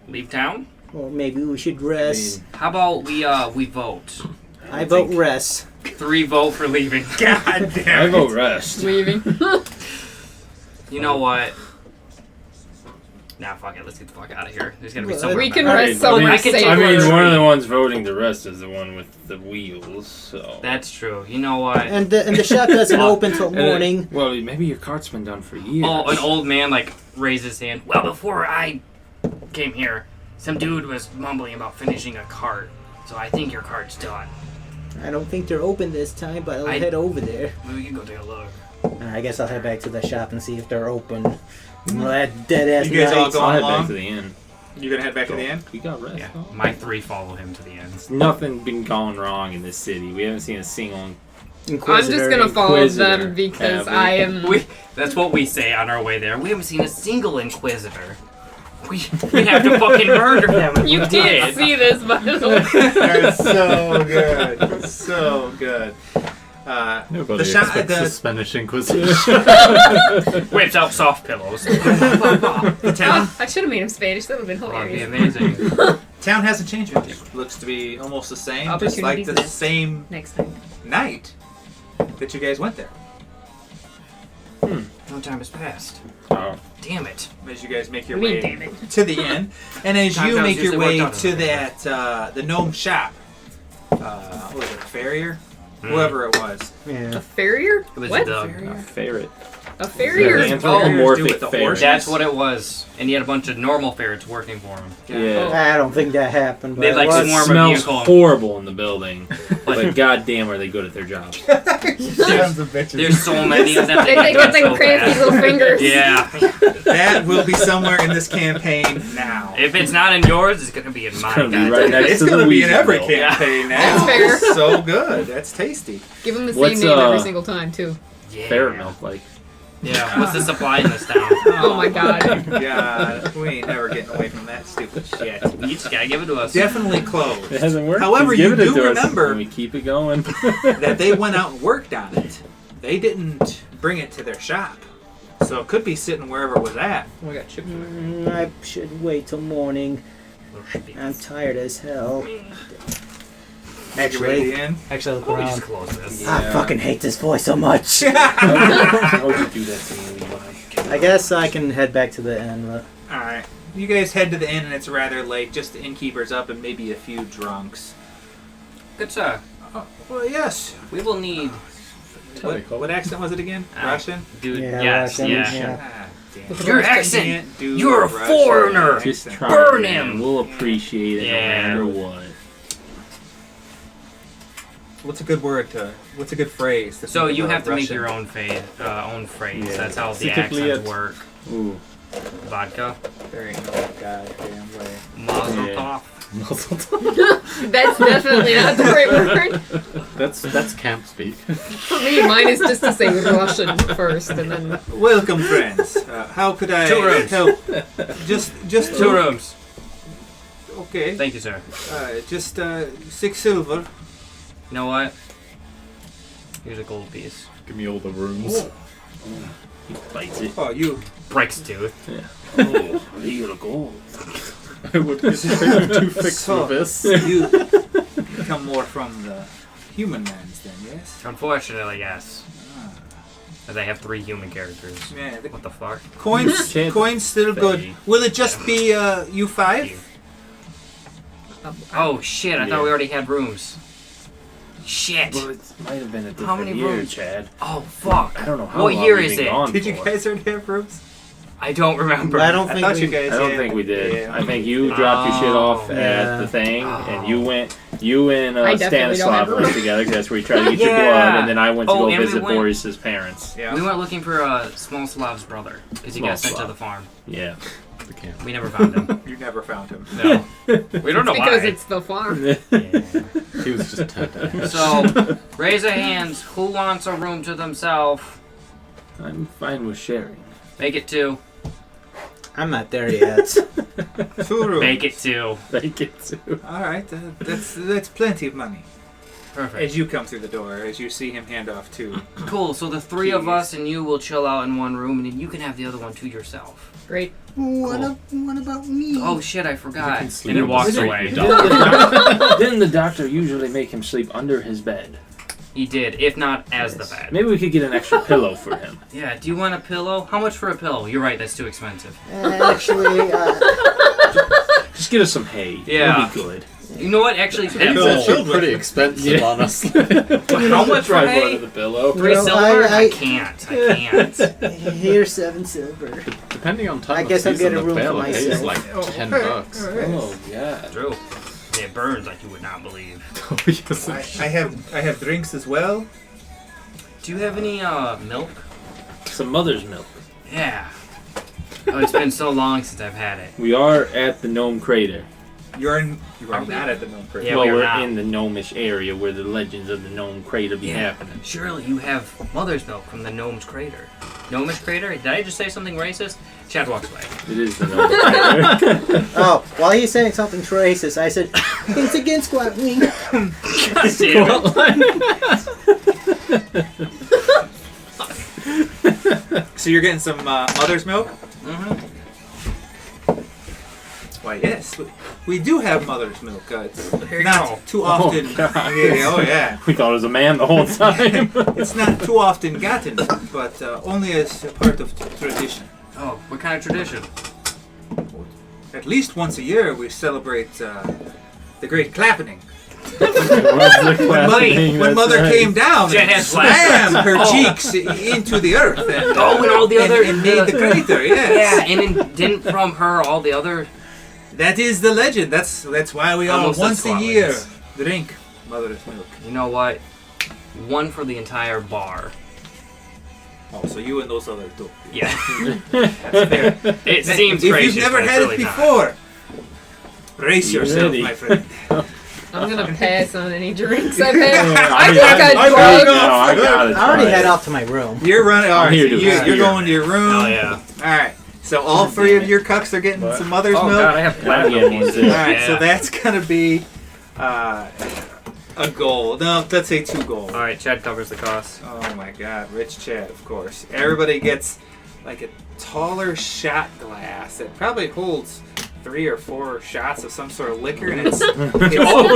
leave town. Or maybe we should rest. How about we vote? I vote rest. 3 vote for leaving. God I damn it. vote rest. Leaving. You know what? Nah, fuck it. Let's get the fuck out of here. There's gonna be Well, somewhere. we can better. rest I mean, somewhere I can- safe. I mean, Safer. one of the ones voting the rest is the one with the wheels. So That's true. You know what? And the shop doesn't open till And it- morning. well, maybe your cart's been done for years. Oh, an old man like raised his hand. Well, before I came here, some dude was mumbling about finishing a cart. So I think your cart's done. I don't think they're open this time, but I'll I- head over there. Maybe we can go take a look. I guess I'll head back to the shop and see if they're open. Well, that dead ass You guys all night. go I'll head along? back to the inn. You're gonna head back to the end? We got rest. Yeah, huh? my 3 follow him to the end. Nothing been gone wrong in this city. We haven't seen a single. I'm Inquisitor. just gonna follow Inquisitor, them because have we? I am. That's what we say on our way there. We haven't seen a single Inquisitor. We have to fucking murder them. if You we can't did. see this, by the way. That's so good. So good. Nobody the shot, expects the the, Spanish Inquisition. Whips out soft pillows. the town, I should have made him Spanish. That would have been That'd be hilarious. amazing. town hasn't changed anything. Looks to be almost the same, just like Opportunities the missed. same Next time. night that you guys went there. No time has passed. Oh. Damn it. As you guys make your I mean, way damn it. to the inn, and as Times you out make your usually way worked out to in the that the gnome shop, what was it, farrier? Whoever it was. A Yeah. farrier? It was What? Doug. A ferret. A farrier? Yeah, is anthropomorphic do with the ferret. horses. That's what it was. And he had a bunch of normal ferrets working for him. Yeah. I don't think that happened. But They like it was- swarm- It smells vehicle. horrible in the building, but goddamn, are they good at their job? Sons of bitches. There's so many of them. They got them so crazy bad. little fingers. Yeah. That will be somewhere in this campaign now. If it's not in yours, it's gonna be in mine. gonna be God right damn it. next It's to going to the be in every Weezenville. campaign now. That's fair. So good. That's tasty. Give them the What's, same name every uh, single time, too. Yeah. Ferret milk, like. Yeah. What's the supply in this town? Oh my god. God, we ain't never getting away from that stupid shit. You just gotta give it to us. Definitely closed. It hasn't worked. However, He's you giving it do to us, remember and we keep it going. that they went out and worked on it. They didn't bring it to their shop. So it could be sitting wherever it was at. We got chips. I should wait till morning. I'm tired as hell. Make your way in. Actually, look We just around. close this. I fucking hate this voice so much. How would you do that to me, Levi? I guess I can head back to the inn. Alright. You guys head to the inn and it's rather late. Just the innkeeper's up and maybe a few drunks. Good sir. Oh, well, yes. We will need. What accent was it again? Russian? Dude. Yeah, yes. Russian, Yeah. yeah. Ah, damn. With Your Russian. accent. Can't do You're a Russian foreigner. accent. Just try Burn it, man. him. We'll appreciate it Yeah. no matter what. What's a good word to? What's a good phrase? To So think you of a have to make Russian? your own phrase. Yeah. That's how the Specifically accents it. work. Ooh. Vodka. There ain't no goddamn way. Mazel Yeah. tov. That's definitely not the right word. That's camp speak. For me, mine is just to say Russian first, and then Welcome, friends. How could I 2 rooms. help? Just 2 rooms. Okay. Thank you, sir. Just 6 silver. You know what? Here's a gold piece. Give me all the rooms. He bites it. Oh, you. Breaks tooth. Oh, you look old. I would get too fixed So, with this. You come more from the human lands, then, yes? Unfortunately, yes. As I have 3 human characters. Yeah. The What the fuck? coins, Chance coins still good. fade. Will it just be you 5? Oh shit! I thought we already had rooms. Shit! Well, it might have been a How different many year, rooms? Chad. Oh fuck! I don't know how What long year we've is been it? gone Did you for. guys already have rooms? I don't remember. I don't I think thought we, you guys I don't did. think we did. Yeah. I think you dropped your shit off Oh. at Yeah. the thing, and you Oh. went. You and I definitely don't have Stanislav a went room. together 'cause that's where you tried to get your Yeah. blood, and then I went to Oh, go and we visit went- Boris's parents. Yeah. We went looking for Small Slav's brother because he Small got sent to Slav. the farm. Yeah. The camp. We never found him. You never found him. No, we don't know because why. it's the farm. Yeah. He was just turned out. So, raise a hands. Who wants a room to themselves? I'm fine with sharing. Make it 2. I'm not there yet. 2 rooms. Make it 2. Thank you too. All right. That's plenty of money. Perfect. As you come through the door, as you see him hand off 2. Cool. So the 3 of Jeez. us and you will chill out in one room, and then you can have the other one to yourself. Great. What about me? Oh shit! I forgot. can And sleep it on the walks street away. with dog. Didn't the doctor usually make him sleep under his bed? He did, if not as the bed. Maybe we could get an extra pillow for him. Yeah. Do you want a pillow? How much for a pillow? You're right. That's too expensive. Actually, Just get us some hay. Yeah. That'd be good. You know what? Actually, It's that's actually pretty expensive, honestly. how much for Try hay? under the pillow. 3 Well, silver? I- I can't. I can't. here's 7 silver. Depending on time I of guess I'll season, get a the room for bale of hay is myself. like Oh, $10. Oh yeah. True. It burns like you would not believe. Oh, yes, I have drinks as well. Do you have any milk? Some mother's milk. Yeah. Oh, it's been so long since I've had it. We are at the gnome crater. You are Are we? not at the Gnome Crater. Yeah, well, we are we're not. in the gnomish area where the legends of the gnome crater be happening. Surely you have mother's milk from the gnome's crater. Gnomish crater? Did I just say something racist? Chad walks away. It is the gnome crater. Oh, while he's saying something racist, I said, it's against Squat Wing. God damn it. So you're getting some mother's milk? Mm-hmm. Why, yes. We do have mother's milk. It's Here you not go. too often. God. Oh, yeah. We thought it was a man the whole time. It's not too often gotten, but only as a part of tradition. Oh, what kind of tradition? At least once a year, we celebrate the Great Clappening. When Mother came down Jet and had slammed her Oh. cheeks into the earth and, Oh, and all the other... and made the crater, yes. Yeah, and then didn't from her all the other... That is the legend. That's why we all Almost once as a year Scotland's. drink mother's milk. You know what? One for the entire bar. Oh, so you and those other two. Yeah. That's fair. It seems if gracious, you've never but it's had really it not. before, brace You yourself, ready? my friend. I'm gonna pass on any drinks I've had. Yeah, I mean, think I I- drugged. No, I got it. I already head off to my room. You're running. All right, here so to you're steer. going to your room. Oh, yeah. All right. So all three of your cucks are getting some mother's Oh, milk. God, I have plenty of these. All right, Yeah. so that's gonna be a goal. No, let's say 2 goals. All right, Chad covers the cost. Oh my God, Rich Chad, of course. Everybody gets like a taller shot glass that probably holds 3 or 4 shots of some sort of liquor, and it's Oh,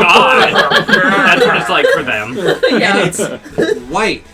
God! That's what it's like for them. Yeah. it's white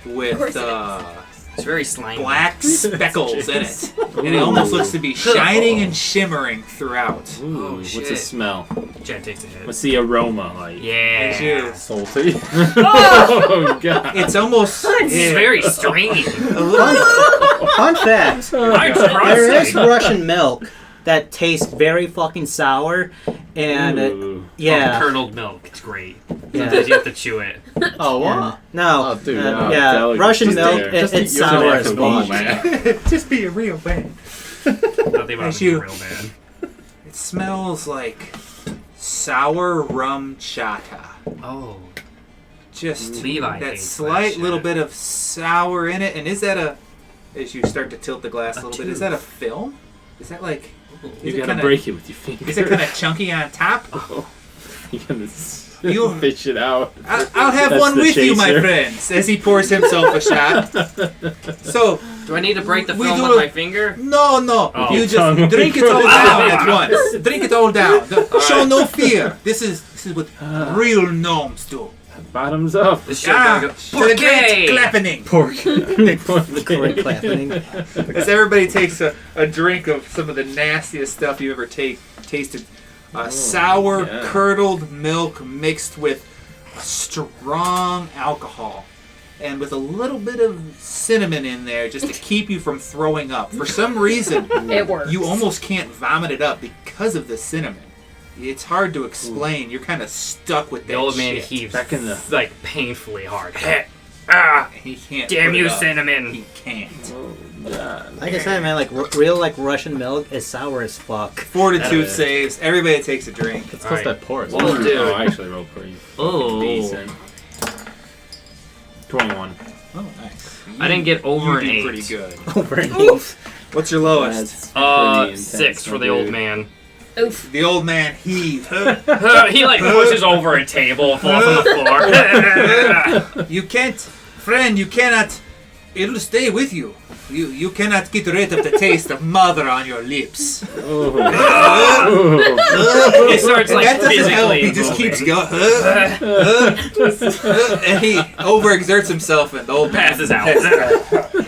with course it It's very slimy. black speckles in it, and it almost looks to be shining and shimmering throughout. Ooh, Oh, what's shit. the smell? Chad takes a hit. What's the aroma like? It's Yeah. you. Salty. Oh god. It's almost It's very strange. a little. Fun fact: I'm there is surprised. Russian milk that tastes very fucking sour, and Ooh. yeah, Curdled milk. It's great. Yeah. Sometimes you have to chew it. Oh, yeah. what? No, Oh, dude, no. yeah, Delicate. Russian Just milk. there. Just It's eat your sour milk as and fuck. man. Just be a real man. Nothing about As it you- real bad. It smells like sour rum chata. Oh. Just Levi that hates slight that little shit. bit of sour in it. And is that a? As you start to tilt the glass a little bit, is that a film? Is that like? You Is it gotta kinda- break it with your finger. Is it kind of chunky on top? You gotta You- fish it out. I'll have That's one the with you, my chaser. friends, as he pours himself a shot. So, Do I need to break the We film do with it- my finger? no. Oh. You Tongue just drink it will all be down fine. at once. Drink it all down. Show right. no fear. This is what real gnomes do. Bottoms up. This shit gotta go. To the great Porky! clapping. The correct clapping. As everybody takes a drink of some of the nastiest stuff you ever tasted. Sour, yeah. curdled milk mixed with strong alcohol. And with a little bit of cinnamon in there just to keep you from throwing up. For some reason, It works. you almost can't vomit it up because of the cinnamon. It's hard to explain. You're kind of stuck with that The old man shit. heaves Back in the- like painfully hard. Ah! He can't. Damn put you, it up. cinnamon! He can't. Oh god. Like I said, man, like real like Russian milk is sour as fuck. Fortitude That is- saves. Everybody takes a drink. It's because Alright. they're porous. Well, dude. Oh, I actually rolled pretty Oh. decent. 21. Oh, nice. I didn't get over you an do 8. pretty good. Over and eat. What's your lowest? That's pretty intense, 6 for my the old dude. man. Oof. The old man heaved. He like pushes over a table, falls on the floor. You can't, friend. You cannot. It'll stay with you. You cannot get rid of the taste of mother on your lips. Oh. He starts And like that doesn't help. physically He just moving. keeps going. And he overexerts himself, and the old man Passes out.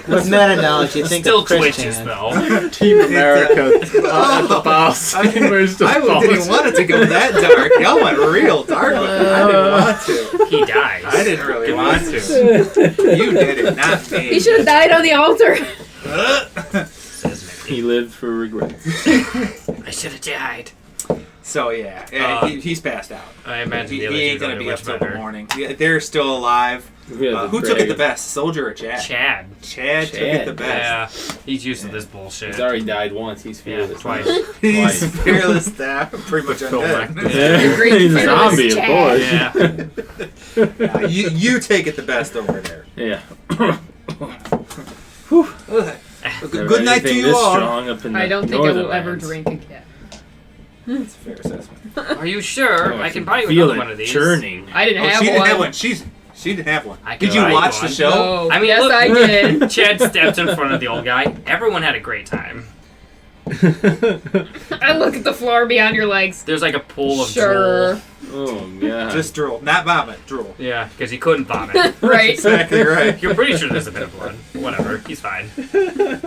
With meta knowledge, you think Still of Christian. twitches though. Team America at the boss. I didn't want it to go that dark. Y'all went real dark with it. I didn't want to. He dies. I didn't really want to. You did it, not me. He should have died on the altar. He lived for regret. I should have died. So yeah, he's passed out. I imagine He the other ain't two gonna are be up much till the better. morning. Yeah, they're still alive. We had to Who took it drag the best, Soldier or Chad? Chad. Chad took it the Chad, best. Yeah, he's used to this bullshit. He's already died once. He's Yeah, fearless. twice. He's Twice. fearless now, pretty much undead. Yeah. Great He's a fearless zombie, of Chad. course. Yeah. You take it the best over there. Yeah. Good night to Anything you this all. strong up in the I don't think I will northern ever lands. drink again. That's a fair assessment. Are you sure? Oh, I can buy you feel another it one of these. churning. I didn't Oh, have she didn't one. have one. She She didn't have one. I Did could you ride watch the one. show? Oh, I mean, yes, look- I did. Chad stepped in front of the old guy. Everyone had a great time. I look at the floor beyond your legs. There's like a pool of Sure. drool. Oh god. Just drool, not vomit, drool. Yeah, because he couldn't vomit. Right. Exactly right. You're pretty sure there's a bit of blood. Whatever, he's fine.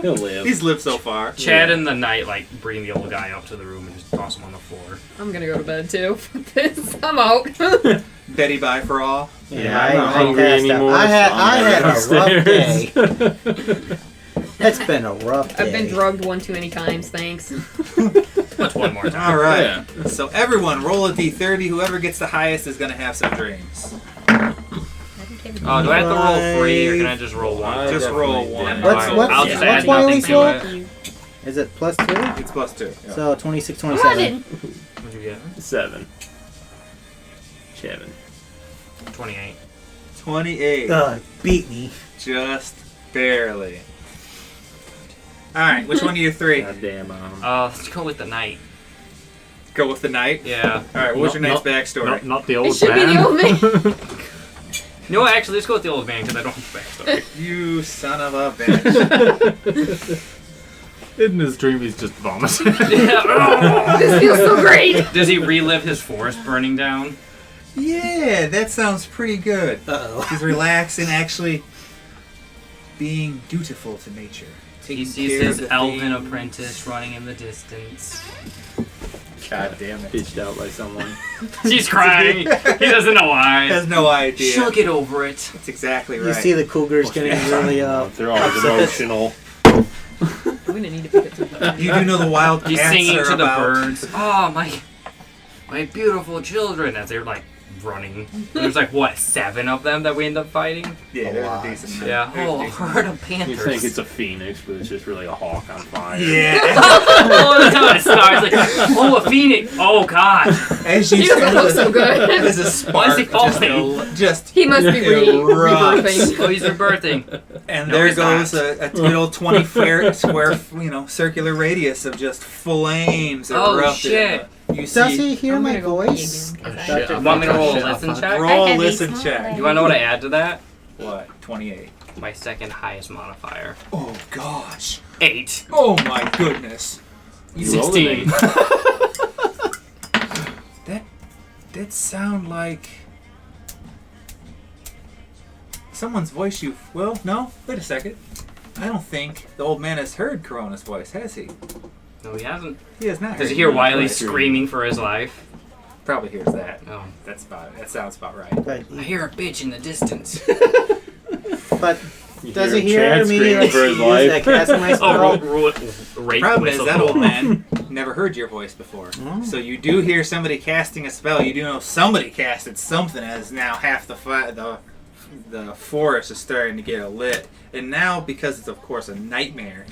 He'll live. He's lived so far. Chad in the night, like, bring the old guy up to the room and just toss him on the floor. I'm gonna go to bed too. Fuck this. I'm out. Betty bye for all. Yeah, I'm not I hungry passed out. anymore. I had so I'm a gonna rough go day. upstairs. It's been a rough day. I've been drugged one too many times, thanks. Let's one more time. All right. Yeah. So everyone, roll a d30. Whoever gets the highest is gonna have some dreams. Oh, do I have to roll 3 or can I just roll 1? Just roll one. What's- what's- I'll just what's add Wiley's nothing roll? to it. Is it plus 2? It's plus 2. Yeah. So 26, 27. 11. What'd you get? 7. 28. 28. Beat me. Just barely. All right. Which one of you three? God damn. Let's go with the knight. Go with the knight. Yeah. All right. What's your knight's Not- backstory? Not the It old should be man. the old man. No, actually, let's go with the old man because I don't have the backstory. You son of a bitch. In his dream, he's just vomiting. Yeah. This feels so great. Does he relive his forest burning down? Yeah, that sounds pretty good. Uh-oh. He's relaxing, actually being dutiful to nature. He Taking sees care his of the elven things. apprentice running in the distance. God damn it. Bitched out by someone. She's crying. He doesn't know why. Has no idea. She'll get over it. That's exactly You right. see the cougars getting really They're always emotional. I'm gonna need to pick up some. You do know the wild He's cats singing are to the about. birds. Oh, my beautiful children. As they're like running. There's like, what, 7 of them that we end up fighting? Yeah, A there's lot. a decent amount. Yeah. There's a Oh, decent herd amount. of You panthers. think it's a phoenix, but it's just really a hawk on fire. Yeah. Oh, that's how it starts. Like, oh, a phoenix. Oh, God. As you He doesn't look so good. There's a Why is spark. he falling? Just He must be Erupts. rebirthing. Oh, he's rebirthing. and No, there he's goes not. a good old 20 square, circular radius of just flames Oh, erupted. shit. You Does see, he hear I'm my gonna go voice? pee again, 'cause Shit, I- I'm Want me to roll a Shit, listen fuck. check? roll I have a listen small check. leg. You want to know what I add to that? What? 28. My second highest modifier. Oh gosh. 8. Oh my goodness. You rolled an 16. That sound like someone's voice you. Well, no. Wait a second. I don't think the old man has heard Corona's voice, has he? No, he hasn't. He has not. Does he heard hear Corona's Wiley voice. screaming for his life? Probably hears that. Oh. That's about. That sounds about right. But, I hear a bitch in the distance. but You does he hear hear Chad me screaming like for his use life. that casting my Oh, spell? rape Problem is whistle. that old man never heard your voice before. Oh. So you do hear somebody casting a spell. You do know somebody casted something, as now half the forest is starting to get lit. And now, because it's of course a nightmare,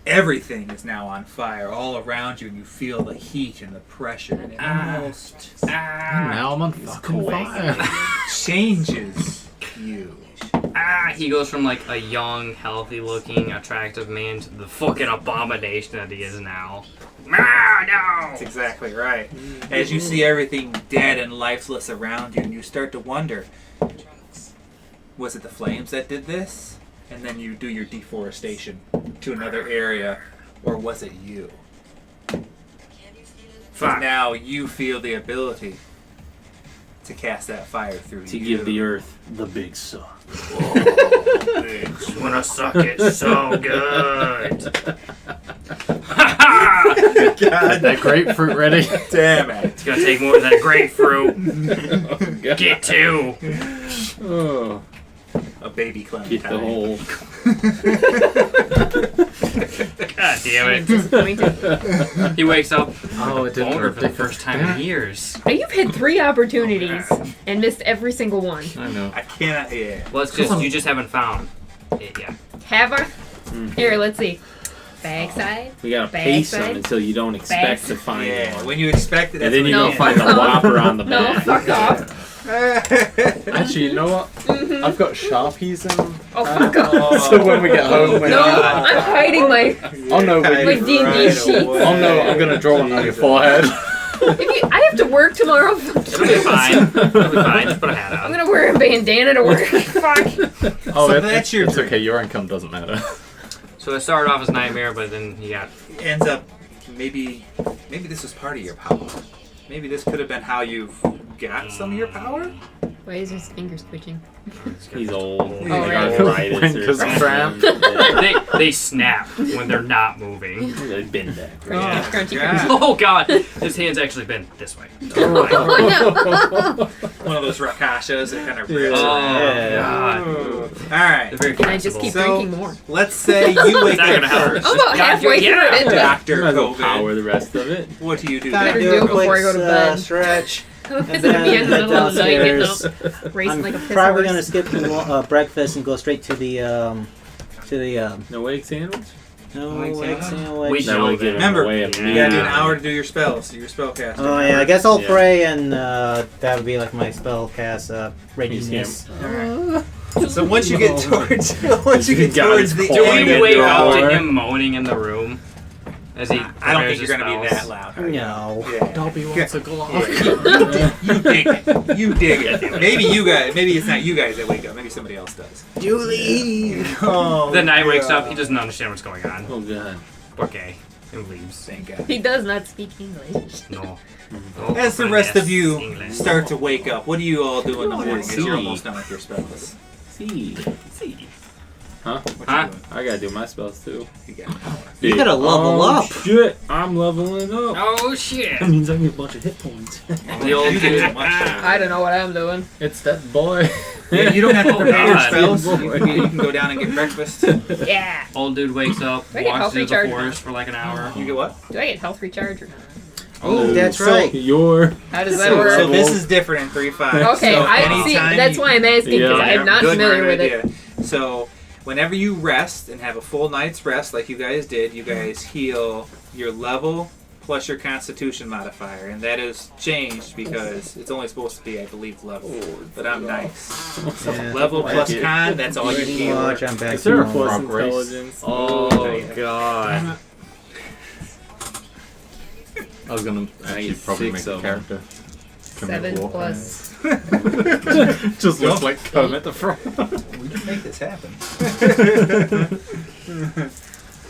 everything is now on fire all around you, and you feel the heat and the pressure, and it almost Now I'm on fucking fire. changes you. He goes from like a young, healthy-looking, attractive man to the fucking abomination that he is now. That's exactly right. As you see everything dead and lifeless around you, and you start to wonder, was it the flames that did this? And then you do your deforestation to another area, or was it you? Fuck. Now you feel the ability to cast that fire through To you. give the earth the big suck. Wanna suck it so good. Got that grapefruit ready. Damn it. It's gonna take more than a grapefruit. Get 2. Oh, A baby clementine. get the whole. God damn it. Disappointed. He wakes up Oh, it didn't boner work. for the first time in years. Now, you've had 3 opportunities and missed every single one. I know. I cannot, yeah. Well, it's just you just haven't found it yet. Have I? Here, let's see. Backside. We gotta pace them Backside. until you don't expect Backside. to find Yeah, one. when you expect it, And that's then you when No, go find the fuck off. whopper on the No, back. fuck off. Actually, you know what? I've got Sharpies in. Oh, fuck off. So when we get home, we're No, I'm hiding my. oh no, My D&D sheets. oh no, I'm gonna draw one on your forehead. I have to work tomorrow. It'll be fine. It'll be fine. Just put a hat I'm on. gonna wear a bandana to work. Fuck. Oh, So that's your it's dream. okay. Your income doesn't matter. So it started off as nightmare, but then you got Ends up maybe this was part of your power. Maybe this could have been how you got some of your power. Why is his fingers twitching? He's old. Oh, Like right. arthritis or Because something. cramp. they snap when they're not moving. They've been back. Crunchy, crunchy, God. crunchy. Oh god, his hand's actually been this way. Oh, One of those rakashas that kind of rips Oh around. god. All right. They're very no. Can I just flexible. keep So- drinking more? Let's say you wake It's not up gonna help. first. I'm about halfway through yeah. it. into it. Dr. Might as well COVID. power the rest of it. What do you do? Better then? do it before I go to bed. Stretch. It's gonna be in the middle of the night getting Downstairs. up, racing I'm like a piss probably horse. gonna skip the breakfast and go straight to the No egg sandwich? no Egg egg sandwich? sandwich. We That know would that. give him Remember, away you gotta do an immediately. hour to do your spells. Your spellcaster. Oh yeah, I guess I'll Yeah. pray and that would be like my spell cast readiness. So once you get towards He's got towards his the coin Do end we of wake your up hour, to him moaning in the room as he? I don't think prepares you're gonna his be that spells? loud. are you? No. Yeah. Dobby wants a Glock. You dig it. You dig it. Maybe you guys. Maybe it's not you guys that wake up. Maybe somebody else does. Julie. Oh, The knight wakes God. up. He doesn't understand what's going on. Oh god. Okay, and leaves. Thank God. He does not speak English. No. As the rest of you English. start to wake up, what do you all do in the morning as you're see. almost done with your spells? See. Huh? What Huh? you doing? I gotta do my spells too. You got power. You gotta level oh, up. Shit, I'm leveling up. Oh shit! That means I get a bunch of hit points. The old You dude. did much. I don't know what I'm doing. It's that boy. Yeah, you don't have to Oh, prepare your God. spells. You can go down and get breakfast. Yeah. Old dude wakes up, Do I get walks health through the recharge? forest for like an hour. You get what? Do I get health recharge or not? Oh, that's so right. You're How does that So work? this is different in 3.5. Okay, so I see. anytime That's you- why I'm asking because Yeah. I'm not Good, familiar great with it. idea. So, whenever you rest and have a full night's rest, like you guys did, you guys heal your level plus your Constitution modifier, and that is changed because it's only supposed to be, I believe, level. But I'm nice. So Yeah. level Like plus it. con, that's all you Pretty heal. much, I'm back is there a to plus normal. Frog race. intelligence? Oh god. I was gonna actually need probably 6 make a of character. Can we 7 walk plus. Just looks like Kermit the Frog. We can make this happen.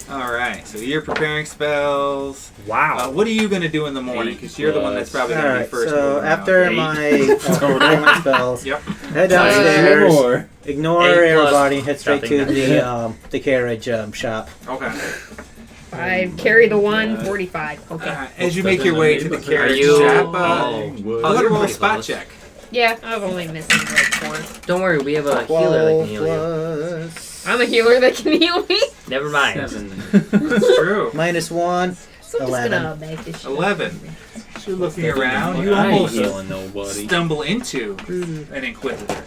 Alright, so you're preparing spells. Wow. What are you going to do in the morning? Because you're the one that's probably going to be Alright, first. so moving after around. my spells, Yep. head downstairs, Or ignore 8 plus everybody, head straight to nothing. the carriage shop. Okay. I carry the one 45. Okay. As you make your way to the Are carriage you? shop, Oh. I'll roll a pretty spot close. check. Yeah, I was only missing like 4. Don't worry, we have a healer that can heal you. plus I'm a healer that can heal me. Never mind. 7. That's true. -1. So I'm just 11. gonna make this shit. 11. You're looking around. You I ain't almost healing nobody. stumble into an inquisitor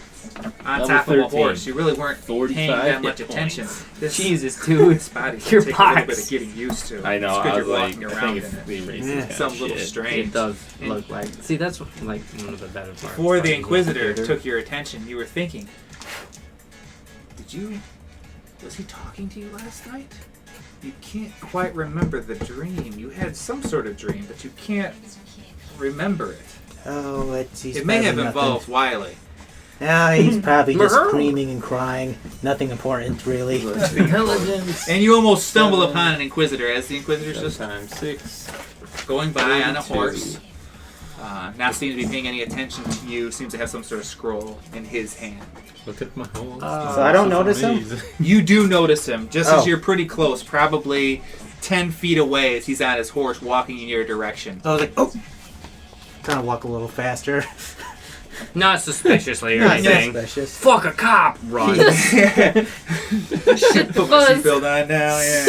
on Level top of a 13. horse. You really weren't paying 45 that much hit attention. points. This, Jesus, dude. this body's Your gonna take a little bit box. of getting used to. I know, It's I good was you're like, walking I around think in it. we raised Yeah. this kind Some of little shit. strange. It does And look like. See, that's like one of the better parts. Before the about Inquisitor being a took your attention, you were thinking, was he talking to you last night? You can't quite remember the dream. You had some sort of dream, but you can't remember it. Oh, he's It may have probably involved Wiley. nothing. He's probably just Mer- screaming and crying. Nothing important, really. Intelligence. And you almost stumble upon an Inquisitor as the Inquisitor's just Times 6. going by on a 32. horse. Not seems to be paying any attention to you. Seems to have some sort of scroll in his hand. Look at my horse. So I don't notice him? You do notice him, just Oh. as you're pretty close, probably 10 feet away as he's on his horse walking in your direction. I was like, oh! Trying to walk a little faster. Not suspiciously or Not anything. suspicious. Fuck a cop! Run. Shit, put my Buzz. seatbelt on now, yeah.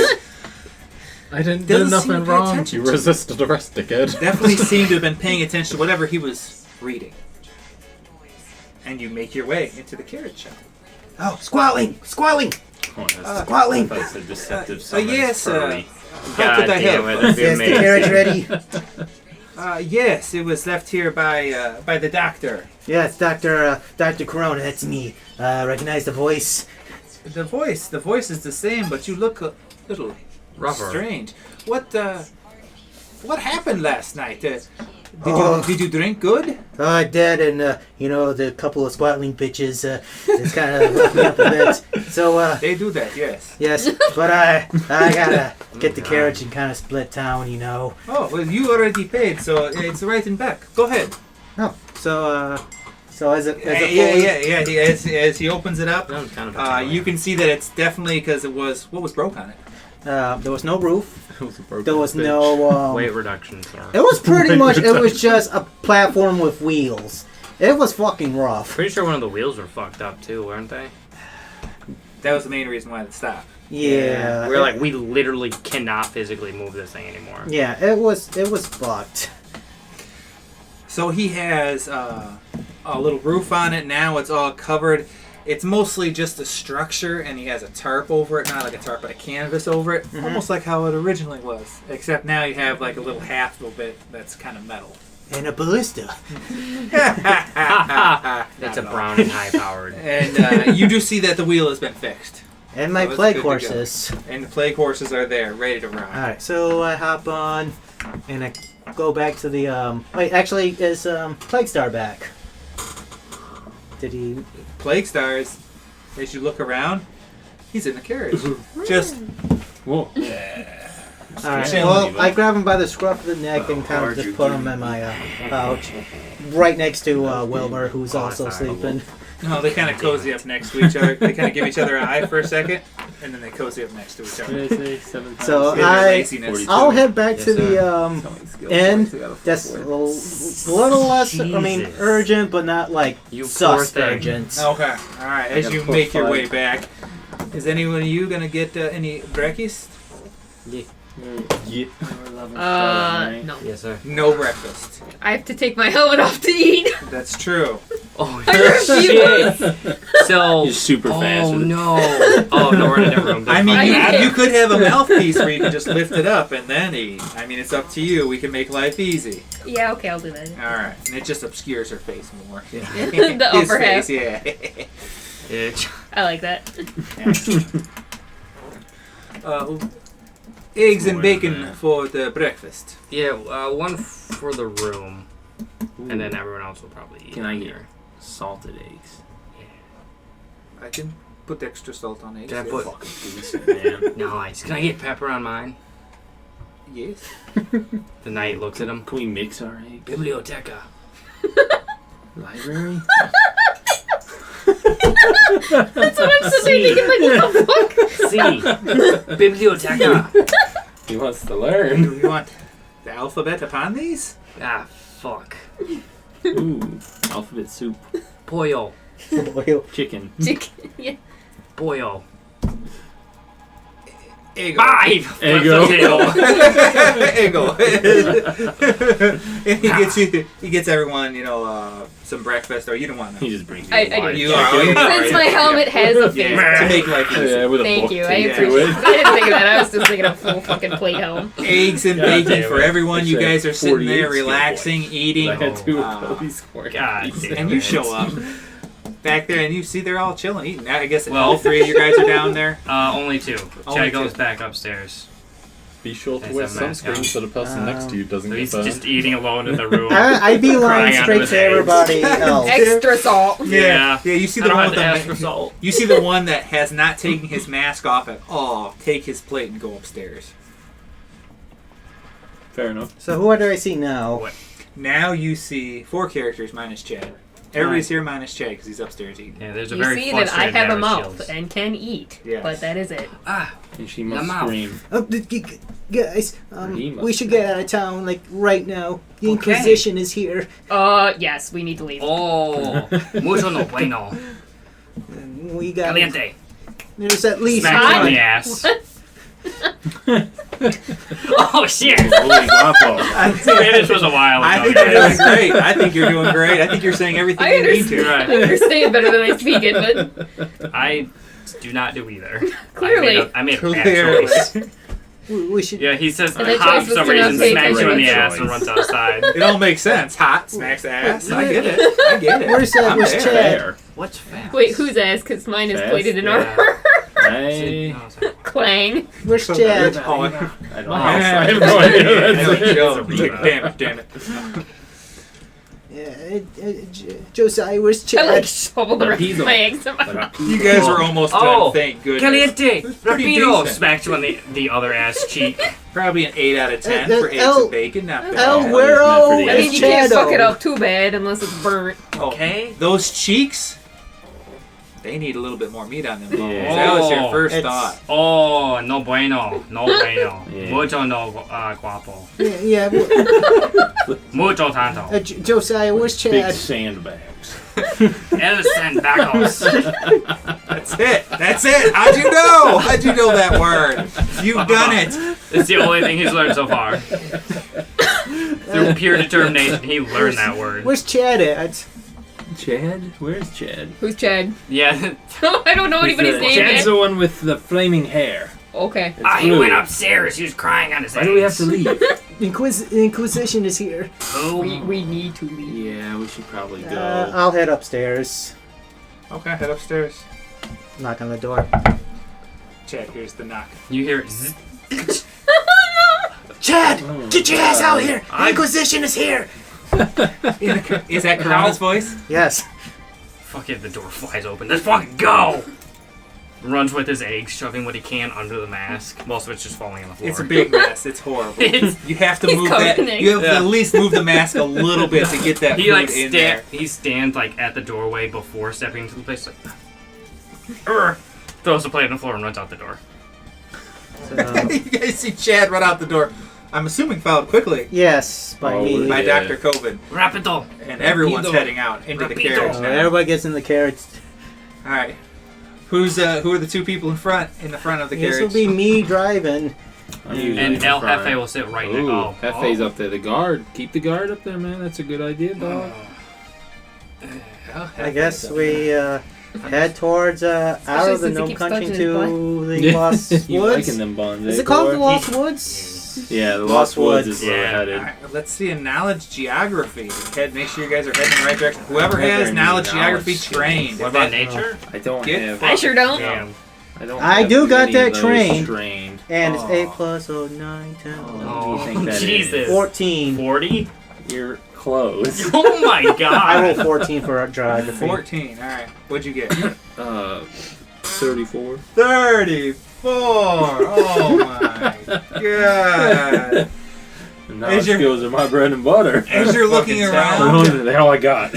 I didn't do Doesn't seem to nothing pay wrong. attention You to resisted arrest, dickhead. Definitely seemed to have been paying attention to whatever he was reading. And you make your way into the carriage shop. Oh, squalling! Squalling! Oh, that's Squalling! that's a deceptive summons yes, furry. How God could I damn help? it, that'd be Is the amazing. carriage ready? Yes, it was left here by the doctor. Yes, Dr. Corona, that's me. Recognize the voice? The voice is the same, but you look a little Rougher. strange. What happened last night? Did you drink good? I did, and you know, the couple of squattling bitches, it's kind of left me up a bit. So, They do that, yes. yes, but I gotta get the carriage and kind of split town, you know. Oh, well, you already paid, so it's right in back. Go ahead. Oh, so as a Yeah. As he opens it up, That was kind of a you can see that it's definitely because it was what was broke on it. there was no roof. It was a broken There was bitch. no. weight reduction, sir. It was pretty Weight much. It was reduction. just a platform with wheels. It was fucking rough. Pretty sure one of the wheels were fucked up too, weren't they? That was the main reason why it stopped. Yeah. We were like, we literally cannot physically move this thing anymore. Yeah, it was fucked. So he has a little roof on it now. It's all covered. It's mostly just a structure, and he has a tarp over it, not like a tarp, but a canvas over it, almost like how it originally was. Except now you have like a little half little bit that's kind of metal. And a ballista. It's a brown and high powered. And you do see that the wheel has been fixed, And my Oh, it's plague good to go. horses. and the plague horses are there, ready to ride. Alright, so I hop on and I go back to the wait, actually is Plague Star back? Did he Plague Stars, as you look around, he's in the carriage. Just Whoa. Alright, chilling. well, I grab him by the scruff of the neck and kind of just put him in my pouch. Right next to Wilbur, who's also that's horrible. sleeping. no, they kind of cozy up next to each other. They kind of give each other an eye for a second, and then they cozy up next to each other. What did I say? 7 times? So In their I- laziness. I'll head back Yes, to the Selling skills end. points, I got a That's a four. little less, I mean, Jesus. urgent, but not like You poor sus thing. urgent. Okay, all right. As gotta you put make your 5. way back, is anyone of you gonna get any breakfast? Yeah. No. Yes, sir. No breakfast. I have to take my helmet off to eat. That's true. Oh, I shit. So. He's super fast Oh, with it. no. Oh, no, we're in a different room. I mean, I you, get it. you could have a mouthpiece where you can just lift it up and then eat. I mean, it's up to you. We can make life easy. Yeah, okay, I'll do that. All right, and it just obscures her face more. The His upper face, half. yeah. Bitch. I like that. Eggs and More bacon than that. for the breakfast. Yeah, one for the room. And then everyone else will probably eat. Can I out get here. salted eggs? I can put extra salt on eggs. Can I yeah. put- Fucking decent, man. Nice. Can I get pepper on mine? Yes. The knight looks at him. Can we mix our eggs? Biblioteca. Library? That's what I'm sitting there thinking, like, what the fuck? See. Biblioteca. He wants to learn. Do you want the alphabet upon these? Ah, fuck. Ooh, alphabet soup. Pollo. Boy, Chicken. Yeah. Pollo. Ego. 5! Ego. Ego. And he gets everyone, some breakfast, or you don't want He to. just brings I you do. wine. You are. Since my helmet has a face. Yeah, to make life easy. Yeah, with a Thank book you. I taped appreciate to it. it. I didn't think of that. I was just thinking of full fucking plate helm. Eggs and God bacon damn for it. everyone. You It's guys are sitting 48 there skill relaxing, points. eating, I had two Ah. of those scored. God damn and you it. show up back there, and you see they're all chilling, eating. I guess Well- all three of you guys are down there. Only 2. Only Chad goes 2. back upstairs. Be sure to Has wear a mask sunscreen on. so the person next to you doesn't So get he's burned. just eating alone in the room. I'd be lying Crying under straight his to eggs. everybody else. Extra salt. Yeah. Yeah. You see I the don't one have with to the ask for salt. You see the one that has not taken his mask off at all. Take his plate and go upstairs. Fair enough. So who do I see now? What? Now you see 4 characters minus Chad. Everybody's here minus Chad because he's upstairs eating. Yeah, there's a You very see that I frustrated have a man with mouth shields. and can eat, Yes. but that is it. Ah, And she must mouth. scream. Oh, guys, He must we should be. get out of town like right now. The Okay. Inquisition is here. Yes, we need to leave. oh, mucho no bueno. And we got. Caliente. There's at least Smack you in one. the ass. Oh shit! Holy guapo. Spanish was a while I ago. think you're doing guys. great. I think you're doing great. I think you're saying everything I you need understand. to. Right. I understand better than I speak it, but I do not do either. Clearly. I made a bad Clearly. choice. We should. Yeah, he says And that hot choice for some was to not reason, pay smacks you in the attention. ass and runs outside. It all makes sense. Hot smacks ass. I get it. I get it. Where's I'm where's there. Chad? Fair. What's fast? wait, whose ass? Because mine is Fast? plated in Yeah. armor. I Clang. Where's So Chad? good. Oh, don't know. I have no idea. I know, That's Joe. It's a rebound. Damn it. Josiah, where's I like Chad? shovel the rest Rapido. of my eggs. You guys were almost Oh, done, thank goodness. Caliente! pretty Rapido! decent. Smacks you on the other ass cheek. Probably an 8 out of 10 for eggs El- and bacon. Not bad. El Yeah, Güero for the I mean, is you can't fuck Chado. it up too bad unless it's burnt. Oh, Okay. those cheeks, they need a little bit more meat on them bones. Yeah. That was your first It's- thought. Oh, no bueno. No bueno. Yeah. Mucho no guapo. Yeah, Mucho tanto. Josiah, where's Big Chad? sandbags. El Sandbagos. That's it. That's it. How'd you know? How'd you know that word? You've done it. It's the only thing he's learned so far. Through pure determination, he learned that word. Where's Chad at? Chad? Where's Chad? Who's Chad? Yeah. I don't know anybody's name. Chad's yet. the one with the flaming hair. Okay. It's He blue. went upstairs. He was crying on his Why do we have to leave? Inquisition is here. We need to leave. Yeah, we should probably go. I'll head upstairs. Okay, head upstairs. Knock on the door. Chad, here's the knock. You hear zzz. Chad, Oh, get your ass out here! I- Inquisition is here. Is that Corana's voice? Yes. Fuck it, the door flies open. Let's fucking go! Runs with his eggs, shoving what he can under the mask. Most of it's just falling on the floor. It's a big mess. It's horrible. It's- You have to He's move covered that. in eggs. You have to Yeah. at least move the mask a little bit to get that he food like in there. he stands like at the doorway before stepping into the place like "Urgh," throws the plate on the floor and runs out the door. You guys see Chad run out the door. I'm assuming followed quickly Yes, by Oh, me. by Yeah. Dr. Coven. Rapido! And everyone's Rapido. heading out into the Rapido. carriage Oh, now. everybody gets in the carriage. All right. Who are the two people in the front of the This will carriage? be me driving. I'm usually And in El front. Jefe will sit right Ooh, next. Hefe's up there. The guard. Keep the guard up there, man. That's a good idea, dog. I guess we head towards out Especially of the since he gnome keeps country touching to the Lost you Woods. liking them buns, Is eh, it called boy? the Lost Woods? Yeah, the Lost Lost Woods Woods. is where we're Yeah. headed. All right, let's see a knowledge geography. Make sure you guys are heading in the right direction. Whoever Never has knew knowledge knowledge geography skills. trained. What about nature? I don't Get have. I sure don't. Damn. I don't. I have do got any that of those trained. trained. And it's Oh. 8 plus 9, 10, Oh, 11, what do you think that is? Jesus. 14. 40? You're close. Oh my I god! rolled 14 for geography. 14. All right. What'd you get? 34. 34. Oh my god. And now As you're- skills are my bread and butter. As you're looking Fucking around, That's the hell I got.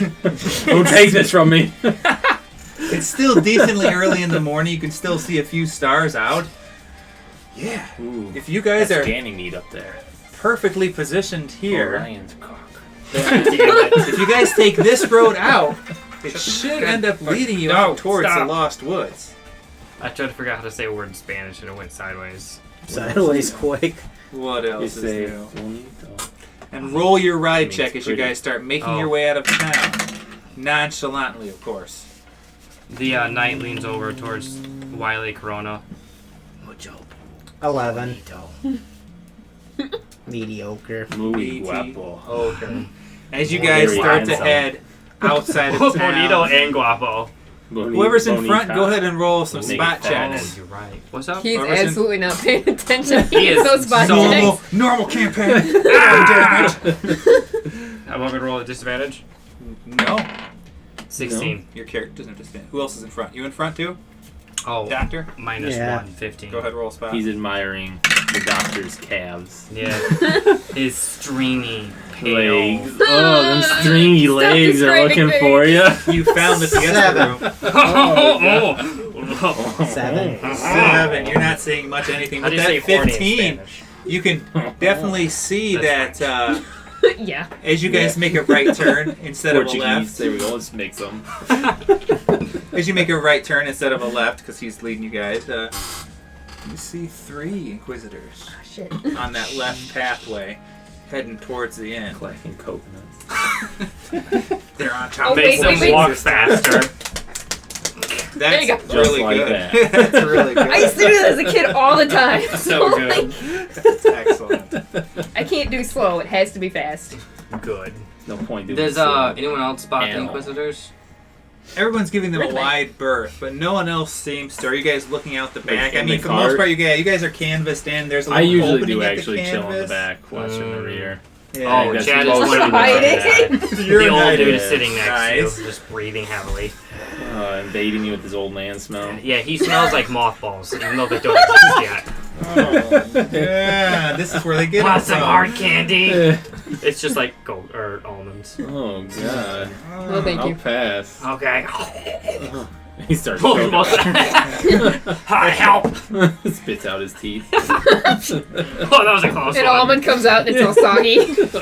Don't take this from me. it's still decently early in the morning. You can still see a few stars out. Yeah. Ooh, If you guys that's are scanning need up there. perfectly positioned here, Orion's cock. if you guys take this road out, it should end up leading you No, out towards stop. the Lost Woods. I tried to figure out how to say a word in Spanish and it went sideways. Sideways quake. What You else is say new? bonito. And roll your ride Means check as you pretty. guys start making Oh. your way out of town. Nonchalantly, of course. The knight leans over towards Wiley Corona. 11. Mediocre. Muy BT. guapo. Okay. As you guys Very start to handsome. head outside of Bonito town, and guapo. whoever's in front, go ahead and roll some Make spot it checks. fast. You're right. What's up? He's Robertson? absolutely not paying attention. He is those spot so- checks. Normal campaign. I want me to roll at disadvantage? No, 16. your character doesn't understand. Who else is in front? You in front too, Oh, Doctor? minus Yeah. 1, 15. Go ahead, roll a spot. He's admiring the doctor's calves. Yeah. His stringy, pale. Legs. Oh, them stringy Stop legs are describing looking for you. You found the siesta room. Oh, 7. 7. You're not seeing much anything. How But do you say that horny in 15, Spanish? you can definitely see That's that Yeah. as you guys make a right turn instead of a Portuguese. left. There we go. Let's make some. As you make a right turn instead of a left, because he's leading you guys, you see 3 Inquisitors Shit. on that left pathway heading towards the end. Collecting coconuts. They're on top Oh, of Makes wait, him wait. walk faster. There you That's go. really Just like good. that. That's really good. I used to do that as a kid all the time. So good. That's excellent. I can't do slow. It has to be fast. Good. No point doing Does slow. anyone else spot the Animal. Inquisitors? Everyone's giving them a Where's my- wide berth, but no one else seems to. Are you guys looking out the back? in I mean, the for the most cart? part, you guys are canvassed in. There's a I little usually opening do at the actually chill in the canvas. back, watching the rear. Yeah. Oh, that's Chad is most one of the hiding. You're the old hiding. dude sitting next Nice. to you, just breathing heavily. Invading you with his old man smell. Yeah, he smells like mothballs, even though they don't exist yet. Oh, yeah, this is where they get Want it some from. hard candy? It's just like gold or almonds. Oh god. Oh, thank I'll you. pass. Okay. He starts Oh, choking. Hi, help! Spits out his teeth. Oh, that was a close An one. almond comes out and it's all soggy. It's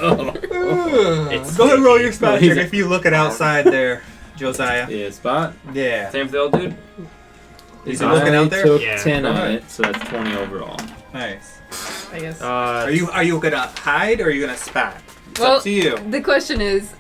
Go ahead and roll sticky. your spot He's check a- if you look at outside there, Josiah. Yeah, spot. Yeah. Same for the old dude? Is he looking out I there? took Yeah. 10 on Alright. it, so that's 20 overall. Nice. I guess. Are you gonna hide or are you gonna spot? It's Well, up to you. The question is,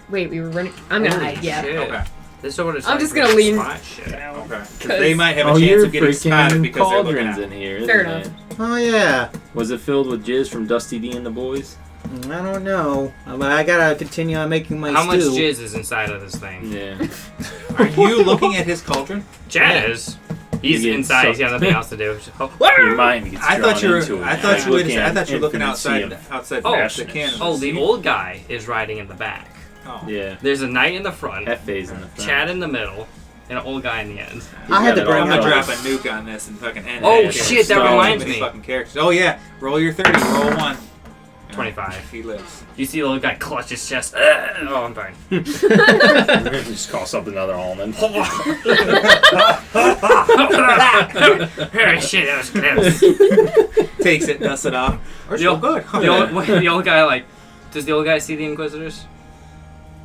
wait, we were running. I'm gonna Holy hide. Yeah. shit. Okay. This is what it's I'm like just for gonna lean- spot shit. Okay. 'Cause 'Cause- they might have a Oh, chance your of getting spotted freaking because they're looking cauldron's out. in here. Fair isn't enough. it? Oh yeah. Was it filled with jizz from Dusty D and the boys? I don't know. I gotta continue on making my How much stew. jizz is inside of this thing? Yeah. Are you looking at his cauldron? Chad is. He's You get inside. He's got sucked. nothing else to do. Your mind gets I drawn thought you were. into it. I thought you were. Looking I at thought you were looking infinite sea outside. of- Outside the Oh, cannon. oh, the old guy is riding in the back. Oh. Yeah. There's a knight in the front, F-phase in the front. Chad in the middle, and an old guy in the end. He's I had got to it bring all I'm gonna up- covered. drop a nuke on this and fucking end Oh, it. shit, that So reminds many me. Fucking characters. Oh yeah, roll your 30. Roll 1. 25. He lives. You see the little guy clutch his chest. Oh, I'm fine. Just call something another almond. Oh, shit, that was close. Takes it, dusts it off. We're The still old, good. the old guy, like, does the old guy see the Inquisitors?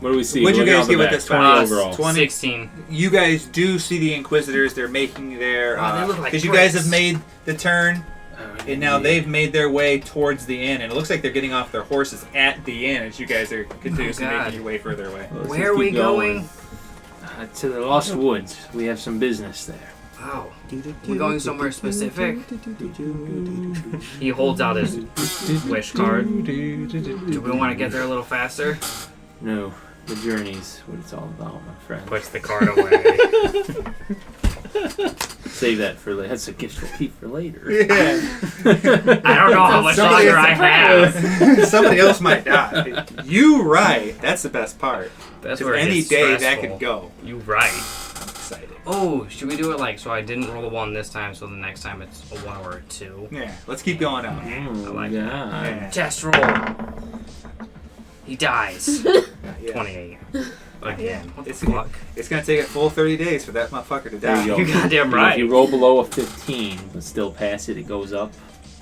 What do we see? What'd you Looking guys on the get with back, this 20 one? overall. 20. 16. You guys do see the Inquisitors. They're making their. Wow, they look like Because you guys bricks. have made the turn, and now they've made their way towards the inn, and it looks like they're getting off their horses at the inn as you guys are continuously God. making your way further away. Let's Where just are we keep going? To the Lost Woods. We have some business there. Wow. We're going somewhere specific? He holds out his wish card. Do we want to get there a little faster? No, the journey's what it's all about, my friend. Puts the card away. Save that for later. That's a gift we'll keep for later. Yeah. I don't know how much Somebody longer I have. Somebody else might die. You right. That's the best part. That's 'Cause where it any gets day that stressful. could go. You right. I'm excited. Oh, should we do it like so? I didn't roll a 1 this time, so the next time it's a 1 or a 2. Yeah. Let's keep going out. Oh, I like God. Yeah. Test roll. He dies. Yeah. 28. Again. What the It's, fuck? it's gonna take a full 30 days for that motherfucker to There die. you go. You're goddamn If right. you roll below a 15 but still pass it, it goes up.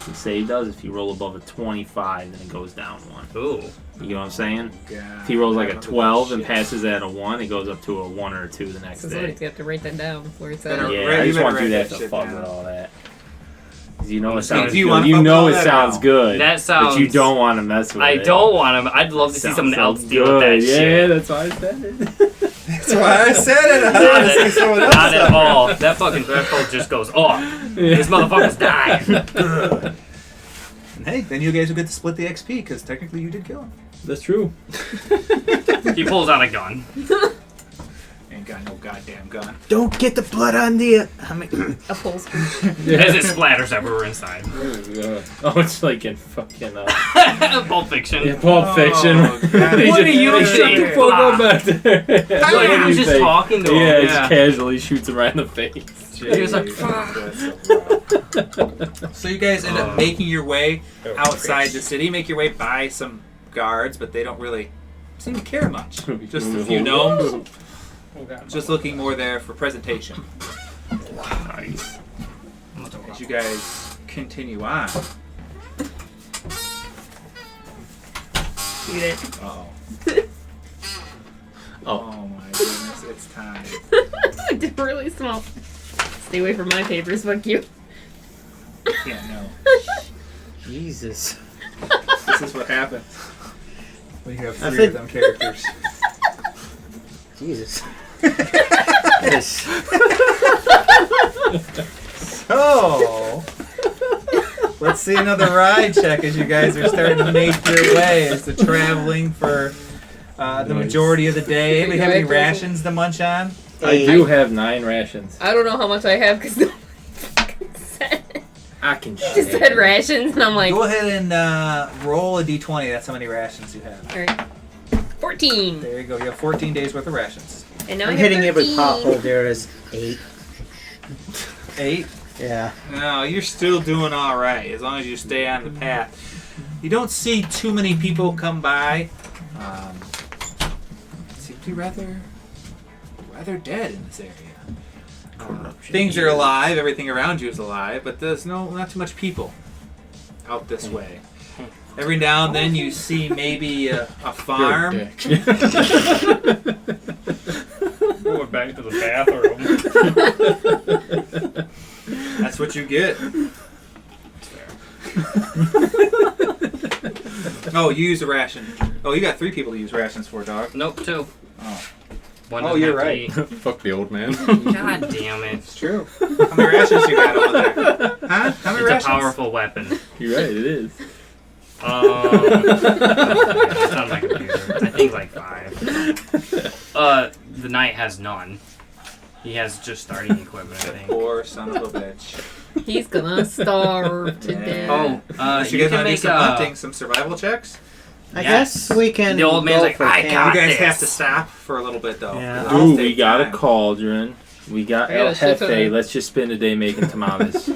The save does. If you roll above a 25, then it goes down 1. Ooh. You know what I'm saying? God, If he rolls I like a remember 12 that and shit. passes at a 1, it goes up to a 1 or a 2 the next So day. somebody's got to write that down where it's Better- at. Yeah, Right, I you just better want you to write have that to shit fuck down. with all that. 'Cause you know it Do sounds you good. wanna You fuck with know all it that sounds now? good. That sounds. But you don't want to mess with I it. don't want him. I'd love to see something else deal with that yeah, shit. that's why I said it. That's why I said it. I Not wanted to see someone else. Not at all. That fucking threshold just goes off. This motherfucker's dying. Hey, then you guys will get to split the XP because technically you did kill him. That's true. He pulls out a gun. Ain't got no goddamn gun. Don't get the blood on the. I mean, A pulse. As it splatters everywhere inside. Oh, it's like in fucking Pulp Fiction. yeah, Pulp Fiction. Oh, God. He What just- are you hey, shut the saying? fuck up back there. Like, What he do was you just think? talking to him. Yeah, Yeah. just casually shoots him right in the face. He was like, So you guys end up Oh. making your way outside the city, make your way by some guards, but they don't really seem to care much. Just a few gnomes, just looking more there for presentation. Nice. As you guys continue on. Eat it. Uh-oh. Oh. Oh my goodness, it's time. I did really small. Stay away from my papers, fuck you. Can't know. Jesus. This is what happens when you have I 3 think- of them characters. Jesus. Yes. So, let's see another ride check as you guys are starting to make your way as the traveling for the majority of the day. Anybody have any rations to munch on? I do have 9 rations. I don't know how much I have because no fucking said. I can Just shit. said rations, and I'm like, Go ahead and roll a d20. That's how many rations you have. alright. 14. There you go. You have 14 days worth of rations. And now I'm I have hitting every 13. pothole there is 8. 8. Yeah. No, you're still doing all right as long as you stay on the path. You don't see too many people come by. Seem to be rather dead in this area. Things are alive. Everything around you is alive, but there's not too much people out this way. Every now and then you see maybe a farm. You're a dick. Going back to the bathroom. That's what you get. Oh, you use a ration. Oh, you got 3 people to use rations for, dog. Nope, 2. Oh. One Oh, doesn't you're have to right. eat. Fuck the old man. God damn it. It's true. How many rations you got over there? Huh? How many It's rations? a powerful weapon. You're right, it is. It's on my computer. I think like 5. The knight has none. He has just starting equipment, I think. Poor son of a bitch. He's gonna starve to death. Oh, Unless you you guys can want to do make some a. hunting, some survival checks. I Yes. guess we can The old man's go like, for "I camp." got You guys this. have to stop for a little bit, though. Yeah. It'll Ooh, take we got a time. cauldron. We got I got El a shit ton Jefe. of- Let's just spend a day making tamales.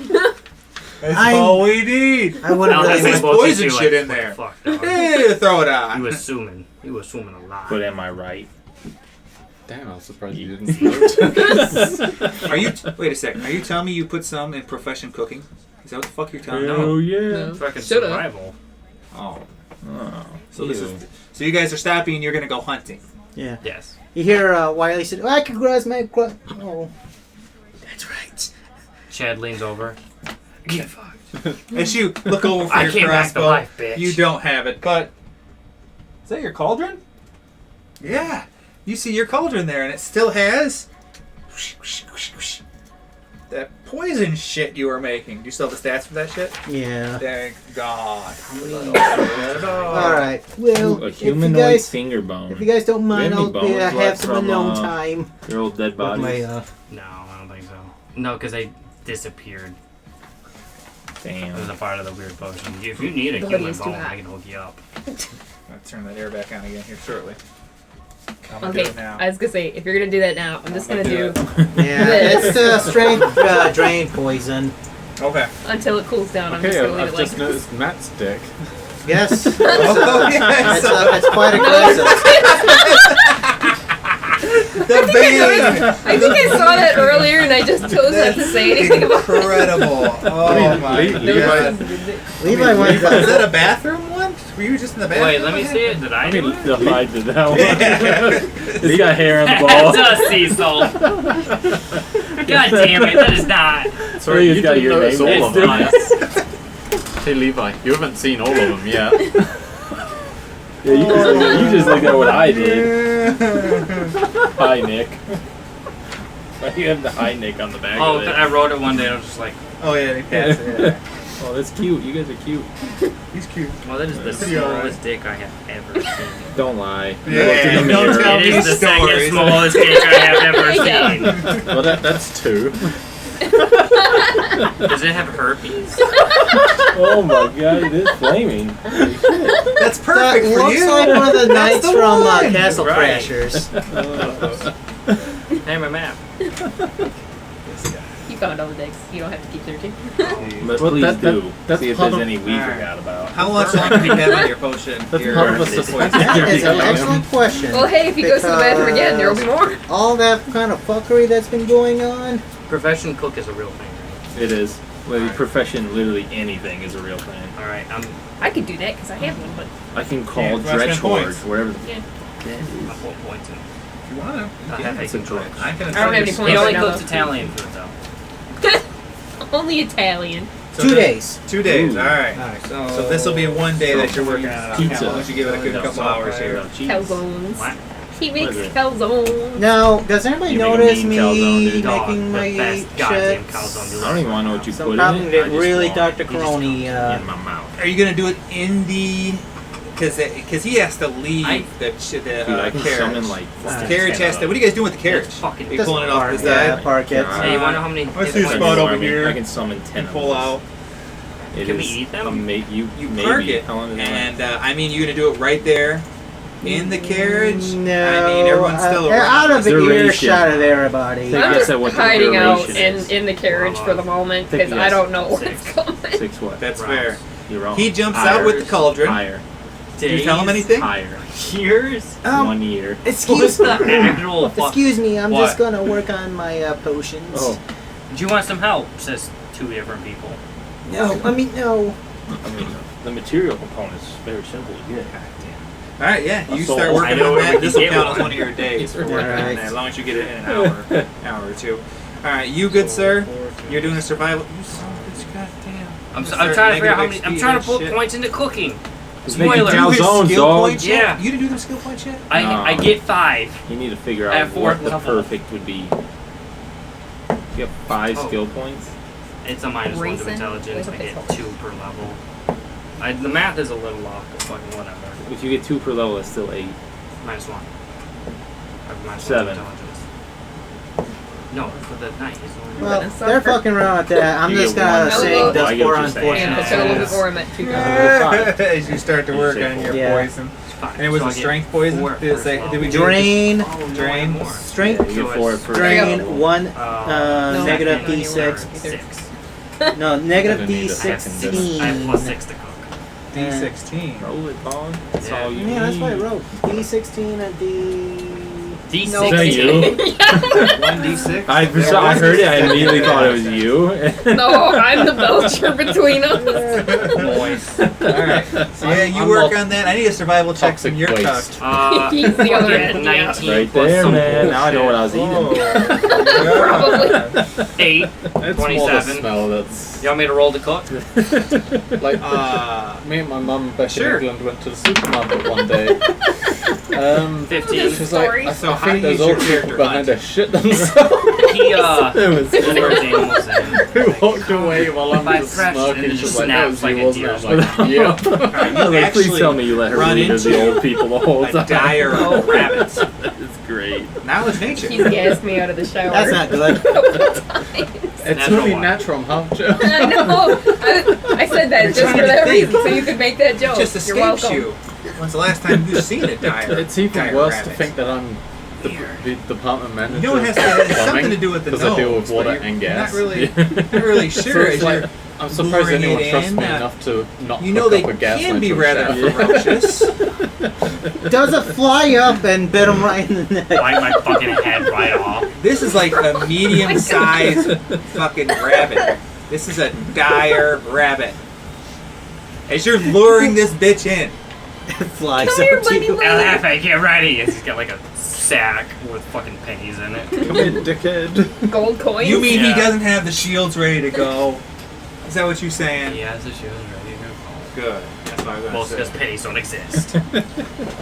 That's I- all we need. I wouldn't I'll really have There's to want vote poison you shit like, in there. Fuck, dog. Hey, throw it You on. assuming a lot. But am I right? Damn, I was surprised you didn't vote. Are you? Wait a second. Are you telling me you put some in profession cooking? Is that what the fuck you're telling me? Oh yeah. No. Fucking Shoulda. survival. Oh, Oh, so this is. So you guys are stopping and you're gonna go hunting. Yeah. Yes. You hear Wiley say, I can grab my... Oh. That's right. Chad leans over. Get fucked. As you look over for I your came back to crossbow, life, bitch. you don't have it. But is that your cauldron? Yeah. You see your cauldron there, and it still has that poison shit you were making. Do you still have the stats for that shit? Yeah. Thank God. Alright. Well, a if you humanoid guys... finger bone. If you guys don't mind, any I'll bones have left some from, alone time Your old dead with bodies. my, No, I don't think so. No, because they disappeared. It was Damn. a part of the weird potion. If you need a The human hoodie is too bone, hot. I can hook you up. I'll turn that air back on again here shortly. I'm gonna Okay, do it now. I was gonna say, if you're gonna do that now, I'm just gonna gonna do do Yeah, it's strength drain poison. Okay. until it cools down. I'm Okay, just gonna leave I've it like just noticed Matt's dick. Yes. Oh, yes. It's quite aggressive. The vein. I think I saw that earlier and I just chose not to say anything about it. Incredible. Oh my Levi- God. Levi went Is that a bathroom one? Were you just in the bathroom? Wait, let me see it. Did I I do mean, it? the hide did that one. Yeah. He's got hair on the ball. That's us, Cecil. God damn it, that is not. Sorry, He's you got didn't your notice name. all of It's them. Hey Levi, you haven't seen all of them yet. Yeah, you just looked at what I did. Hi, Nick. Why do you have the hi, Nick on the back Oh, of it? I wrote it one day and I was just like, Oh yeah, he passed it. Yeah. Oh, that's cute. You guys are cute. He's cute. well, that is the Pretty alright. smallest dick I have ever seen. Don't lie. Yeah, Look in the don't mirror. tell It me is the second stories. smallest dick I have ever Yeah. seen. Well, that's 2. Does it have herpes? Oh my god, it is flaming. That's That perfect for looks you. like one of the That's knights the from one. Castle Right. Crashers. Hey, my map. You found all the dicks. You don't have to keep searching. But Well, please that- do. that's See if part there's of- any we Alright. forgot about. How much longer do you have on your potion? That's Your- part of a this suspense. poison? That is an excellent question. Well, hey, if he goes to the bathroom again, there will be more. All that kind of fuckery that's been going on. Profession cook is a real thing, right? It is. Well, the Alright. profession, literally anything is a real thing. Alright, I could do that because I have one, but I can Yeah, call you wanna spend Dretchward, points? wherever the Yeah. I'm 4 points in. If you want to, I have It's a bacon joke. cook. I can. I don't have any He points. only now, cooks though. Italian food, though. Only Italian. So 2 then- days. 2 days. Ooh. All right. Alright, So this will be one day that you're working on it. Pizza. Why don't you give it a good No, couple hours here? cheese. Calzones. What? He makes What is it? calzones. Now, does anybody You make a notice mean me calzone, dude. Dog, making the my best goddamn chips? calzone you I don't even want to know what you Some put problem in it. that I just really want Dr. it Crony, in my mouth. Are you gonna do it in the? Because he has to leave I- the Dude, I can carriage. summon like The 10 carriage has to. What are you guys doing with the carriage? It's fucking- Are you pulling it off his Yeah, side? park it. Yeah. Hey, you wanna know how many? Let's do hit spot points- over I mean, here. I can summon 10 And of pull those. out. It Can we is eat them? You maybe. park it, How long is it? and I mean, you're gonna do it right there in the carriage. No, I mean, everyone's still out of the Duration. earshot of everybody. I I'm guess just that what the hiding out duration is. in the carriage for the moment Think because you I guys- don't know what's 6. coming. 6 what? That's Rounds. fair. You're wrong. He jumps out with the cauldron. Higher. Do you tell him anything? Higher. Years? 1 year. Excuse What's the actual fuck? Excuse me, I'm What? just gonna work on my potions. Oh, Do you want some help? Says 2 different people. No, I mean no. I mean, the material component's very simple to get. All right, yeah. You So, start I working know on where that. we This can will get count as one. one of your days for working on Alright. that, as long as you get it in an hour or two. All right, you good, sir? You're doing a survival. You son of a bitch, goddamn. I'm Start trying to figure out how negative many. I'm XP trying and to put shit. points into cooking. Just make it Spoiler. Do his calzones, skill dog. points yet? Yeah. You didn't do them skill points yet? I get 5. You need to figure At out fourth what the level. perfect would be. You have 5 Oh. skill points. It's a -1 to Reason? intelligence. I Wait, get okay. 2 per level. The math is a little off, but fucking whatever. If you get 2 per level, it's still 8. -1. I have -1 7. intelligence. No, for the night. It's only Well, That's they're suffer. fucking around with that. I'm You just get gonna one. say Oh, that's I get for what you're saying. And unfortunate. so Yeah. before I'm at 2. As you start to work on your Yeah. poison. fine. And it was So a I get strength poison? 4 Did it first say- level. did we do Drain, Oh, no, drain, more. strength, Yeah, you get 4 per drain level. 1, No. negative Second, D6. 6. No, negative I need a second D16. I have +6 to cook. D16. Roll it, dog. That's Yeah. all you Yeah, that's need. what I wrote. D16 and D. D6. No. Is that you? 1d6? I heard it. I immediately thought it was you. No, I'm the belcher between us. Moist. Alright. So yeah, you I'm work not on that. I need a survival check toxic from your waste. cock. He's the other fucking end, yeah. 19 Right plus there, some man. Now I know what I was Oh. eating. Probably. 8. It's more the 27. smell that's You want me to roll to cook? like. Me and my mum back Sure. in England went to the supermarket one day. 15. She's like, Story. I, So I how do think you there's use your old people character behind hunt? their shit themselves. He, It was he worked animals in. Who walked away while I'm By just fresh, and smoking. it She's just like, that was snaps like you, a wasn't deer. it? I'm like, yeah. Alright, I was you like, please actually tell me you let her run lead as the into old people the whole a time. dire of rabbits. It's great. Knowledge nature. He's gassed me out of the shower. That's not good. It's Natural only one. natural, I'm half joking. I know. I said that You're just trying for to that think. reason, so you could make that joke. It just You're escapes welcome. you. When's the last time you've seen a dire? It's even dire worse rabbit? to think that I'm the department manager. You know it has something to do with the because I deal with gnomes, water but and you're gas. not really So sure. it's as like, you're I'm surprised luring anyone it trusts in, me enough to not you know hook they up with gas can be when I rather shower. ferocious. Does it fly up and bit him right in the neck? Bite my fucking head right off. This is like a medium-sized fucking rabbit. This is a dire rabbit. As you're luring this bitch in, It flies Come here, up to buddy, you. buddy. LFA, get ready! And he's got like a sack with fucking pennies in it. Come in, dickhead. Gold coins. you mean he Yeah. doesn't have the shields ready to go? Is that what you're saying? He has the shoes ready to go. Good. That's what I was Most gonna because say. pennies don't exist.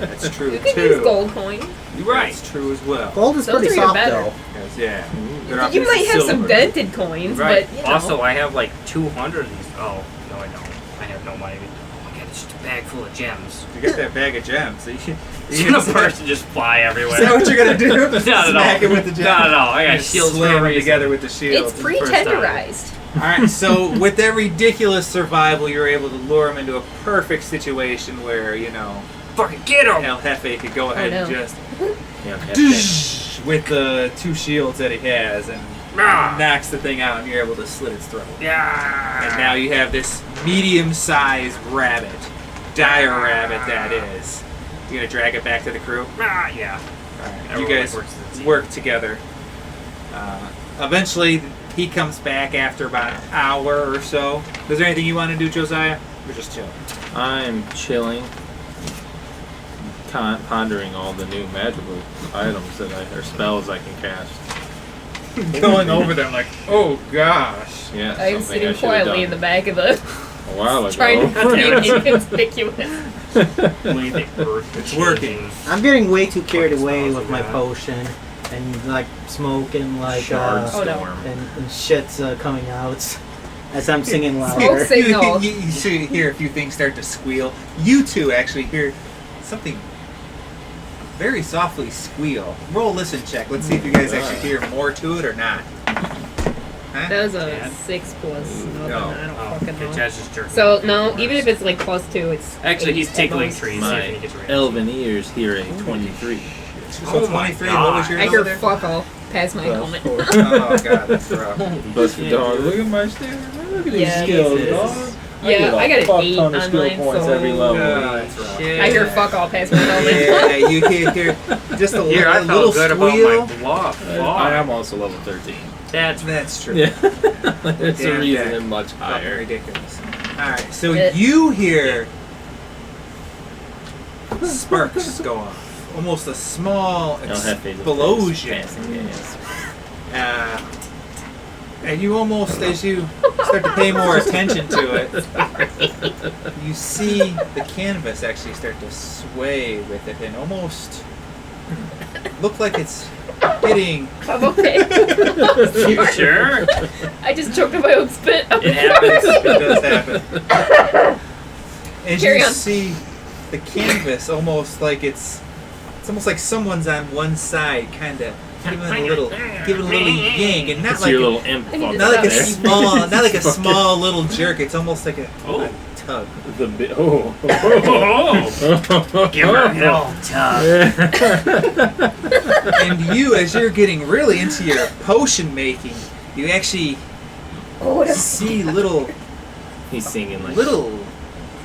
That's true You could too. use gold coins. You're right. That's true as well. Gold is Those pretty are even soft better. though. 'Cause, yeah. They're not You just might have some silver. dented coins, Right. but you know. Also, I have like 200 of these. Oh, no, I don't. I have no money. Oh my god, it's just a bag full of gems. You get that bag of gems. So you can. It's gonna burst and just fly everywhere. Is that what you're gonna do? Not at all. Smack it with the gems. Not at all. I got And shields for slam a them reason. together with the shields. it's first pre-tenderized. All right, so with that ridiculous survival, you're able to lure him into a perfect situation where, you know, Fucking get him! El Jefe could go ahead and no. just Yeah, with the 2 shields that he has and Ah. knocks the thing out, and you're able to slit its throat. Yeah. And now you have this medium-sized rabbit, dire rabbit that is. You gonna drag it back to the crew? Ah, yeah. All right, you Everyone guys works as a team. work together. Eventually, he comes back after about an hour or so. Is there anything you want to do, Josiah? Or just chill? I'm chilling, pondering all the new magical items that or spells I can cast. Going over them like, oh gosh. Yeah, I'm something sitting I should have quietly done in the back of the a while ago. trying to be inconspicuous. It's working. I'm getting way too carried away Fucking with my spells, potion and like smoke and like Shard Oh, no. storm. and shit's coming out as I'm singing Smoke louder. signal. You see, hear a few things start to squeal. You two actually hear something very softly squeal. Roll a listen check. Let's see if you guys actually hear more to it or not. Huh? That was a Chad? 6 plus nothing. No. I don't Oh, fucking okay, know. Chad's just jerking. So off. no, even if it's like plus 2, it's Actually, 8 he's at tickling most. trees. See if My he gets ready. elven ears hear a 23. So Oh my 23, what was yours I over hear there? fuck all past my helmet. Oh god, that's rough. Bust the dog. Look at my stairs. Look at these Yeah, skills, this dog. is- Yeah, I got an fuck 8 ton of on skill mine, points so every level. That's rough. I hear fuck all past my helmet. Yeah, you hear just a, Here, I little felt good squeal. about my bluff. I am also level 13. That's That's true. Yeah. There's a Damn, reason Jack. I'm much Fucking higher. ridiculous. Alright, so It- you hear sparks go off. Almost a small El Jefe's explosion. passing gas. And you almost, as you start to pay more attention to it, you see the canvas actually start to sway with it and almost look like it's getting... I'm okay. you sure? I just choked on my own spit. It happens. It does happen. And Carry you on. see the canvas almost like it's almost like someone's on one side, kind of giving it a little yang, and not It's like your a, little imp I need fuck to not like a there. small, not like a small little jerk. It's almost like a Oh. tug. The oh. Oh, give her hell, tough. And you, as you're getting really into your potion making, you actually see little He's singing like little little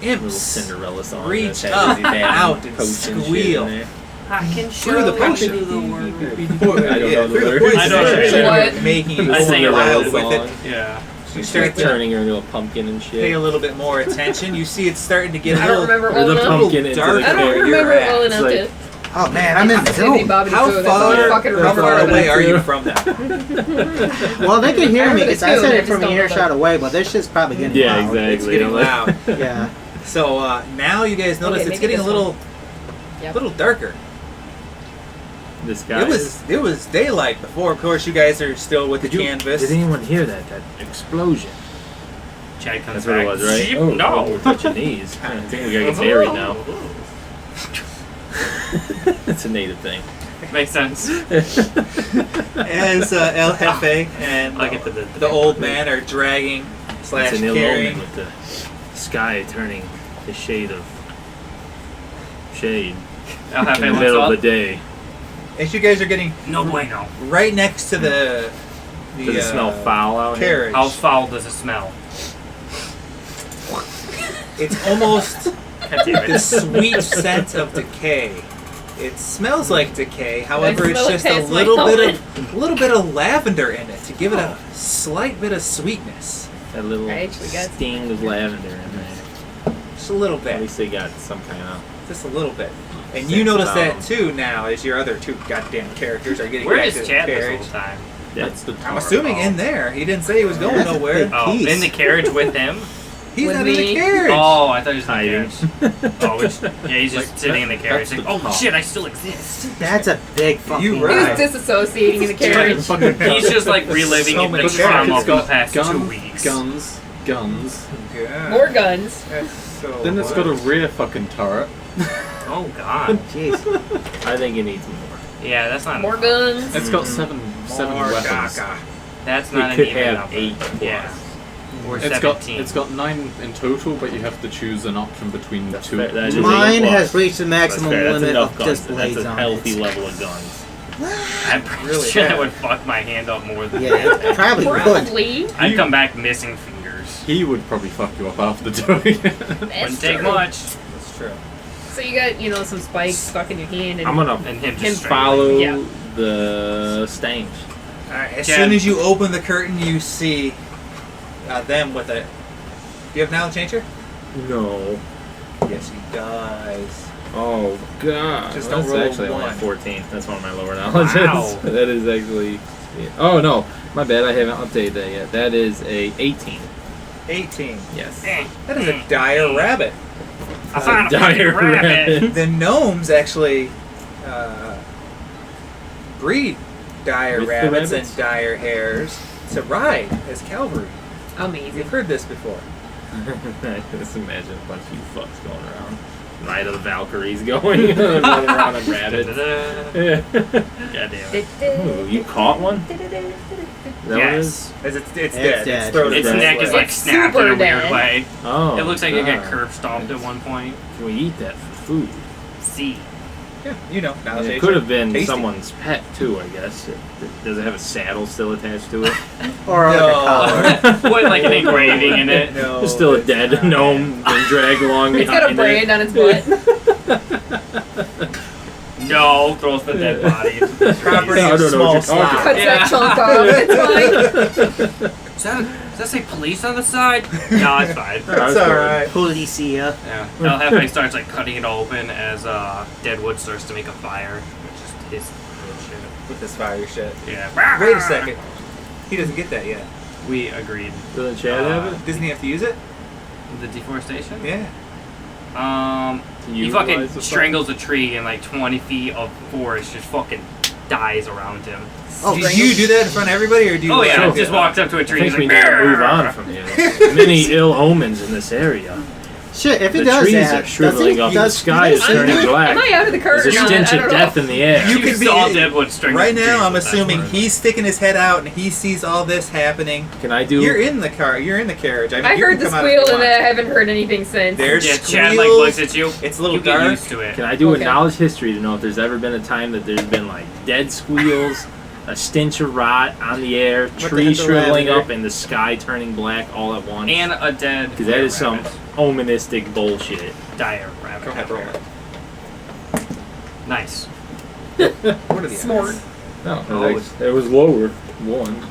imps Cinderella song. reach that's up had his out bad and potion shit squeal. in there. I can Through the potion. I don't know Yeah, the through lyrics. poison I don't you're What? making you I go sing a wild Cinderella with it. song. Yeah. You start to Turning her into a pumpkin and pay shit. a little bit more attention. You see it's starting to get a I don't little. remember Or well the enough. pumpkin into dark. the I don't Where remember you're it at. well It's enough like- to. Oh man, I'm in the Sydney zone. Bobby How Joe, that's all I far, fucking how remember far out of away that. are you from them? Well, they can hear I me remember because the I tune, said I it just from don't an know earshot the- away, but this shit's probably getting Yeah, loud. exactly. It's getting loud. Yeah. So now you guys notice Okay, it's maybe getting a this little, Yep. little darker. This guy. It was daylight before. Of course, you guys are still with the canvas. Did anyone hear that? That explosion. Chad comes That's what back. it was, right? Sheep? Oh, no. oh, touch your knees. I think we gotta get married now. It's a native thing. Makes sense. As El Jefe and I'll get to the old man are dragging slash It's an ill carrying. omen with the sky turning the shade of shade I'll have in the it middle of looks the day. As you guys are getting No bueno. right next to the Does it smell foul out here? carriage, How foul does it smell? it's almost God damn the it. sweet scent of decay. It smells like decay, however, it's smell it just a past my little helmet. bit of lavender in it to give it a slight bit of sweetness. That little I actually got- sting of lavender in there. Just a little At bit. least they got some kind of. Just a little bit. And Sense you notice about that them. too now as your other two goddamn characters are getting Where back is to the Chad this carriage. whole time? That's the. I'm assuming in there. He didn't say he was going That's a nowhere. big- Oh, Peace. in the carriage with him? He's With not in the me. carriage. Oh, I thought he was in hiding. the carriage. Oh, yeah, he's just Like, sitting in the carriage. that's Like, the oh top. shit, I still exist. That's a big fucking. You He right. was disassociating in the carriage. He's just like reliving So the many trauma characters from the past gun, 2 weeks. guns. Yeah. More guns. That's so Then it's got a much. rear fucking turret. Oh god. Jeez. I think it needs more. Yeah, that's not More enough. guns. It's got seven More weapons. caca. That's not It an could even have number. 8 plus. Yeah. Or It's 17. got 9 in total, but you have to choose an option between That's two. fair. That is Mine 8 plus. has reached the maximum That's fair. That's limit enough of guns. just blades That's a on healthy it. level of guns. I'm pretty Really sure that bad. would fuck my hand up more than Yeah, that. it probably would. Probably. I'd come back missing fingers. He would probably fuck you up after doing it. That's Wouldn't take true. much. That's true. So you got, some spikes stuck in your hand and I'm gonna And him Him just follow Yeah. the stains. Alright, as Chad. soon as you open the curtain, you see them with a. Do you have knowledge nature? No. Yes, he does. Oh god. Just That's don't roll actually only one. 14. That's one of my lower knowledges. Wow. That is actually. Oh no, my bad. I haven't updated that yet. That is a 18. 18. Yes. That is a dire rabbit. I found a Dire fucking rabbit. The gnomes actually breed dire With the rabbits rabbits? and dire hares to ride as cavalry. amazing. You've heard this before. I can just imagine a bunch of you fucks going around. Ride of the Valkyries going, running around on rabbit. Yeah. God damn it. Ooh, you caught one? Is that what it is? Yes. It's dead. dead. Its throat Its is neck is like It's snapped in super a weird dead. way. Oh. It looks like it got God. curb stomped at one point. Can we eat that for food? See. Yeah, you know. Knowledge It agent. could have been Tasty. someone's pet too, I guess. Does it have a saddle still attached to it? Or like a collar. With like an engraving in it. No, There's still a it's dead not. gnome being dragged along It's got a behind brand on its butt. No, throws the dead body. Property I of don't know what small you're talking slot. Cuts Yeah. that chunk off. It's fine. Does that say police on the side? No, it's fine. That's alright. Policia. Yeah. El Jefe starts like cutting it open as Deadwood starts to make a fire, which is his shit. With this fire shit. Yeah. Wait a second. He doesn't get that yet. We agreed. Doesn't Chad have it? Doesn't he have to use it? The deforestation? Yeah. Can He you fucking utilize the strangles a tree and like 20 feet of forest just fucking dies around him. Oh, Did you do that in front of everybody, or do you? Oh yeah, Sure. just walks up to a I tree think and we he's need like, to move "Grrr." on from here. Many ill omens in this area. Shit, if The it does trees that, are shriveling up. The does- sky is turning black. Am I out of the There's curtain? a stench I of don't death know. in the air. You You could be saw Deadwood strangle right trees now. I'm with that assuming word. he's sticking his head out and he sees all this happening. Can I do? You're in the car. You're in the carriage. I mean, I you heard can the come out if you squeal and want. I haven't heard anything since. There's Yeah, Chad like squeals. looks at you. It's a little You get dark. used to it. Can I do Okay. a knowledge history to know if there's ever been a time that there's been like dead squeals, a stench of rot on the air, the trees heck, shriveling lavender? up, and the sky turning black all at once? And a dead. Because that is some rabbit. omenistic bullshit. Dire rabbit. Go ahead, roll it. Nice. What are the Smart. odds? No, Oh, it was lower. One.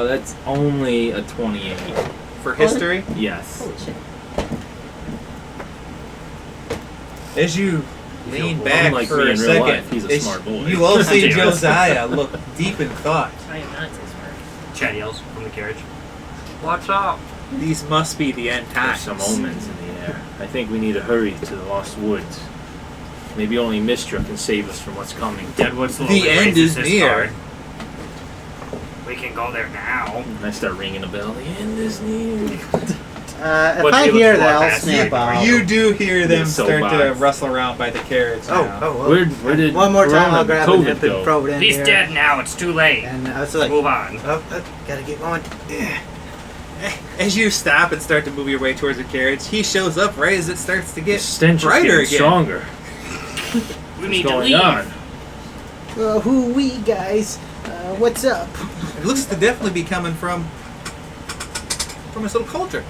That's only a 28. For history, Yes. Holy shit. as you lean back Unlike for me a in real second, life, he's a as smart boy. you all see Damn it. Josiah look deep in thought. I am not so smart. Chad yells from the carriage. Watch out. These must be the end There's times. some omens in the air. I think we need to hurry to the Lost Woods. Maybe only Mistra can save us from what's coming. Deadwood slowly The end raises is his near. card. We can go there now. And I start ringing a bell. The end is near. If What's I the hear other that, I'll forecast? snap out. You do hear them It's so start to bad. rustle around by the carriage now. Where did One more time, Corona I'll grab COVID it and go? throw it in He's here. dead now. It's too late. And I was like, Move on. oh, gotta get going. As you stop and start to move your way towards the carriage, he shows up right as it starts to The get stench is brighter getting again. stronger. We What's need to going leave. on? Who we guys? What's up? It looks to definitely be coming from his little cauldron.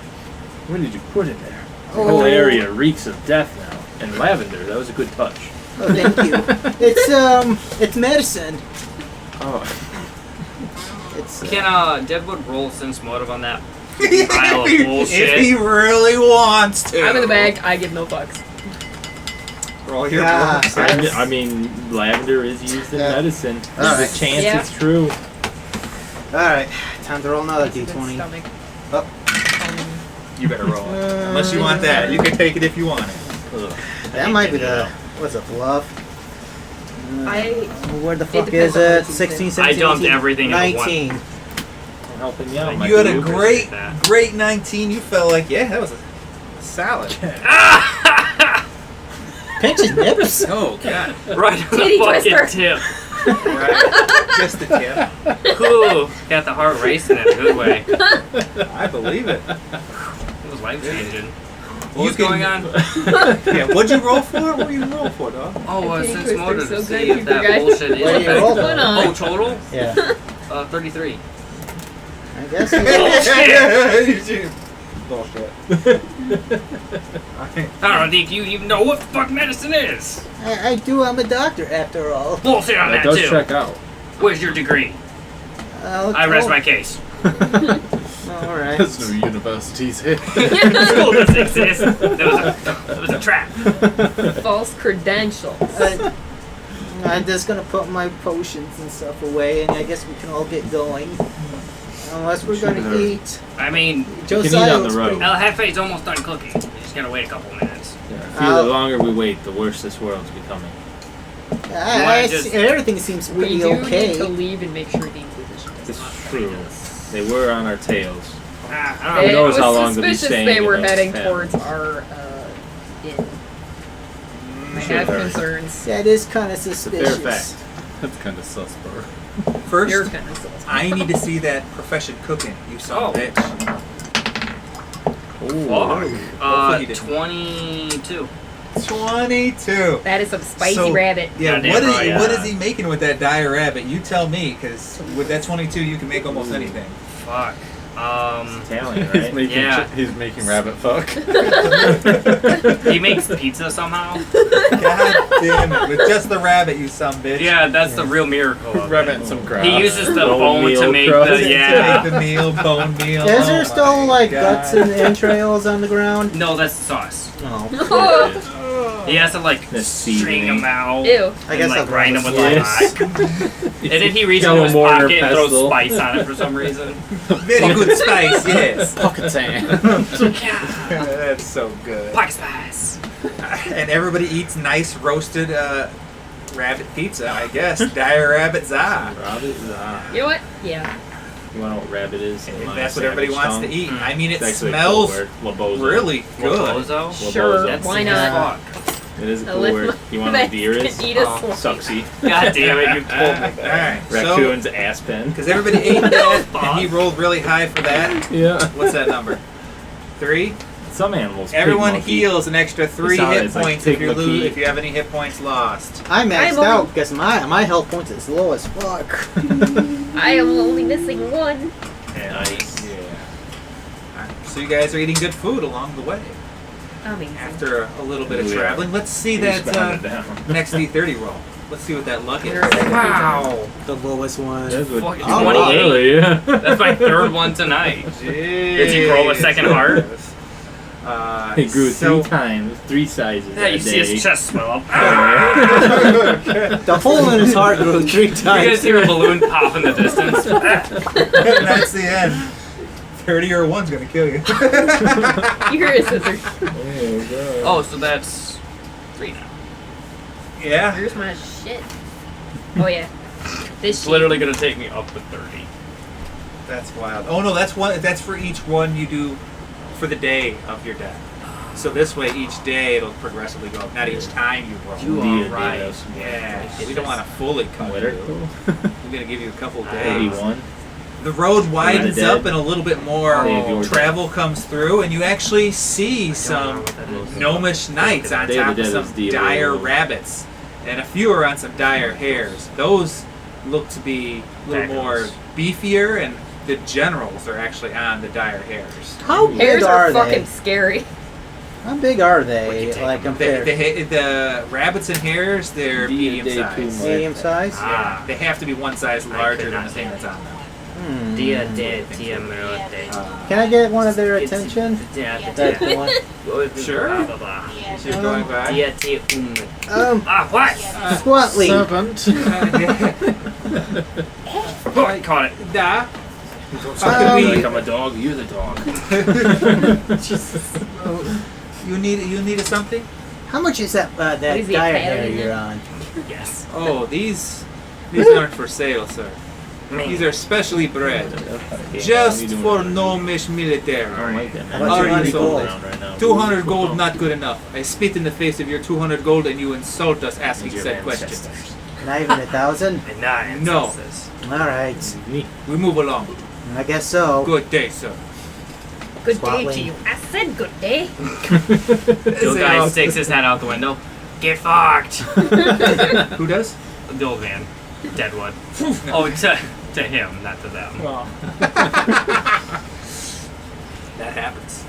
What did you put in there? The Oh. whole area reeks of death now. And lavender. That was a good touch. Oh, thank you. It's medicine. Oh. It's Can Deadwood roll sense motive on that? if Pile of bullshit. he really wants to. I'm in the bag. I give no fucks. Roll your Yeah. rolls. I mean, lavender is used in Yeah. medicine. There's Alright. a chance Yeah. it's true. all right. Time to roll another Good d20. stomach. Oh. You better roll it. Unless you want that. You can take it if you want it. Ugh. That might be the what's a bluff. Where the fuck depends is on what it? you 16, think. 17, I dumped 18, everything into one. 19. I'm helping you out. my You had a dude. great, that. great 19. You felt like, yeah, that was a salad. Pinch his nips. Oh, God. Right on the Titty fucking twister. tip. Right. Just the tip. Ooh, got the heart racing in a good way. I believe it. It was life changing. You What's can- going on? Yeah, what'd you roll for? What did you roll for, dog? Oh, Titty sense twister, motive so to good, see you if that forgot. bullshit is What do you effective. roll What's going on? Oh, total? Yeah. 33. I guess. Bullshit. I don't think you even know what the fuck medicine is. I do. I'm a doctor after all. Bullshit on That that, does too. check out. Where's your degree? I rest my case. All right. There's no universities here. School doesn't exist. That was a trap. False credentials. I'm just gonna put my potions and stuff away, and I guess we can all get going. Unless we're gonna Sure. eat. I mean, Josiah on the looks road. pretty- El Jefe's almost done cooking. You just gotta wait a couple minutes. Yeah, I feel the longer we wait, the worse this world's becoming. Everything seems We pretty do okay. need to leave and make sure the Inquisition does It's not true. find us. They were on our tails. I Who It knows was how long they'll be suspicious staying they in were those heading cabins. towards our inn. have Sure. concerns. That is kind of a fair suspicious. fact. That's kind of sus, bro. You're First, kind of sus. I need to see that profession cooking. You son of a bitch. Fuck. Hopefully you didn't. 22. 22. That is some spicy So- rabbit. Yeah, Goddamn what is right, what yeah. is he making with that dire rabbit? You tell me, because with that 22, you can make almost anything. Fuck. Italian, He's right? making, Yeah. he's making rabbit fuck. He makes pizza somehow. God damn it! With just the rabbit, you son of a bitch. Yeah, that's the real miracle of rabbit it. and some crab. He uses the Bone bone meal to make crust. the To yeah. make the meal, bone meal. Is Oh there my still like God. guts and entrails on the ground? No, that's sauce. Oh. He has to like That's string seasoning. them out. Ew. I guess and, like I'll grind them with Yes. like and then he reaches Yellow into his mortar pocket and throws pestle. spice on it for some reason. Very good spice, yes. Pocket tan. That's so good. Pike spice. And everybody eats nice roasted rabbit pizza, I guess. Dire rabbit za. Rabbit, You know what? Yeah. You want to know what rabbit is? And that's what everybody wants to eat. I mean, it It's actually a smells cool word. Labozo. really good. Bozo? Sure. That's Why sick not? as fuck. It is a I cool lift word. my You want to know what deer vest is? and eat a Oh, slice. Sucksy. God damn it, you told me that. Alright, so, Raccoon's ass pen. because everybody ate that, and he rolled really high for that. Yeah. What's that number? 3? Some animals. pig Everyone monkey. heals an extra 3 It's hit like points if pig you monkey. if you have any hit points lost. I maxed I'm out because my health points is low as fuck. I am only missing one. Nice. Yeah. Alright, so you guys are eating good food along the way. Amazing. After a little bit of Oh, yeah. traveling, let's see We that just found it down. next D30 roll. Let's see what that luck is. Wow. The lowest one. That's what- Fucking Oh, 28. really, yeah. That's my third one tonight. Did he grow a second heart? He grew so, 3 times, 3 sizes. Yeah, you that see day. his chest swell up. The hole in his heart grew 3 You guys times. hear a balloon pop in the distance? That's the end. 30 or 1's gonna kill you. You hear a scissor. Oh, so that's 3 now. Yeah. Here's my shit. Oh yeah. This It's shit. literally gonna take me up to 30. That's wild. Oh no, that's one. That's for each one you do for the day of your death. So this way, each day it'll progressively go up. Not each time you roll. You Indeed, are right. yes. Yeah, we don't want to fully cut Winter. you. We're gonna give you a couple of days. 81. The road widens Dead. up and a little bit more Day of your travel comes through, and you actually see some gnomish knights on Day of top the of Dead some is the dire original. rabbits, and a few are on some dire hares. Those look to be a little more Daggers. beefier, and the generals are actually on the dire hares. How big Hairs are are fucking they? scary. How big are We they? can take Like them. compared The rabbits and hares, they're D&D medium too size. much. medium size? Ah. They have to be one size I larger could than not the thing do that's on them. Dia de Dia Merode. Can I get one of their attention? That's the one. Sure. Blah, blah, blah. She's going by. Dia te Ah, what? Squatly. Servant. Oh, caught it. Da. Like I'm a dog, you're the dog. You need something? How much is that What that is he, dire Italian hair you're then? on? Yes. Oh, these aren't for sale, sir. These are specially bred, just for gnomish military. I don't like that, man. How about Are 200 you gold? Around right now. 200 gold not good enough. I spit in the face of your 200 gold and you insult us asking Your said questions. ancestors. Not even 1,000? And nine. No. senses. Alright. Me. We move along. I guess so. Good day, sir. Good day Squatling. to you. I said good day. The old guy sticks his head out the window. Get fucked. Who does? The old man. Deadwood. Oh, to him, not to them. That happens.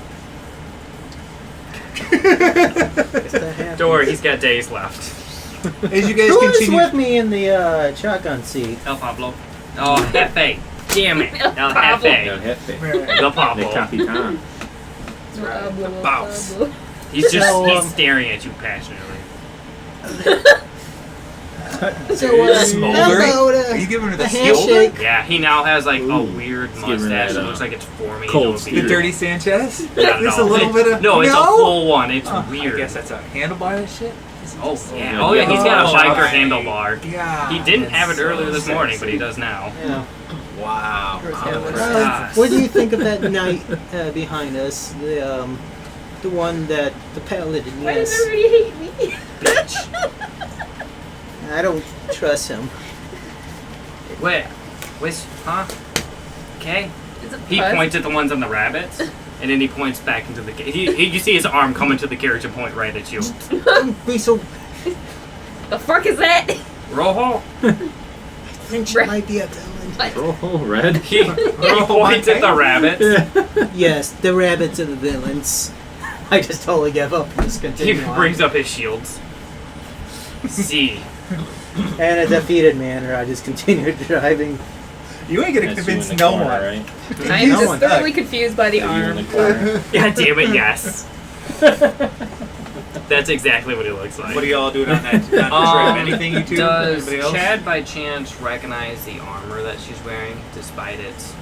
Don't worry, he's got days left. As you guys Who is continue. with me in the shotgun seat? El Pablo. Oh, Hefe. Damn it. El El Hefe. Jefe. The The Pablo. Capitan. right. Blah, The blah, boss. blah, blah. He's just So, he's staring at you passionately. So, Smoldering? how Are about you giving her the the smolder? handshake? Yeah, he now has like a Ooh, weird it's giving mustache. that, It looks like it's forming cold into a steel. The beard. dirty Sanchez? I don't Just a know. little bit of. No, it's a No? full one. It's Oh, weird. I guess that's a handlebar shit. Oh yeah. yeah. Oh yeah. He's got a Oh, biker my handlebar. God, He didn't that's have it so earlier this morning, but he sexy. does now. Yeah. Wow. What do you think of that knight behind us? The one that the paladin. Why does Yes. everybody hate me? bitch. I don't trust him. Wait, huh? Okay. Is it He Buzz? points at the ones on the rabbits, and then he points back into the. You see his arm come into the carriage and point right at you. Don't be so. The fuck is that? Rojo. I think she might be a villain. Oh, red. He points at the rabbits. Yes, the rabbits are the villains. I just totally give up and just He continue on. brings up his shields. See. And a defeated manner, I just continued driving. You ain't gonna That's you in convince the no corner, one. right? I am No just one. thoroughly confused by the You in arm. the corner. God damn it, yes. That's exactly what it looks like. What are y'all doing on that on the trip? Anything you two? Does Anybody else? Chad by chance recognize the armor that she's wearing, despite its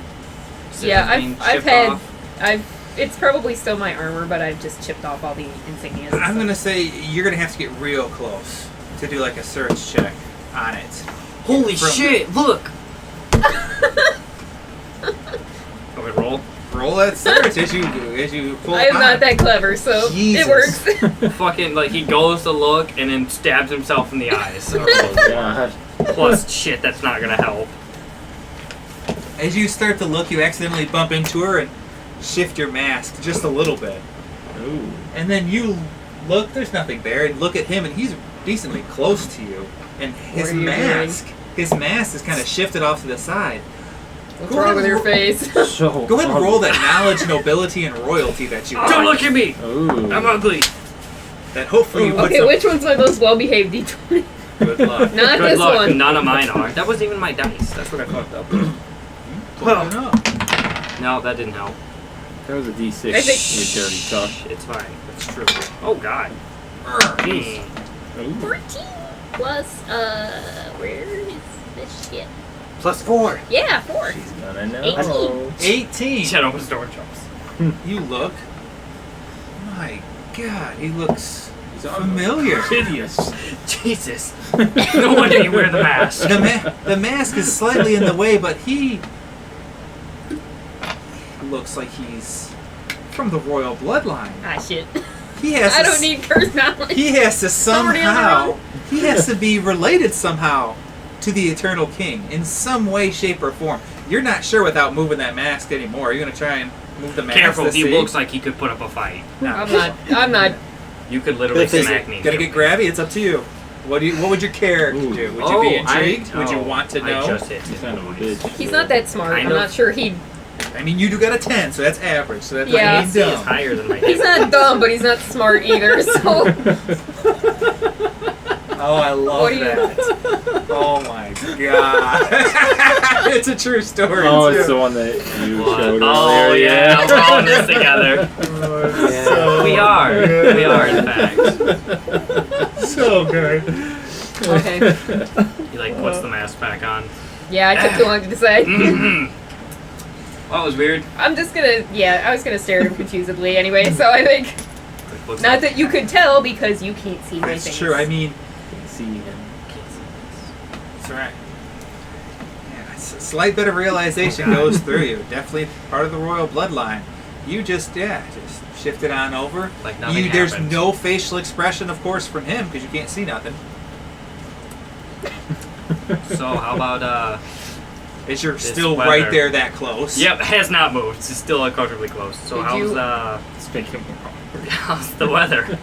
Yeah, being I've chipped had, off? it's probably still my armor, but I've just chipped off all the insignias. and I'm stuff. gonna say you're gonna have to get real close to do like a search check on it. Holy From- shit! Look. Okay, roll. Roll that search as you pull. I am on. not that clever, so Jesus. it works. Fucking like he goes to look and then stabs himself in the eyes. Oh, God. Plus shit, that's not gonna help. As you start to look, you accidentally bump into her and shift your mask just a little bit, Ooh. and then you look. There's nothing there, and look at him, and he's decently close to you, and his What are you mask. His mask is kind of shifted off to the side. What's wrong with your face? So Go ahead and roll that knowledge, nobility, and royalty that you Don't got. look at me! Ooh. I'm ugly. That hopefully you put Okay, some which one's one of those well-behaved D20? good luck. Not Good this luck, one. none of mine are. That wasn't even my dice. That's what I fucked up. Close enough. No, that didn't help. That was a D6. I think- You dirty cock. It's fine. It's true. Oh god. Jeez. Ooh. 14 plus, where is this shit? Plus 4. Yeah, 4. She's gonna know. 18. 18. Shut up, his door jumps. You look. My God, he looks familiar. Hideous. Jesus. No wonder you wear the mask. The mask is slightly in the way, but he looks like he's from the royal bloodline. Ah, shit. He has. I to don't need curse knowledge. He has to Already on the somehow. run. He has to be related somehow to the Eternal King in some way, shape, or form. You're not sure without moving that mask anymore. Are you gonna try and move the mask? Careful, to he see? looks like he could put up a fight. I'm not. You could literally If it's- smack me. Gotta get grabby. It's up to you. What would your character Ooh. do? Would you be intrigued? I, Would you oh, want to I know? just hit He's him. kind of a bitch. He's not that smart. Kind I'm of. not sure he. I mean, you do got a 10, so that's average. So that's Yeah. not He's dumb. higher than my He's not dumb, but he's not smart either. So Oh, I love What do you- that. Oh my god. It's a true story. Oh, too. it's the one that you showed Oh earlier. yeah, we're all in this together. Yeah. We are. We are in fact. So good. okay. He like puts the mask back on. Yeah, I took too long to decide. Mhm. Oh, it was weird. I'm just gonna. Yeah, I was gonna stare at him confusedly anyway. So I think It looks not like- that you could tell because you can't see my That's face. true. I mean, See him. that's right. Yeah, a slight bit of realization goes through you. Definitely part of the royal bloodline. You just shifted on over. Like nothing There's happened. no facial expression, of course, from him because you can't see nothing. So how about As you're This still weather. right there that close. Yep, has not moved. It's still uncomfortably close. So Did how's you- It's making me wrong. how's the weather?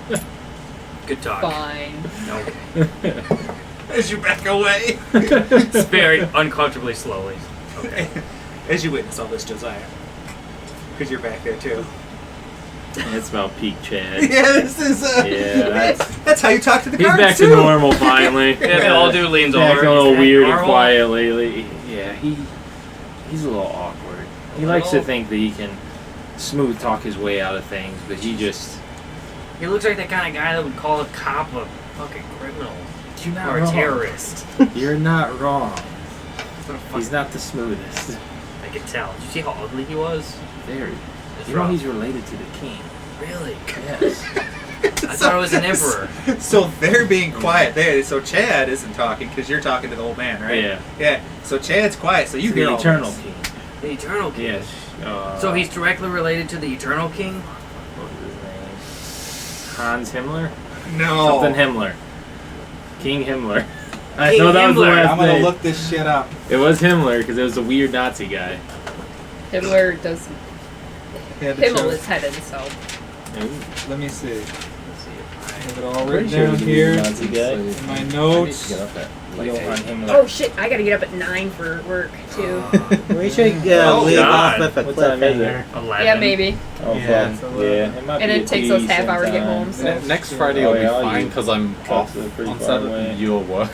Good talk. Fine. Okay. As you back away. It's very uncomfortably slowly. Okay. As you witness all this, Josiah. Because you're back there too. That's about peak Chad. Yeah, this is. Yeah, that's how you talk to the He's cards back too. to normal finally. Yeah, the old dude leans He's over. acting a little He's back weird and normal. quiet lately. Yeah, he's a little awkward. He likes to little? think that he can smooth talk his way out of things, but he just He looks like the kind of guy that would call a cop a fucking criminal. you're not Or a wrong. terrorist. You're not wrong. What a fuck- He's not the smoothest. I could tell. Did you see how ugly he was? Very. It's You know rough. he's related to the king. Really? Yes. I thought it was an emperor. So they're being quiet there. So Chad isn't talking because you're talking to the old man, right? Yeah. Yeah. So Chad's quiet. So you He's hear the all eternal this. king. The Eternal King. Yes. So he's directly related to the Eternal King? What was his name? Hans Himmler. No. Something Himmler. King Himmler. I King know that was the Himmler. last I'm gonna name. look this shit up. It was Himmler because it was a weird Nazi guy. Hitler does. Yeah, the Himmel show- is headed, so. Let me see. I have it all Pretty written sure it down was a here weird Nazi guy. in my notes. Johann Himmler. Oh shit! I gotta get up at 9 for work too. We should Oh, leave God. off with a What time is cliffhanger. 11. Yeah, maybe. Oh, Yeah, fuck. so, Yeah, it might And be it a takes us half decent hour to get time. home. So. Next Friday Oh, will be yeah, fine you- because I'm That's off pretty on far Saturday. away. You'll work.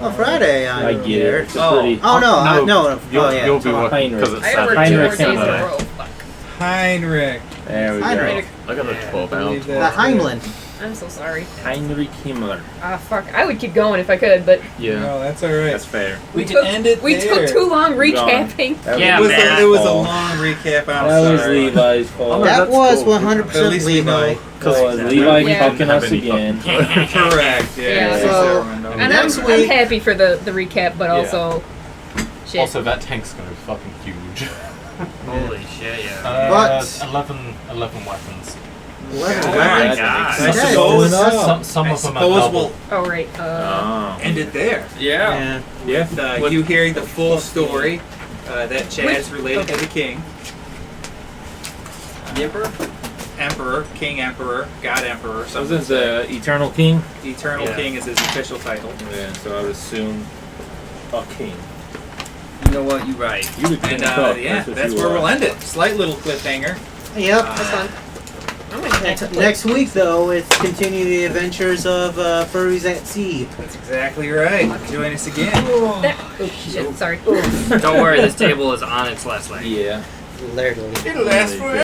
Oh, Friday. I get here. it. It's a Oh. pretty. Oh no, no. You'll, Oh yeah. you'll be working Heinrich. because it's I gotta work 2 Saturday. more Heinrich days in a Himmler. row. Fuck. Heinrich. There we Heinrich. go. I got a 12 I hour. believe The that's it. Heimlin. I'm so sorry. Heinrich Himmler. Ah, fuck. I would keep going if I could, but Yeah. No, that's all right. That's fair. We took, can end it we there. took too long Gone. recapping. That Yeah, It was, man. it was a fault. long recap. I'm That was sorry. Levi's fault. That that's was cool. 100% At least we Levi. know. That was Levi Yeah. fucking us again. Correct. Yeah. Yeah, so- everyone knows. And Next I'm week- happy for the recap, but Yeah. also. Shit. Also, that tank's gonna be fucking huge. Holy shit, yeah. But- 11 weapons. 11 Oh weapons. my god. I Yeah, suppose, Some I of them are suppose double. we'll Oh, right. Oh. end it there. Yeah. Yeah. With you hearing the full story that Chad's related to okay. the king. The Emperor? Emperor, King Emperor, God Emperor. So Some this is the Eternal King? Eternal Yeah. King is his official title. Yeah, so I would assume a king. You know what? You're right. You would And cook. yeah, what that's you where are. we'll end it. Slight little cliffhanger. Yep. That's fun. I'm gonna have to put- Next week, though, it's continue the adventures of furries at sea. That's exactly right. Join us again. That, oh, shit. Sorry. Don't worry, this table is on its last leg. Yeah. Literally. It'll last forever.